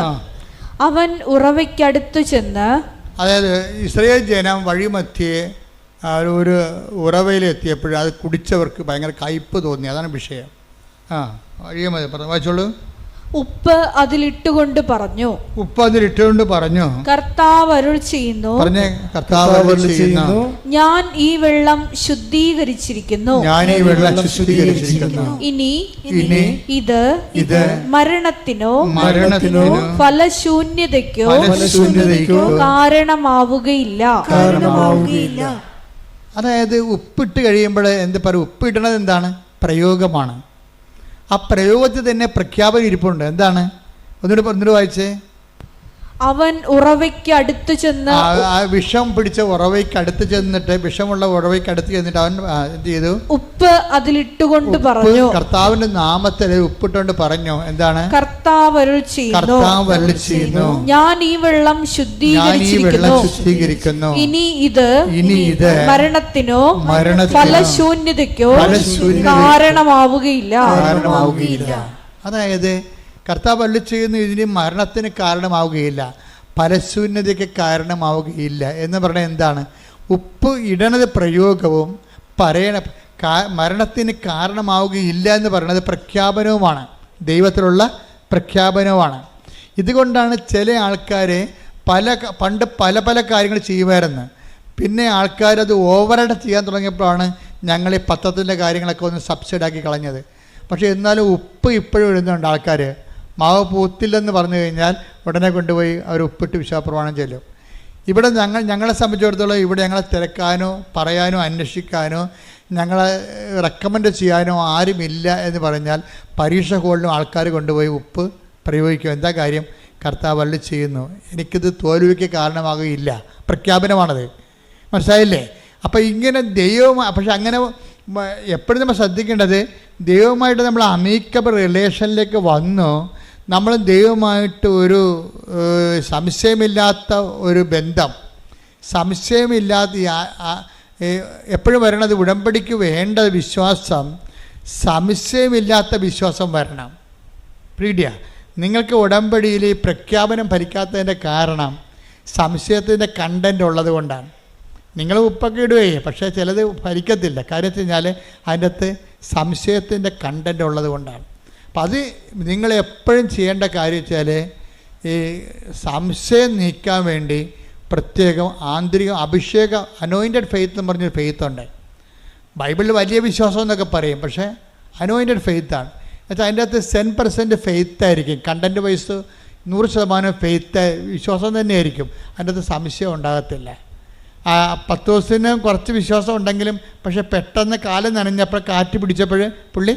അവൻ ഉറവയ്ക്കടുത്തു ചെന്ന്, അതായത് ഇസ്രായേൽ ജനം വഴിമധ്യേ ഒരു ഉറവയിലെത്തിയപ്പോൾ അത് കുടിച്ചവർക്ക് ഭയങ്കര കയ്പ് തോന്നി. അതാണ് വിഷയം. വഴിമതി വായിച്ചോളൂ. ഉപ്പ് അതിലിട്ടുകൊണ്ട് പറഞ്ഞു, കർത്താവ് അരുൾ ചെയ്യുന്നു, ഞാൻ ഈ വെള്ളം ശുദ്ധീകരിച്ചിരിക്കുന്നു. ഇനി ഇത് മരണത്തിനോ ഫലശൂന്യതയ്ക്കോ കാരണമാവുകയില്ല. അതായത് ഉപ്പിട്ട് കഴിയുമ്പോൾ എന്ത് പറയും? ഉപ്പിടണത് എന്താണ്? പ്രയോഗമാണ്. ആ പ്രയോഗത്തിൽ തന്നെ പ്രഖ്യാപനം ഇരിപ്പുണ്ട്. എന്താണ്? ഒന്നുകൂടി വായിച്ചേ. അവൻ ഉറവയ്ക്ക് അടുത്ത് ചെന്ന്, വിഷം പിടിച്ച ഉറവയ്ക്ക് അടുത്ത് ചെന്നിട്ട്, വിഷമുള്ള ഉറവയ്ക്ക് അടുത്ത് ചെന്നിട്ട് അവൻ എന്ത് ചെയ്തു? ഉപ്പ് അതിലിട്ടുകൊണ്ട് പറഞ്ഞു, കർത്താവിന്റെ നാമത്തിൽ ഉപ്പിട്ടുകൊണ്ട് പറഞ്ഞു. എന്താണ്? കർത്താവ് അരുൾ ചെയ്യുന്നു, ഞാൻ ഈ വെള്ളം ശുദ്ധീകരിച്ചിരിക്കുന്നു. ഇനി ഇത് മരണത്തിനോ ഫലശൂന്യതയ്ക്കോ കാരണമാവുകയില്ല. അതായത് കർത്താവ് അരുളി ചെയ്യുന്നു, ഇതിന് മരണത്തിന് കാരണമാവുകയില്ല, ഫലശൂന്യതയ്ക്ക് കാരണമാവുകയില്ല എന്ന് പറഞ്ഞാൽ എന്താണ്? ഉപ്പ് ഇടണത് പ്രയോഗവും മരണത്തിന് കാരണമാവുകയില്ല എന്ന് പറയുന്നത് പ്രഖ്യാപനവുമാണ്, ദൈവത്തിലുള്ള പ്രഖ്യാപനവുമാണ്. ഇതുകൊണ്ടാണ് ചില ആൾക്കാർ പണ്ട് പല കാര്യങ്ങൾ ചെയ്യുമായിരുന്നു. പിന്നെ ആൾക്കാരത് ഓവറായിട്ട് ചെയ്യാൻ തുടങ്ങിയപ്പോഴാണ് ഞങ്ങൾ ഈ പത്രത്തിൻ്റെ കാര്യങ്ങളൊക്കെ ഒന്ന് സബ്സിഡാക്കി കളഞ്ഞത്. പക്ഷേ എന്നാലും ഉപ്പ് ഇപ്പോഴും ഇടുന്നുണ്ട് ആൾക്കാർ. മാവ് പൂത്തില്ലെന്ന് പറഞ്ഞു കഴിഞ്ഞാൽ ഉടനെ കൊണ്ടുപോയി അവർ ഉപ്പിട്ട് വിശ്വാസപ്രമാണം ചെല്ലും. ഇവിടെ ഞങ്ങളെ സംബന്ധിച്ചിടത്തോളം ഇവിടെ ഞങ്ങളെ തിരക്കാനോ പറയാനോ അന്വേഷിക്കാനോ ഞങ്ങളെ റെക്കമെൻഡ് ചെയ്യാനോ ആരുമില്ല എന്ന് പറഞ്ഞാൽ പരീക്ഷ ഹോളിലും ആൾക്കാർ കൊണ്ടുപോയി ഉപ്പ് പ്രയോഗിക്കും. എന്താ കാര്യം? കർത്താവ് അരുളി ചെയ്യുന്നു, എനിക്കിത് തോൽവിക്ക് കാരണമാകുകയില്ല. പ്രഖ്യാപനമാണത്. മനസ്സിലായില്ലേ? അപ്പോൾ ഇങ്ങനെ ദൈവമായി, പക്ഷെ അങ്ങനെ എപ്പോഴും നമ്മൾ ശ്രദ്ധിക്കേണ്ടത്, ദൈവമായിട്ട് നമ്മൾ അമീക്കബിൾ റിലേഷനിലേക്ക് വന്നു, നമ്മൾ ദൈവമായിട്ട് ഒരു സംശയമില്ലാത്ത ഒരു ബന്ധം, സംശയമില്ലാത്ത എപ്പോഴും വരണത് ഉടമ്പടിക്ക് വേണ്ട വിശ്വാസം, സംശയമില്ലാത്ത വിശ്വാസം വരണം. പ്രീഡിയ, നിങ്ങൾക്ക് ഉടമ്പടിയിൽ ഈ പ്രഖ്യാപനം ഫലിക്കാത്തതിൻ്റെ കാരണം സംശയത്തിൻ്റെ കണ്ടൻ്റ് ഉള്ളത് കൊണ്ടാണ്. നിങ്ങൾ ഉപ്പൊക്കെ ഇടുകയെ, പക്ഷേ ചിലത് ഫലിക്കത്തില്ല. കാര്യം വെച്ച് കഴിഞ്ഞാൽ അതിൻ്റെ അകത്ത് സംശയത്തിൻ്റെ കണ്ടൻ്റ് ഉള്ളത് കൊണ്ടാണ്. അപ്പം അത് നിങ്ങൾ എപ്പോഴും ചെയ്യേണ്ട കാര്യം വെച്ചാൽ ഈ സംശയം നീക്കാൻ വേണ്ടി പ്രത്യേകം ആന്തരിക അഭിഷേക അനോയിൻറ്റഡ് ഫെയ്ത്ത് എന്ന് പറഞ്ഞൊരു ഫെയ്ത്തുണ്ട്. ബൈബിളിൽ വലിയ വിശ്വാസം എന്നൊക്കെ പറയും, പക്ഷേ അനോയിൻറ്റഡ് ഫെയ്ത്താണ്. എന്നുവെച്ചാൽ അതിൻ്റെ അകത്ത് 10% ഫെയ്ത്ത് ആയിരിക്കും. കണ്ടൻറ്റ് വൈസ് 100% ഫെയ്ത്ത് വിശ്വാസം തന്നെയായിരിക്കും. അതിൻ്റെ അകത്ത് സംശയം ഉണ്ടാകത്തില്ല. 10 ദിവസത്തിന് കുറച്ച് വിശ്വാസം ഉണ്ടെങ്കിലും പക്ഷെ പെട്ടെന്ന് കാലം നനഞ്ഞപ്പോൾ കാറ്റ് പിടിച്ചപ്പോൾ പുള്ളി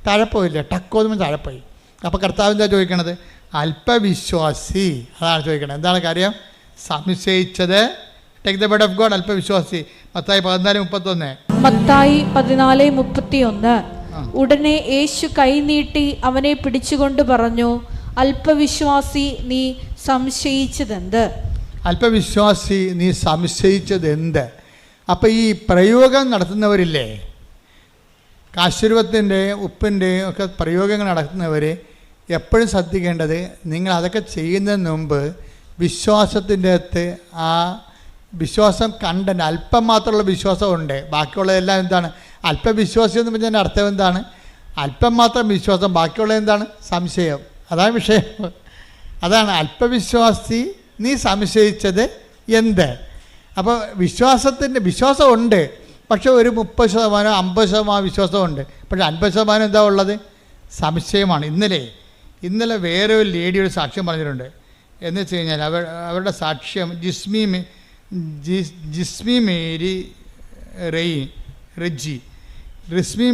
താഴെ പോയില്ല, ടക്കോന്നും താഴെ പോയി. അപ്പോൾ കർത്താവ് എന്താ ചോദിക്കണത്? അല്പവിശ്വാസി. അതാണ് ചോദിക്കണത്. എന്താണ് കാര്യം? സംശയിച്ചത്. Take the word of God. അല്പവിശ്വാസി. മത്തായി 14:31. മത്തായി 14:31. ഉടനെ യേശു കൈനീട്ടി അവനെ പിടിച്ചുകൊണ്ട് പറഞ്ഞു, അല്പവിശ്വാസി, നീ സംശയിച്ചതെന്ത്? അല്പവിശ്വാസി, നീ സംശയിച്ചതെന്ത്? അപ്പോൾ ഈ പ്രയോഗം നടത്തുന്നവരില്ലേ, കാശുരൂപത്തിൻ്റെ ഉപ്പിൻ്റെയും ഒക്കെ പ്രയോഗങ്ങൾ നടത്തുന്നവർ എപ്പോഴും ശ്രദ്ധിക്കേണ്ടത്, നിങ്ങൾ അതൊക്കെ ചെയ്യുന്നതിന് മുമ്പ് വിശ്വാസത്തിൻ്റെ അകത്ത് ആ വിശ്വാസം കണ്ടന്റ് അല്പം മാത്രമുള്ള വിശ്വാസമുണ്ട്. ബാക്കിയുള്ളതെല്ലാം എന്താണ്? അല്പവിശ്വാസം എന്ന് പറഞ്ഞാൽ അർത്ഥം എന്താണ്? അല്പം മാത്രം വിശ്വാസം, ബാക്കിയുള്ളത് എന്താണ്? സംശയം. അതാണ് വിഷയം. അതാണ് അല്പവിശ്വാസി, നീ സംശയിച്ചത് എന്ത്? അപ്പോൾ വിശ്വാസമുണ്ട്, പക്ഷെ ഒരു 30% 50% വിശ്വാസമുണ്ട്. പക്ഷേ 50% എന്താ ഉള്ളത്? സംശയമാണ്. ഇന്നലെ വേറെ ഒരു ലേഡി ഒരു സാക്ഷ്യം പറഞ്ഞിട്ടുണ്ട്. എന്ന് വെച്ച് കഴിഞ്ഞാൽ അവരുടെ സാക്ഷ്യം ജിസ്മി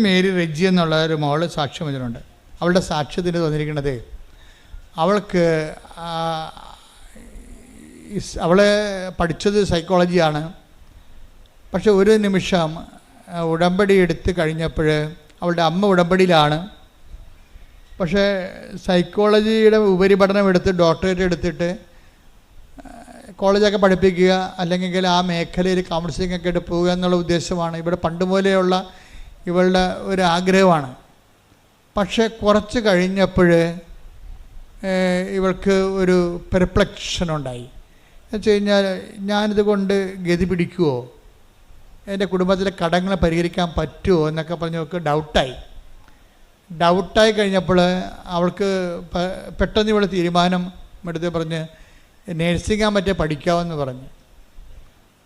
മേരി റെജി എന്നുള്ള ഒരു മോള് സാക്ഷ്യം പറഞ്ഞിട്ടുണ്ട്. അവളുടെ സാക്ഷ്യത്തിന് തോന്നിയിരിക്കുന്നത്, അവൾക്ക് അവൾ പഠിച്ചത് സൈക്കോളജിയാണ്. പക്ഷെ ഒരു നിമിഷം ഉടമ്പടി എടുത്ത് കഴിഞ്ഞപ്പോൾ അവളുടെ അമ്മ ഉടമ്പടിയിലാണ്. പക്ഷേ സൈക്കോളജിയുടെ ഉപരിപഠനം എടുത്ത് ഡോക്ടറേറ്റ് എടുത്തിട്ട് കോളേജൊക്കെ പഠിപ്പിക്കുക, അല്ലെങ്കിൽ ആ മേഖലയിൽ കൗൺസിലിംഗ് ഒക്കെ ആയിട്ട് പോവുക എന്നുള്ള ഉദ്ദേശമാണ് ഇവിടെ പണ്ട് മുതലെയുള്ള ഇവളുടെ ഒരു ആഗ്രഹമാണ്. പക്ഷേ കുറച്ച് കഴിഞ്ഞപ്പോൾ ഇവൾക്ക് ഒരു പെർപ്ലക്ഷൻ ഉണ്ടായി. എന്ന് വെച്ച് കഴിഞ്ഞാൽ ഞാനിത് കൊണ്ട് ഗതി പിടിക്കുമോ, എൻ്റെ കുടുംബത്തിലെ കടങ്ങൾ പരിഹരിക്കാൻ പറ്റുമോ എന്നൊക്കെ പറഞ്ഞ് അവൾക്ക് ഡൗട്ടായി കഴിഞ്ഞപ്പോൾ അവൾക്ക് പെട്ടെന്ന് ഇവൾ തീരുമാനം എടുത്ത് പറഞ്ഞ് നേഴ്സിംഗ് പറ്റിയ പഠിക്കാമെന്ന് പറഞ്ഞു.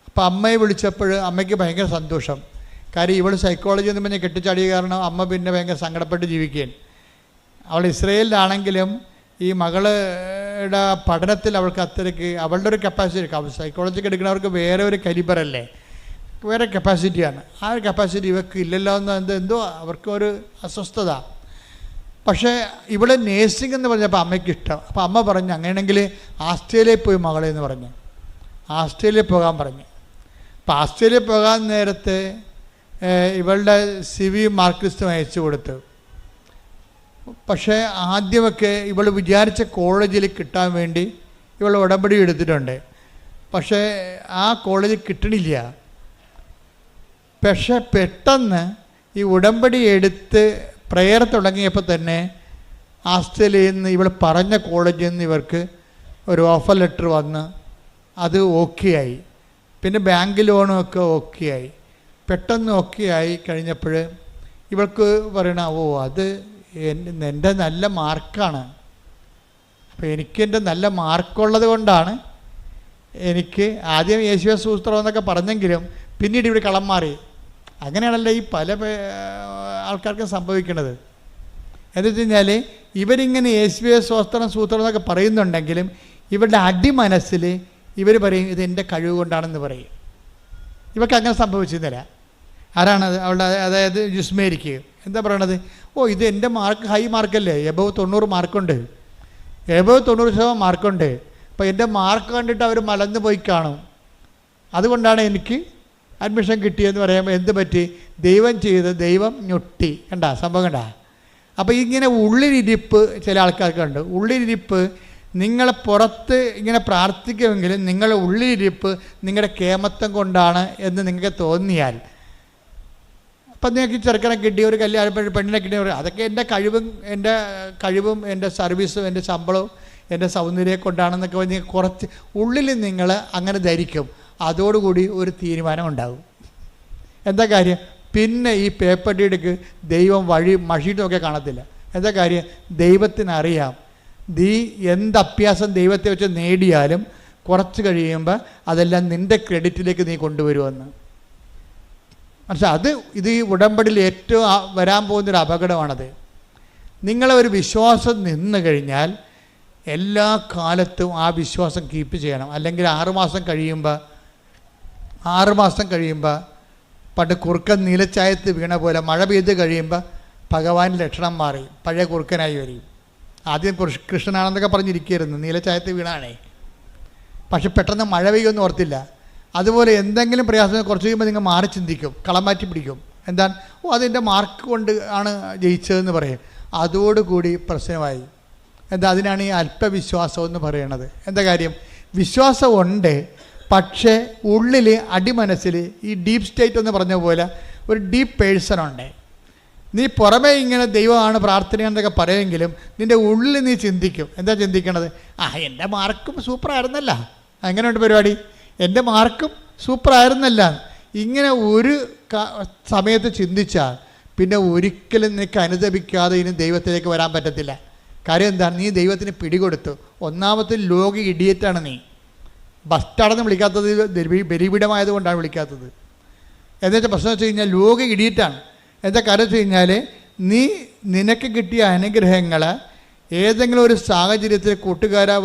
അപ്പോൾ അമ്മയെ വിളിച്ചപ്പോൾ അമ്മയ്ക്ക് ഭയങ്കര സന്തോഷം. കാര്യം ഇവൾ സൈക്കോളജി എന്ന് പറഞ്ഞ് കെട്ടിച്ചാടിയ കാരണം അമ്മ പിന്നെ ഭയങ്കര സങ്കടപ്പെട്ട് ജീവിക്കുകയാണ്. അവൾ ഇസ്രയേലിലാണെങ്കിലും ഈ മകളുടെ പഠനത്തിൽ അവൾക്ക് അത്രയ്ക്ക് അവളുടെ ഒരു കപ്പാസിറ്റി, സൈക്കോളജിക്ക് എടുക്കുന്നവർക്ക് വേറെ ഒരു കലിബറല്ലേ, വേറെ കപ്പാസിറ്റിയാണ്. ആ ഒരു കപ്പാസിറ്റി ഇവർക്ക് ഇല്ലല്ലോ എന്ന് എന്തോ അവർക്കൊരു അസ്വസ്ഥത. പക്ഷേ ഇവിടെ നേഴ്സിംഗ് എന്ന് പറഞ്ഞപ്പോൾ അമ്മയ്ക്ക് ഇഷ്ടം. അപ്പോൾ അമ്മ പറഞ്ഞു അങ്ങനെയാണെങ്കിൽ ആസ്ട്രേലിയയിൽ പോയി മകളെ എന്ന് പറഞ്ഞു. ആസ്ട്രേലിയയിൽ പോകാൻ പറഞ്ഞു. അപ്പോൾ ആസ്ട്രേലിയയിൽ പോകാൻ നേരത്തെ ഇവളുടെ CV മാർക്ക് ലിസ്റ്റും അയച്ചു കൊടുത്തു. പക്ഷേ ആദ്യമൊക്കെ ഇവൾ വിചാരിച്ച കോളേജിൽ കിട്ടാൻ വേണ്ടി ഇവൾ ഉടമ്പടി എടുത്തിട്ടുണ്ട്. പക്ഷേ ആ കോളേജിൽ കിട്ടണില്ല. പക്ഷേ പെട്ടെന്ന് ഈ ഉടമ്പടി എടുത്ത് പ്രെയർ തുടങ്ങിയപ്പോൾ തന്നെ ആസ്ട്രേലിയയിൽ നിന്ന് ഇവൾ പറഞ്ഞ കോളേജിൽ നിന്ന് ഇവർക്ക് ഒരു ഓഫർ ലെറ്റർ വന്ന് അത് ഓക്കെ ആയി. പിന്നെ ബാങ്ക് ലോണും ഒക്കെ ഓക്കെ ആയി. പെട്ടെന്ന് ഓക്കെ ആയി കഴിഞ്ഞപ്പോൾ ഇവൾക്ക് പറയണ അത് എൻ്റെ നല്ല മാർക്കാണ്. അപ്പോൾ എനിക്കെൻ്റെ നല്ല മാർക്കുള്ളത് കൊണ്ടാണ് എനിക്ക് ആദ്യം യേശുവേ സൂത്രം എന്നൊക്കെ പറഞ്ഞെങ്കിലും പിന്നീട് ഇവിടെ കളം മാറി. അങ്ങനെയാണല്ലോ ഈ പല ആൾക്കാർക്കും സംഭവിക്കുന്നത്. എന്ന് വെച്ച് കഴിഞ്ഞാൽ ഇവരിങ്ങനെ യേശുവേ സൂത്രം എന്നൊക്കെ പറയുന്നുണ്ടെങ്കിലും ഇവരുടെ അടിമനസ്സിൽ ഇവർ പറയും ഇത് എൻ്റെ കഴിവ് കൊണ്ടാണെന്ന് പറയും. ഇവർക്ക് അങ്ങനെ സംഭവിച്ചിരുന്നില്ല. ആരാണത്? അവളുടെ അതായത് ജുസ്മേരിക്ക് എന്താ പറയണത്? ഇത് എൻ്റെ മാർക്ക് ഹൈ മാർക്കല്ലേ, എബവ് 90 മാർക്കുണ്ട്, എബവ് 90% മാർക്കുണ്ട്. അപ്പോൾ എൻ്റെ മാർക്ക് കണ്ടിട്ട് അവർ മലന്ന് പോയി കാണും, അതുകൊണ്ടാണ് എനിക്ക് അഡ്മിഷൻ കിട്ടിയെന്ന് പറയുമ്പോൾ എന്ത് പറ്റി? ദൈവം ചെയ്ത് ദൈവം ഞൊട്ടി. കണ്ടാ സംഭവം കണ്ടാ? അപ്പോൾ ഇങ്ങനെ ഉള്ളിലിരിപ്പ് ചില ആൾക്കാർക്കുണ്ട്. ഉള്ളിലിരിപ്പ് നിങ്ങൾ പുറത്ത് ഇങ്ങനെ പ്രാർത്ഥിക്കുമെങ്കിലും നിങ്ങളുടെ ഉള്ളിലിരിപ്പ് നിങ്ങളുടെ കേമത്വം കൊണ്ടാണ് എന്ന് നിങ്ങൾക്ക് തോന്നിയാൽ, അപ്പം നിങ്ങൾക്ക് ചെറുക്കനെ കിട്ടി, ഒരു കല്യാണം പെണ്ണിനെ കിട്ടി, അതൊക്കെ എൻ്റെ കഴിവും എൻ്റെ സർവീസും എൻ്റെ ശമ്പളവും എൻ്റെ സൗന്ദര്യം കൊണ്ടാണെന്നൊക്കെ പറഞ്ഞ് കുറച്ച് ഉള്ളിൽ നിങ്ങൾ അങ്ങനെ ധരിക്കും. അതോടുകൂടി ഒരു തീരുമാനം ഉണ്ടാകും. എന്താ കാര്യം? പിന്നെ ഈ പേപ്പർ ഡീഡ്ക്ക് ദൈവം മഷിയിട്ടൊക്കെ കാണത്തില്ല. എന്താ കാര്യം? ദൈവത്തിനറിയാം നീ എന്ത് അഭ്യാസം ദൈവത്തെ വെച്ച് നേടിയാലും കുറച്ച് കഴിയുമ്പോൾ അതെല്ലാം നിൻ്റെ ക്രെഡിറ്റിലേക്ക് നീ കൊണ്ടുവരുമെന്ന്. മനസ്സിലായി? ഇത് ഈ ഉടമ്പടിയിൽ ഏറ്റവും വരാൻ പോകുന്നൊരു അപകടമാണത്. നിങ്ങളെ ഒരു വിശ്വാസം നിന്ന് കഴിഞ്ഞാൽ എല്ലാ കാലത്തും ആ വിശ്വാസം കീപ്പ് ചെയ്യണം. അല്ലെങ്കിൽ 6 മാസം കഴിയുമ്പോൾ പണ്ട് കുറുക്കൻ നീലച്ചായത്ത് വീണ പോലെ മഴ പെയ്ത് കഴിയുമ്പോൾ ഭഗവാൻ ലക്ഷണം മാറി പഴയ കുറുക്കനായി വരും. ആദ്യം കൃഷ്ണനാണെന്നൊക്കെ പറഞ്ഞിരിക്കുകയായിരുന്നു, നീലച്ചായത്ത് വീണാണേ. പക്ഷെ പെട്ടെന്ന് മഴ പെയ്യുമെന്ന് ഓർത്തില്ല. അതുപോലെ എന്തെങ്കിലും പ്രയാസം കുറച്ച് കഴിയുമ്പോൾ നിങ്ങൾ മാറി ചിന്തിക്കും, കളം മാറ്റി പിടിക്കും. എന്താണ്? അതെൻ്റെ മാർക്ക് കൊണ്ട് ആണ് ജയിച്ചതെന്ന് പറയും. അതോടുകൂടി പ്രശ്നമായി. എന്താ? അതിനാണ് ഈ അല്പവിശ്വാസം എന്ന് പറയണത്. എന്താ കാര്യം? വിശ്വാസമുണ്ട്, പക്ഷേ ഉള്ളിൽ അടിമനസ്സിൽ ഈ ഡീപ്പ് സ്റ്റേറ്റ് എന്ന് പറഞ്ഞ പോലെ ഒരു ഡീപ്പ് പേഴ്സണുണ്ട്. നീ പുറമേ ഇങ്ങനെ ദൈവമാണ് പ്രാർത്ഥനയെന്നൊക്കെ പറയുമെങ്കിലും നിൻ്റെ ഉള്ളിൽ നീ ചിന്തിക്കും. എന്താ ചിന്തിക്കണത്? എൻ്റെ മാർക്കും സൂപ്പറായിരുന്നല്ല. അങ്ങനെയുണ്ട് പരിപാടി. എൻ്റെ മാർക്കും സൂപ്പറായിരുന്നല്ല. ഇങ്ങനെ ഒരു സമയത്ത് ചിന്തിച്ചാൽ പിന്നെ ഒരിക്കലും നിനക്ക് അനുദപിക്കാതെ ഇനി ദൈവത്തിലേക്ക് വരാൻ പറ്റത്തില്ല. കാര്യം എന്താണ്? നീ ദൈവത്തിന് പിടികൊടുത്തു. ഒന്നാമത്തെ ലോക ഇഡിയറ്റാണ് നീ. ബസ്റ്റാണെന്ന് വിളിക്കാത്തത് ബലിപീഠമായതുകൊണ്ടാണ് വിളിക്കാത്തത്. എന്നുവെച്ചാൽ പ്രശ്നം വെച്ച് കഴിഞ്ഞാൽ ലോക ഇഡിയറ്റാണ്. എന്താ കാര്യം വെച്ച് കഴിഞ്ഞാൽ നിനക്ക് കിട്ടിയ അനുഗ്രഹങ്ങൾ ഏതെങ്കിലും ഒരു സാഹചര്യത്തിൽ കൂട്ടുകാരാ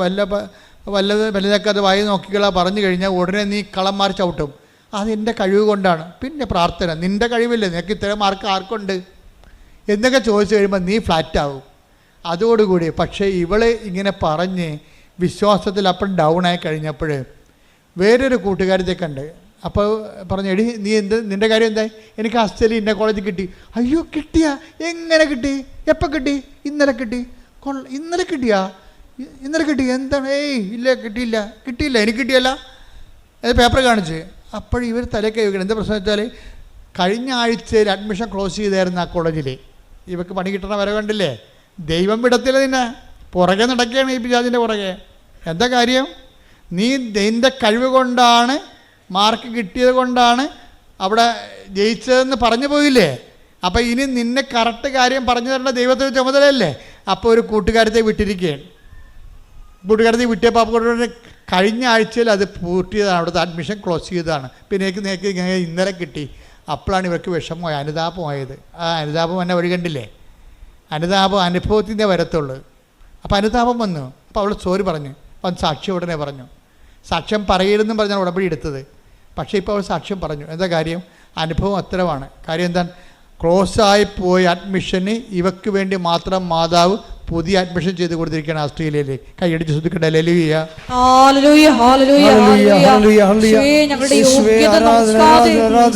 വലുതൊക്കെ വായി നോക്കിക്കളാ പറഞ്ഞു കഴിഞ്ഞാൽ ഉടനെ നീ കളം മാറി ചവിട്ടും. അതെൻ്റെ കഴിവ് കൊണ്ടാണ്. പിന്നെ പ്രാർത്ഥന, നിൻ്റെ കഴിവില്ലേ, നിനക്ക് ഇത്രയും മാർക്ക് ആർക്കുണ്ട് എന്നൊക്കെ ചോദിച്ചു കഴിയുമ്പോൾ നീ ഫ്ലാറ്റാവും അതോടുകൂടി. പക്ഷേ ഇവള് ഇങ്ങനെ പറഞ്ഞ് വിശ്വാസത്തിൽ അപ്പം ഡൗൺ ആയി കഴിഞ്ഞപ്പോൾ വേറൊരു കൂട്ടുകാരത്തെ കണ്ട് അപ്പോൾ പറഞ്ഞു, എടി നീ നിൻ്റെ കാര്യം എന്തായി? എനിക്ക് ആസ്ട്രേലിയ ഇന്ന കോളേജിൽ കിട്ടി. അയ്യോ കിട്ടിയാ? എങ്ങനെ കിട്ടി? എപ്പോൾ കിട്ടി? ഇന്നലെ കിട്ടി. ഇന്നലെ കിട്ടിയാ? ഇന്നലെ കിട്ടി? എന്താണ്? ഇല്ല കിട്ടിയില്ല എനിക്ക് കിട്ടിയല്ല. അത് പേപ്പർ കാണിച്ച്. അപ്പോൾ ഇവർ തലയൊക്കെ വെക്കണം. എന്താ പ്രശ്നം വെച്ചാൽ കഴിഞ്ഞ ആഴ്ചയിൽ അഡ്മിഷൻ ക്ലോസ് ചെയ്തായിരുന്നു ആ കോളേജിൽ. ഇവർക്ക് പണി കിട്ടണ വരെ കണ്ടില്ലേ? ദൈവം വിടത്തില്ല, നിന്നെ പുറകെ നടക്കുകയാണ് ഈ പിശാചിൻ്റെ പുറകെ. എന്താ കാര്യം? നീ നിൻ്റെ കഴിവ് കൊണ്ടാണ്, മാർക്ക് കിട്ടിയത് കൊണ്ടാണ് അവിടെ ജയിച്ചതെന്ന് പറഞ്ഞു പോയില്ലേ? അപ്പോൾ ഇനി നിന്നെ കറക്റ്റ് കാര്യം പറഞ്ഞു തരേണ്ട ദൈവത്തിന് ചുമതലയല്ലേ? അപ്പോൾ ഒരു കൂട്ടുകാരത്തെ വിട്ടിരിക്കുകയാണ്. കൂട്ടുകാരത്തെ വിട്ടിയപ്പോൾ അപ്പോൾ കഴിഞ്ഞ ആഴ്ചയിൽ അത് പൂർത്തിയതാണ്, അവിടുത്തെ അഡ്മിഷൻ ക്ലോസ് ചെയ്തതാണ്. പിന്നെ എനിക്ക് ഇന്നലെ കിട്ടി. അപ്പോഴാണ് ഇവർക്ക് വിഷമമായി, അനുതാപമായത്. ആ അനുതാപം എന്നെ വഴി കണ്ടില്ലേ? അനുതാപം അനുഭവത്തിൻ്റെ വരത്തുള്ളൂ. അപ്പോൾ അനുതാപം വന്നു. അപ്പോൾ അവൾ സോറി പറഞ്ഞു. അപ്പം സാക്ഷ്യം ഉടനെ പറഞ്ഞു. സാക്ഷ്യം പറയരുതെന്നും പറഞ്ഞാണ് ഉടമ്പടി എടുത്തത്. പക്ഷേ ഇപ്പോൾ അവൾ സാക്ഷ്യം പറഞ്ഞു. എന്താ കാര്യം? അനുഭവം അത്തരമാണ്. കാര്യം എന്താണ്? ക്ലോസായി പോയ അഡ്മിഷന് ഇവക്ക് വേണ്ടി മാത്രം മാതാവ് പുതിയ അഡ്മിഷൻ ചെയ്ത് കൊടുത്തിരിക്കുകയാണ് ആസ്ട്രേലിയയിൽ. കൈയടിച്ച് ശ്രദ്ധിക്കട്ടെ. ഹല്ലേലൂയ, ഹല്ലേലൂയ, ഹല്ലേലൂയ, ഹല്ലേലൂയ. ഞങ്ങളുടെ യോഗ്യത നോക്കാതെ,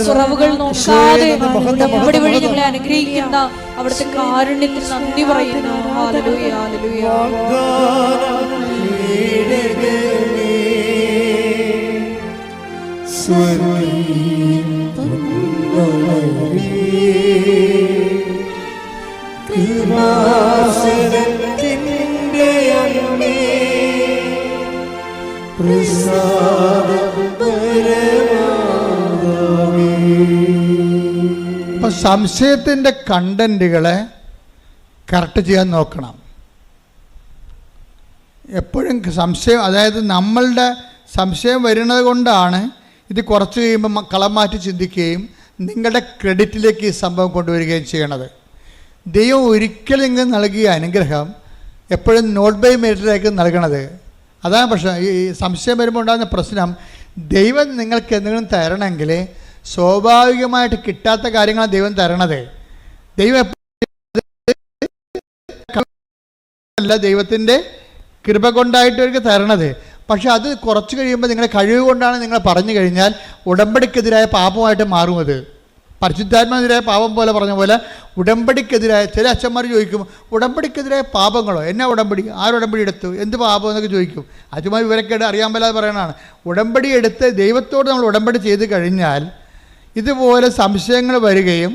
കുറവുകൾ നോക്കാതെ നമ്മുടെ വഴി ഞങ്ങളെ അനുഗ്രഹിക്കുന്ന അവിടുത്തെ കാരുണ്യത്തിന് നന്ദി പറയുന്നു. Hallelujah, hallelujah. ഇപ്പൊ സംശയത്തിൻ്റെ കണ്ടന്റുകളെ കറക്റ്റ് ചെയ്യാൻ നോക്കണം. എപ്പോഴും സംശയം, അതായത് നമ്മളുടെ സംശയം വരുന്നത് കൊണ്ടാണ് ഇത് കുറച്ച് കഴിയുമ്പോൾ കളം മാറ്റി ചിന്തിക്കുകയും നിങ്ങളുടെ ക്രെഡിറ്റിലേക്ക് ഈ സംഭവം കൊണ്ടുവരികയും ചെയ്യണത്. ദൈവം ഒരിക്കലും ഇങ്ങ് നൽകിയ അനുഗ്രഹം എപ്പോഴും നോട്ട് ബൈ മെറിറ്റിലേക്ക് നൽകണത്. അതാണ് പ്രശ്നം. ഈ സംശയം വരുമ്പോൾ ഉണ്ടാകുന്ന പ്രശ്നം, ദൈവം നിങ്ങൾക്ക് എന്തെങ്കിലും തരണമെങ്കിൽ സ്വാഭാവികമായിട്ട് കിട്ടാത്ത കാര്യങ്ങളാണ് ദൈവം തരണത്. ദൈവം അല്ല, ദൈവത്തിൻ്റെ കൃപ കൊണ്ടായിട്ട് അവർക്ക് തരണത്. പക്ഷെ അത് കുറച്ച് കഴിയുമ്പോൾ നിങ്ങളുടെ കഴിവ് കൊണ്ടാണ് നിങ്ങൾ പറഞ്ഞു കഴിഞ്ഞാൽ ഉടമ്പടിക്കെതിരായ പാപമായിട്ട് മാറും. അത് പരിശുദ്ധാത്മാവിനെതിരായ പാപം പോലെ പറഞ്ഞ പോലെ ഉടമ്പടിക്കെതിരായ, ചില അച്ഛന്മാർ ചോദിക്കും, ഉടമ്പടിക്കെതിരായ പാപങ്ങളോ? എന്നാ ഉടമ്പടി? ആരുടമ്പടി എടുത്തു? എന്ത് പാപം എന്നൊക്കെ ചോദിക്കും. അച്ഛന്മാർ ഇവരൊക്കെ അറിയാൻ മേലാതെ പറയണതാണ്. ഉടമ്പടി എടുത്ത് ദൈവത്തോട് നമ്മൾ ഉടമ്പടി ചെയ്ത് കഴിഞ്ഞാൽ ഇതുപോലെ സംശയങ്ങൾ വരികയും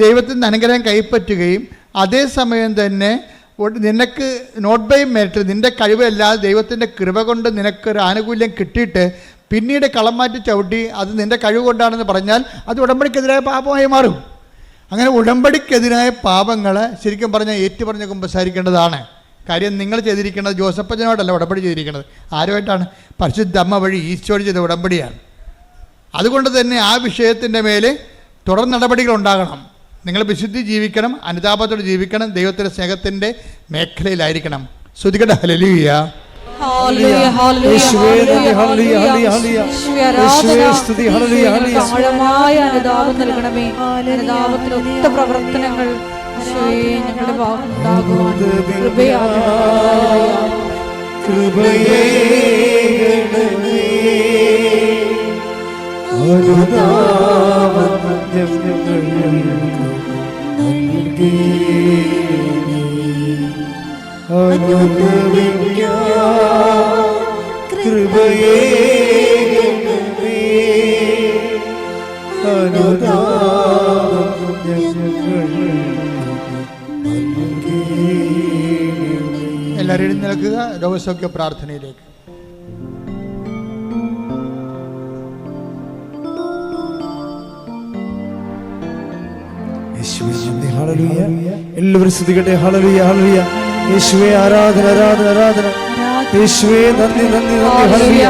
ദൈവത്തിൻ്റെ അനുഗ്രഹം കൈപ്പറ്റുകയും അതേസമയം തന്നെ നിനക്ക് നോട്ട് ബൈ മെറിറ്റ്, നിൻ്റെ കഴിവല്ലാതെ ദൈവത്തിൻ്റെ കൃപ കൊണ്ട് നിനക്കൊരു ആനുകൂല്യം കിട്ടിയിട്ട് പിന്നീട് കളം മാറ്റി ചവിട്ടി അത് നിൻ്റെ കഴിവ് കൊണ്ടാണെന്ന് പറഞ്ഞാൽ അത് ഉടമ്പടിക്കെതിരായ പാപമായി മാറും. അങ്ങനെ ഉടമ്പടിക്കെതിരായ പാപങ്ങൾ ശരിക്കും പറഞ്ഞാൽ ഏറ്റുപറഞ്ഞ് കുമ്പസാരിക്കേണ്ടതാണ്. കാര്യം നിങ്ങൾ ചെയ്തിരിക്കുന്നത് ജോസഫച്ചനോടല്ല ഉടമ്പടി ചെയ്തിരിക്കുന്നത്. ആരുമായിട്ടാണ്? പരിശുദ്ധ അമ്മ വഴി ഈശോയോട് ചെയ്ത ഉടമ്പടിയാണ്. അതുകൊണ്ട് തന്നെ ആ വിഷയത്തിൻ്റെ മേൽ തുടർ നടപടികൾ ഉണ്ടാകണം. നിങ്ങൾ വിശുദ്ധി ജീവിക്കണം, അനുതാപത്തോടെ ജീവിക്കണം, ദൈവത്തിൻ്റെ സ്നേഹത്തിൻ്റെ മേഖലയിലായിരിക്കണം. ശ്രുതികട്ടെ. ഹല്ലേലൂയ, ഹല്ലേലൂയ, ഹല്ലേലൂയ. ആഴമായ അനുതാപം നൽകണമേ. അനുതാപത്തിനൊത്ത പ്രവർത്തനങ്ങൾ ഞങ്ങളുടെ ഭാഗത്തുണ്ടാകുവാൻ കൃപയാകണമേ. എല്ലാവരും എഴുന്നേൽക്കുക. രോഗസൗഖ്യ പ്രാർത്ഥനയിലേക്ക്. എല്ലാവരും ശ്രദ്ധിക്കട്ടെ. ഹല്ലേലൂയ, ഹല്ലേലൂയ. യേശുവേ ആരാധന, ആരാധന, ആരാധന. യേശുവേ നന്ദി, നന്ദി, നന്ദി. ഹല്ലേലൂയ,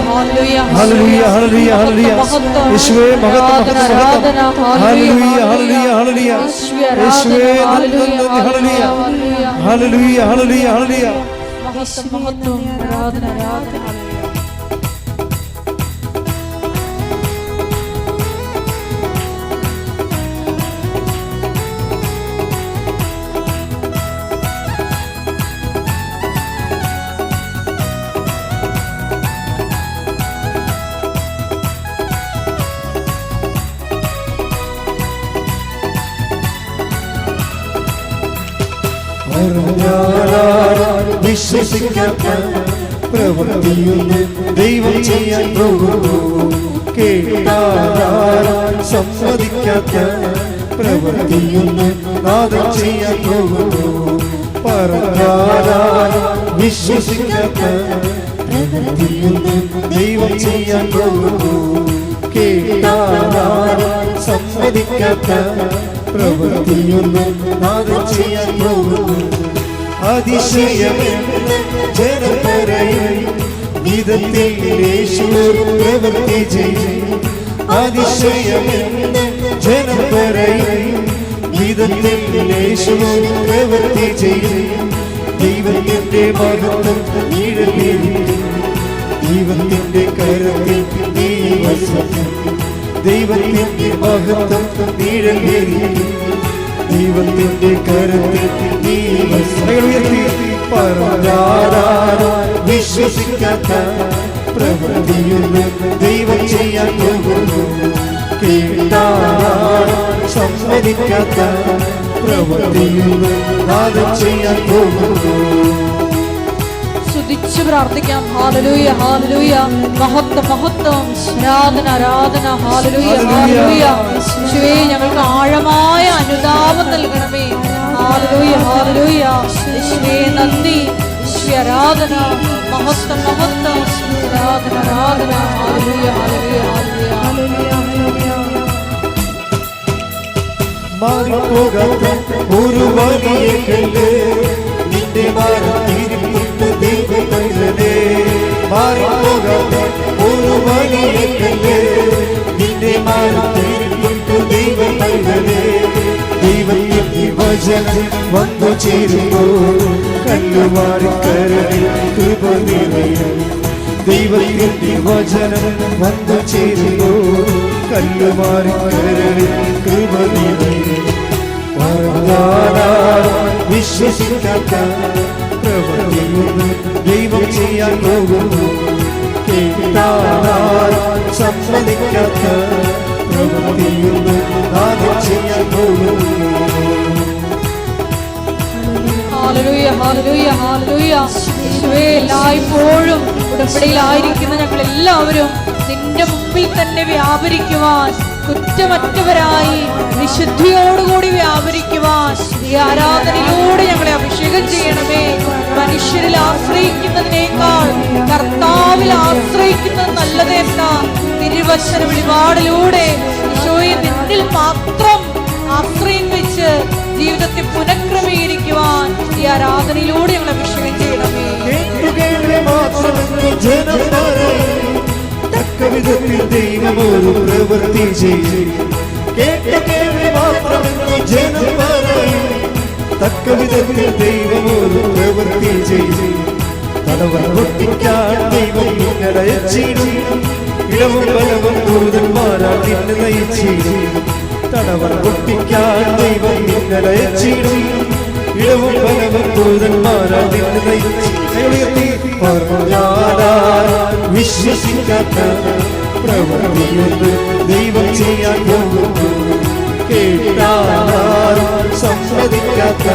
ഹല്ലേലൂയ, ഹല്ലേലൂയ, ഹല്ലേലൂയ. യേശുവേ മഹത്വം, മഹത്വം, മഹത്വം. ഹല്ലേലൂയ, ഹല്ലേലൂയ, ഹല്ലേലൂയ. യേശുവേ നന്ദി, നന്ദി. ഹല്ലേലൂയ, ഹല്ലേലൂയ, ഹല്ലേലൂയ, ഹല്ലേലൂയ. മഹത്വം, ആരാധന, ആരാധന. പറഞ്ഞാലും വിശ്വസിക്കാത്ത പ്രവൃത്തിയൊന്നും ദൈവം ചെയ്യാൻ പോകുന്നു. കേട്ടാലും സമ്മതിക്കാത്ത പ്രവൃത്തിയൊന്നും നാഥൻ ചെയ്യാൻ പോകുന്നു. പറഞ്ഞാലും വിശ്വസിക്കാത്ത പ്രവൃത്തിയൊന്നും ദൈവം ചെയ്യാൻ പോകുന്നു. കേട്ടാലും സമ്മതിക്കാത്ത പ്രവൃത്തിയൊന്നും നാഥൻ ചെയ്യാൻ പോകുന്നു. അതിശയമെന്ന് ജനം പറയും വിധത്തിൽ യേശു പ്രവൃത്തി ചെയ്യും. അതിശയമെന്ന് ജനം പറയും വിധത്തിൽ യേശു പ്രവൃത്തി ചെയ്യും. ദൈവത്തിന്റെ മഹത്വം നിഴലിരിക്കും. ദൈവത്തിന്റെ കരത്തിൽ നീ വസിക്കും. ദൈവത്തിന്റെ മഹത്വം നിഴലിരിക്കും. ദൈവത്തിന്റെ കരത്തിൽ നീ വസിക്കും. പറഞ്ഞാലും വിശ്വസിക്കാത്ത പ്രവൃത്തിയൊന്നും ദൈവം ചെയ്യാൻ പോകുന്നു. കേട്ടാലും സമ്മതിക്കാത്ത പ്രവൃത്തിയൊന്നും നാഥൻ ചെയ്യാൻ പോകുന്നു. സ്തുതിച്ച് പ്രാർത്ഥിക്കാം. ഹല്ലേലൂയ ഹല്ലേലൂയ. മഹത്വം മഹത്വം. ആരാധന ആരാധന. ഹല്ലേലൂയ ഹല്ലേലൂയ. യേശുവേ ഞങ്ങൾക്ക് ആഴമായ അനുതാപം നൽകണമേ. ഹല്ലേലൂയ ഹല്ലേലൂയ. യേശുവേ നന്ദി. യേശുവേ ആരാധന. മഹത്വം മഹത്വം. ആരാധന ആരാധന. ഹല്ലേലൂയ ഹല്ലേലൂയ ഹല്ലേലൂയ. മാറിപ്പോകാത്ത ഒരു വലിയ കല്ല് നിന്റെ മാറിയിരിക്കുന്ന ദൈവമല്ലേ. മാറിപ്പോകാത്ത ഒരു വലിയ കല്ല് നിന്റെ മാറിയിരിക്കുന്ന ദൈവമല്ലേ. ദൈവത്തിന്റെ വചനം വന്നു ചേരുമ്പോൾ കല്ലുമാറിക്കരളിൽ കൃപ നിറയും. ദൈവത്തിന്റെ വചനം വന്നു ചേരുമ്പോൾ കല്ലുമാറിക്കരളിൽ കൃപ നിറയും. പറഞ്ഞാലും വിശ്വസിക്കാത്ത പ്രവൃത്തിയൊന്നും ദൈവം ചെയ്യാൻ പോകുന്നു. കേട്ടാലും സമ്മതിക്കാത്ത പ്രവൃത്തിയൊന്നും നാഥൻ ചെയ്യാൻ പോകുന്നു. ഹല്ലേലൂയ ഹല്ലേലൂയ ഹല്ലേലൂയ. യേശുവേ എല്ലായ്പ്പോഴും ഉടമ്പടിയിലായിരിക്കുന്ന ഞങ്ങൾ എല്ലാവരും നിന്റെ മുമ്പിൽ തന്നെ വ്യാപരിക്കുവാൻ, കുറ്റമറ്റവരായി വിശുദ്ധിയോടുകൂടി വ്യാപരിക്കുവാൻ ഈ ആരാധനയിലൂടെ ഞങ്ങളെ അഭിഷേകം ചെയ്യണമേ. മനുഷ്യരിൽ ആശ്രയിക്കുന്നതിനേക്കാൾ കർത്താവിൽ ആശ്രയിക്കുന്നത് നല്ലത് എന്ന തിരുവചന വെളിപാടിലൂടെ ഈശോയെ നിന്നിൽ മാത്രം ആശ്രയം വെച്ച് ജീവിതത്തെ പുനഃക്രമീകരിക്കുവാൻ ഈ ആരാധനയിലൂടെ ഞങ്ങൾ അഭിഷേകം ചെയ്യണമേ. തക്കവിധത്തിൽ ദൈവം ഒരു പ്രവൃത്തി ചെയ്യും. കേട്ട മാത്രമെന്ന് ജനം പറയും. തക്കവിധത്തിൽ ദൈവം ഒരു പ്രവൃത്തി ചെയ്യും. തടവൻ പൊട്ടിക്കാൻ ദൈവം നിന്നയച്ചിടും. ഇടവും ബലവും ദൂതന്മാരാൽ നിന്നെ നയിച്ചിടും. തടവൻ പൊട്ടിക്കാൻ ദൈവം നിന്നയച്ചിടും. ഇടവും ബലവും ദൂതന്മാരാൽ നിന്നെ നയിച്ചിടും. പറഞ്ഞാലും വിശ്വസിക്കാത്ത പ്രവൃത്തിയൊന്നും ദൈവം ചെയ്യാൻ പോകുന്നു. കേട്ടാലും സമ്മതിക്കാത്ത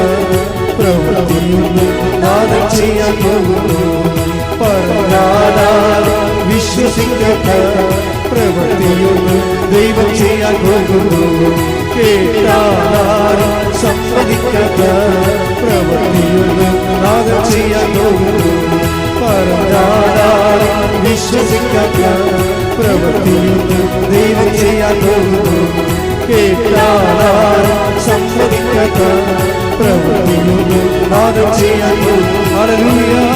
പ്രവൃത്തിയൊന്നും നാഥൻ ചെയ്യാൻ പോകുന്നു. പറഞ്ഞാലും വിശ്വസിക്കാത്ത പ്രവൃത്തിയൊന്നും ദൈവം ചെയ്യാൻ പോകുന്നു. കേട്ടാലും സമ്മതിക്കാത്ത പ്രവൃത്തിയൊന്നും നാഥൻ ചെയ്യാൻ പോകുന്നു. പറഞ്ഞാലും വിശ്വസിക്കാത്ത പ്രവൃത്തിയൊന്നും ദൈവം ചെയ്യാൻ പോകുന്നു. കേട്ടാലും സമ്മതിക്കാത്ത പ്രവൃത്തിയൊന്നും നാഥൻ ചെയ്യാൻ പോകുന്നു. ഹല്ലേലൂയ.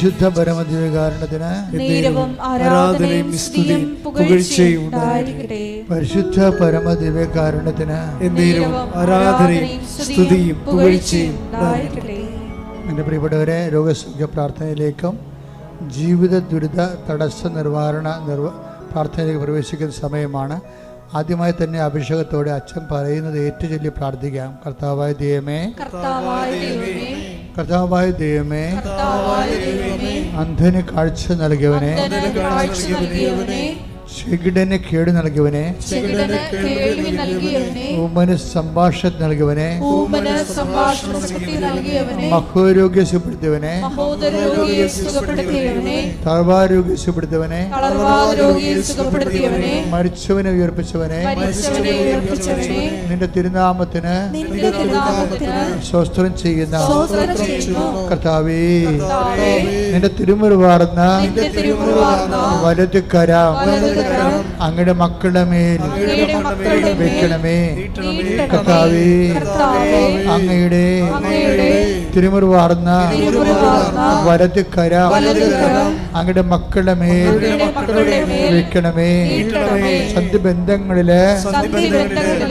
പരിശുദ്ധ പരമദിവ്യകാരുണ്യത്തിന് നേരവും ആരാധനയും സ്തുതിയും പുകഴ്ചയും ഉണ്ടായിരിക്കട്ടെ. പരിശുദ്ധ പരമദിവ്യകാരുണ്യത്തിന് എന്നേരവും ആരാധനയും സ്തുതിയും പുകഴ്ചയും ഉണ്ടായിരിക്കട്ടെ. എൻ്റെ പ്രിയപ്പെട്ടവരെ, രോഗസൗഖ്യ പ്രാർത്ഥനയിലേക്കും ജീവിത ദുരിത തടസ്സ നിവാരണ പ്രാർത്ഥനയിലേക്ക് പ്രവേശിക്കുന്ന സമയമാണ്. ആദ്യമായി തന്നെ അഭിഷേകത്തോടെ അച്ഛൻ പറയുന്നത് ഏറ്റുചൊല്ലി പ്രാർത്ഥിക്കാം. കർത്താവായ ദൈവമേ, കർത്താവായ ദൈവമേ, അന്ധന് കാഴ്ച നൽകിയവനെ, ചെകിടന് കേട് നൽകിയവനെ, ഊമന് സംഭാഷണം നൽകിയവനെ, മഹോരോഗ്യ സുഖപ്പെടുത്തിയവനെ, തളർവാരോഗ്യ സുഖപ്പെടുത്തിയവനെ, മരിച്ചവനെ ഉയർപ്പിച്ചവനെ, നിന്റെ തിരുനാമത്തിന് സ്തോത്രം ചെയ്യുന്ന കർത്താവേ, നിന്റെ തിരുമുറിവാർന്ന വലത് കരം അങ്ങയുടെ മക്കളുടെ മേൽ വെക്കണമേ കർത്താവേ. അങ്ങയുടെ തിരുമുറിവാർന്ന വലത് കരം അങ്ങയുടെ മക്കളുടെ മേൽ വെക്കണമേ. സന്ധിബന്ധങ്ങളില്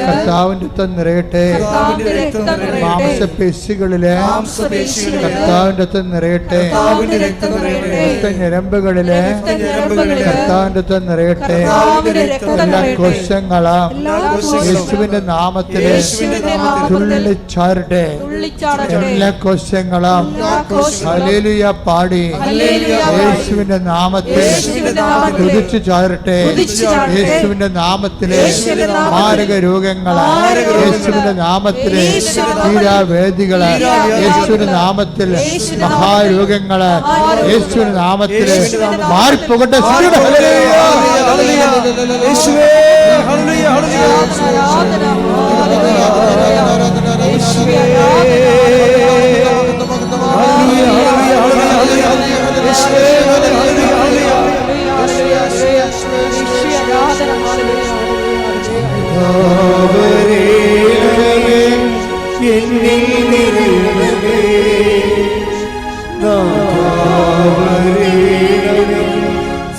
കർത്താവിന്റെ രക്തം നിറയട്ടെ. മാംസപേശികളില് കർത്താവിന്റെ രക്തം നിറയട്ടെ. രക്തഞരമ്പുകളില് കർത്താവിന്റെ രക്തം നിറയട്ടെ. എല്ലാ കോശങ്ങളും യേശുവിന്റെ നാമത്തിൽ തുള്ളിച്ചാടട്ടെ. എല്ലാ കോശങ്ങളും ഹല്ലേലൂയ പാടി യേശുവിന്റെ നാമത്തിൽ തുതിച്ചു ചാടട്ടെ. യേശുവിന്റെ നാമത്തിലെ മാരക രോഗങ്ങള്, യേശുവിന്റെ നാമത്തിലെ തീരാവേദികള്, യേശുവിന്റെ നാമത്തിൽ മഹാരോഗങ്ങള്, യേശുവിന്റെ നാമത്തില് മാറിപ്പോകട്ടെ.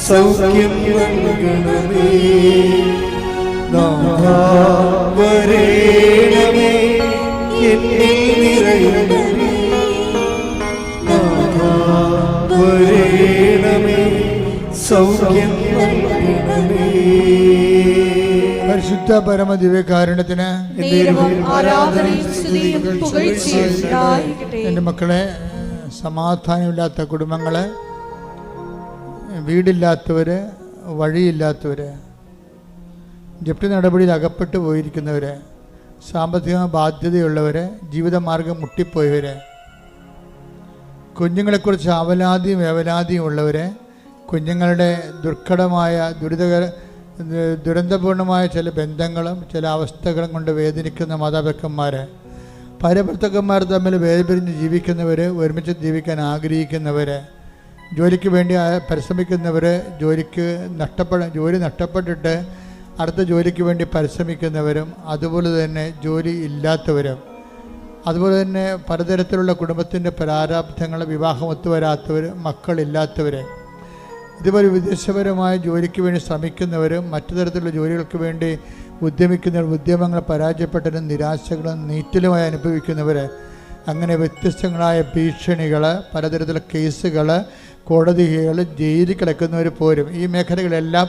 സൗഖ്യം നൽകണമേ, വരേണമേ, എന്നിൽ നിറയണമേ, വരേണമേ, സൗഖ്യം നൽകണമേ. പരിശുദ്ധ പരമദിവ്യകാരുണ്യത്തിന് എൻ്റെ മക്കളെ, സമാധാനമില്ലാത്ത കുടുംബങ്ങള്, വീടില്ലാത്തവര്, വഴിയില്ലാത്തവര്, ജപ്തി നടപടിയിൽ അകപ്പെട്ടു പോയിരിക്കുന്നവര്, സാമ്പത്തിക ബാധ്യതയുള്ളവര്, ജീവിതമാർഗം മുട്ടിപ്പോയവര്, കുഞ്ഞുങ്ങളെക്കുറിച്ച് അവലാതിയും വേവലാതിയും ഉള്ളവര്, കുഞ്ഞുങ്ങളുടെ ദുർഘടമായ ദുരന്തപൂർണമായ ചില ബന്ധങ്ങളും ചില അവസ്ഥകളും കൊണ്ട് വേദനിക്കുന്ന മാതാപിതാക്കന്മാർ, ഭാര്യാഭർത്താക്കന്മാർ തമ്മിൽ വേർപിരിഞ്ഞ് ജീവിക്കുന്നവർ, ഒരുമിച്ച് ജീവിക്കാൻ ആഗ്രഹിക്കുന്നവർ, ജോലിക്ക് വേണ്ടി പരിശ്രമിക്കുന്നവർ, ജോലി നഷ്ടപ്പെട്ടിട്ട് അടുത്ത ജോലിക്ക് വേണ്ടി പരിശ്രമിക്കുന്നവരും, അതുപോലെ തന്നെ ജോലി ഇല്ലാത്തവരും, അതുപോലെ തന്നെ പലതരത്തിലുള്ള കുടുംബത്തിൻ്റെ പ്രാരാബ്ധങ്ങൾ, വിവാഹം ഒത്തുവരാത്തവർ, മക്കളില്ലാത്തവർ, ഇതുപോലെ വിദേശപരമായ ജോലിക്ക് വേണ്ടി ശ്രമിക്കുന്നവരും മറ്റു തരത്തിലുള്ള ജോലികൾക്ക് വേണ്ടി ഉദ്യമിക്കുന്നവർ, ഉദ്യമങ്ങൾ പരാജയപ്പെട്ടതും നിരാശകളും നീറ്റലുമായി അനുഭവിക്കുന്നവർ, അങ്ങനെ വ്യത്യസ്തങ്ങളായ ഭീഷണികൾ, പലതരത്തിലുള്ള കേസുകൾ, കോടതികൾ, ജയിലിൽ കിടക്കുന്നവർ പോരും. ഈ മേഖലകളെല്ലാം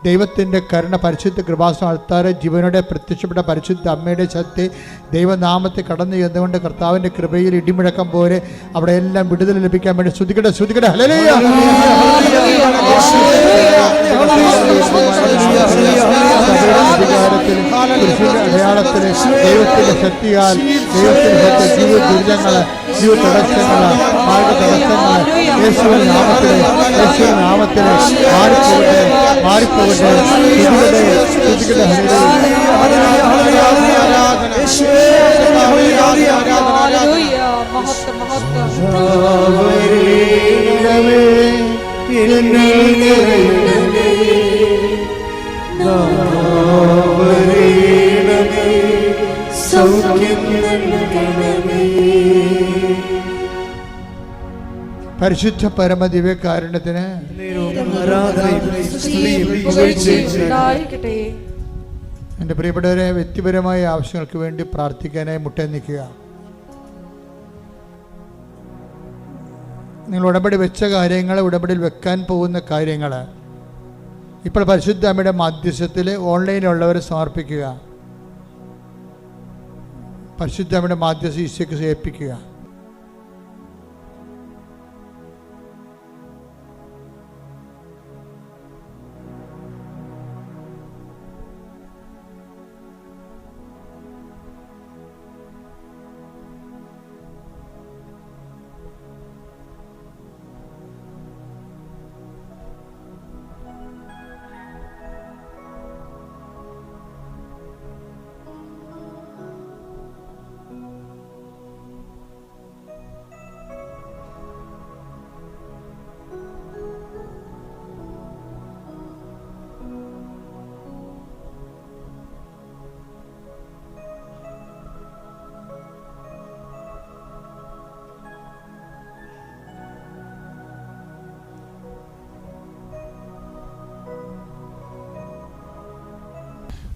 ദൈവത്തിൻ്റെ കരുണ, പരിശുദ്ധ കൃപാസനം അൾത്താര ജീവനോടെ പ്രത്യക്ഷപ്പെട്ട പരിശുദ്ധ അമ്മയുടെ ശക്തി ദൈവനാമത്തെ കടന്നു ചെന്നുകൊണ്ട് കർത്താവിൻ്റെ കൃപയിൽ ഇടിമുഴക്കം പോലെ അവിടെ എല്ലാം വിടുതൽ ലഭിക്കാൻ വേണ്ടി ശ്രുതിക്കട്ടെ. ഹല്ലേലൂയ. അടയാളത്തിൽ ദൈവത്തിൻ്റെ ശക്തിയാൽ, ദൈവത്തിൻ്റെ ജീവ ദുരിതങ്ങള്, ജീവ തടസ്സങ്ങള്, മാർഗ തടസ്സങ്ങള് യേശുവിന്റെ നാമത്തിൽ മാറിപ്പോകട്ടെ. പരിശുദ്ധ പരമ ദിവ്യകാരുണ്യത്തിന് എൻ്റെ പ്രിയപ്പെട്ടവരെ, വ്യക്തിപരമായ ആവശ്യങ്ങൾക്ക് വേണ്ടി പ്രാർത്ഥിക്കാനായി മുട്ടേ നിൽക്കുക. നിങ്ങൾ ഉടമ്പടി വെച്ച കാര്യങ്ങൾ, ഉടമ്പടിയിൽ വെക്കാൻ പോകുന്ന കാര്യങ്ങൾ ഇപ്പോൾ പരിശുദ്ധ അമ്മയുടെ മാധ്യസ്ഥത്തിൽ ഓൺലൈനിലുള്ളവർ സമർപ്പിക്കുക. പരിശുദ്ധ അമ്മയുടെ മാധ്യസ്ഥ ഈശോയ്ക്ക് ഏൽപ്പിക്കുക.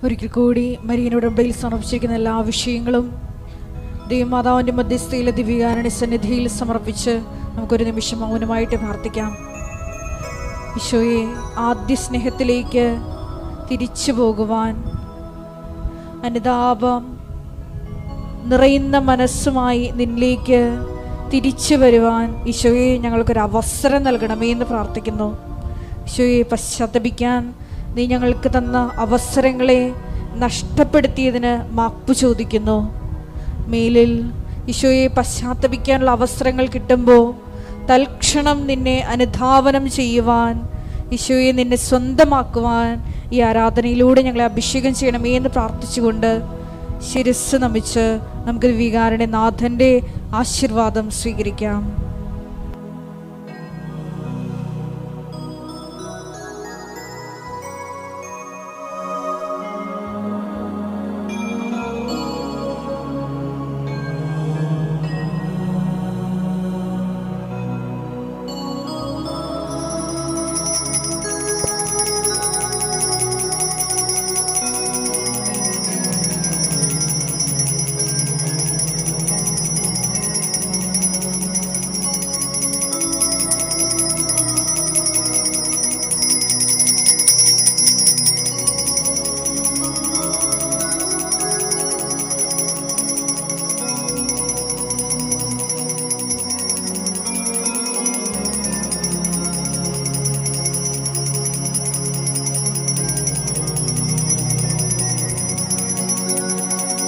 ഒരിക്കൽ കൂടി മരിയന്റെ ഉടമ്പടിയിൽ സമർപ്പിച്ചിരിക്കുന്ന എല്ലാ വിഷയങ്ങളും ദൈവമാതാവിൻ്റെ മധ്യസ്ഥയിലെ ദിവ്യകാരുണ്യ സന്നിധിയിൽ സമർപ്പിച്ച് നമുക്കൊരു നിമിഷം മൗനമായിട്ട് പ്രാർത്ഥിക്കാം. ഈശോയെ, ആദ്യ സ്നേഹത്തിലേക്ക് തിരിച്ചു പോകുവാൻ, അനുതാപം നിറയുന്ന മനസ്സുമായി നിന്നിലേക്ക് തിരിച്ചു വരുവാൻ ഈശോയെ ഞങ്ങൾക്കൊരു അവസരം നൽകണമേ എന്ന് പ്രാർത്ഥിക്കുന്നു. ഈശോയെ, പശ്ചാത്തപിക്കാൻ നീ ഞങ്ങൾക്ക് തന്ന അവസരങ്ങളെ നഷ്ടപ്പെടുത്തിയതിന് മാപ്പ് ചോദിക്കുന്നു. മേലിൽ ഈശോയെ പശ്ചാത്തപിക്കാനുള്ള അവസരങ്ങൾ കിട്ടുമ്പോൾ തൽക്ഷണം നിന്നെ അനുധാവനം ചെയ്യുവാൻ, ഈശോയെ നിന്നെ സ്വന്തമാക്കുവാൻ ഈ ആരാധനയിലൂടെ ഞങ്ങളെ അഭിഷേകം ചെയ്യണമേ എന്ന് പ്രാർത്ഥിച്ചുകൊണ്ട് ശിരസ്സ് നമിച്ച് നമുക്ക് ദിവ്യകാരുണ്യ നാഥൻ്റെ ആശീർവാദം സ്വീകരിക്കാം.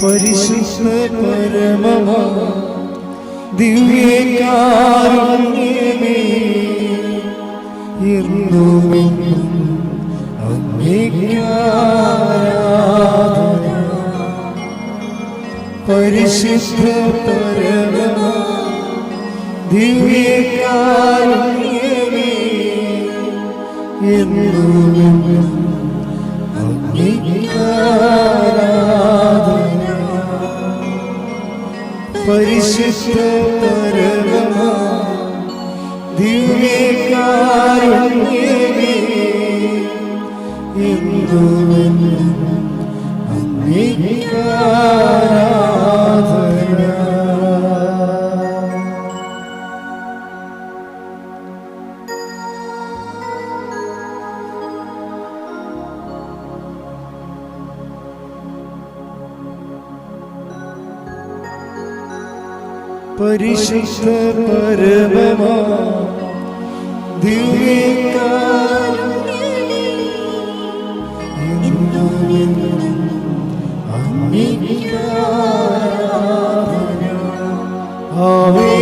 പരിശുദ്ധ പരമമാ ദിവ്യകാരുണ്യമേ, എന്നുമെന്നും അങ്ങേക്ക് ആരാധന. പരിശുദ്ധ പരമമാ ദിവ്യകാരുണ്യമേ, എന്നുമെന്നും അങ്ങേക്ക് ആരാധന. പരിശുദ്ധ പരമമാ ദിവ്യകാരുണ്യമേ, എന്നുമെന്നും അങ്ങേക്ക് ആരാധന. പരിശുദ്ധ പരമമാ ദിവ്യകാരുണ്യമേ, എന്നുമെന്നും അങ്ങേക്ക് ആരാധന. ആവേ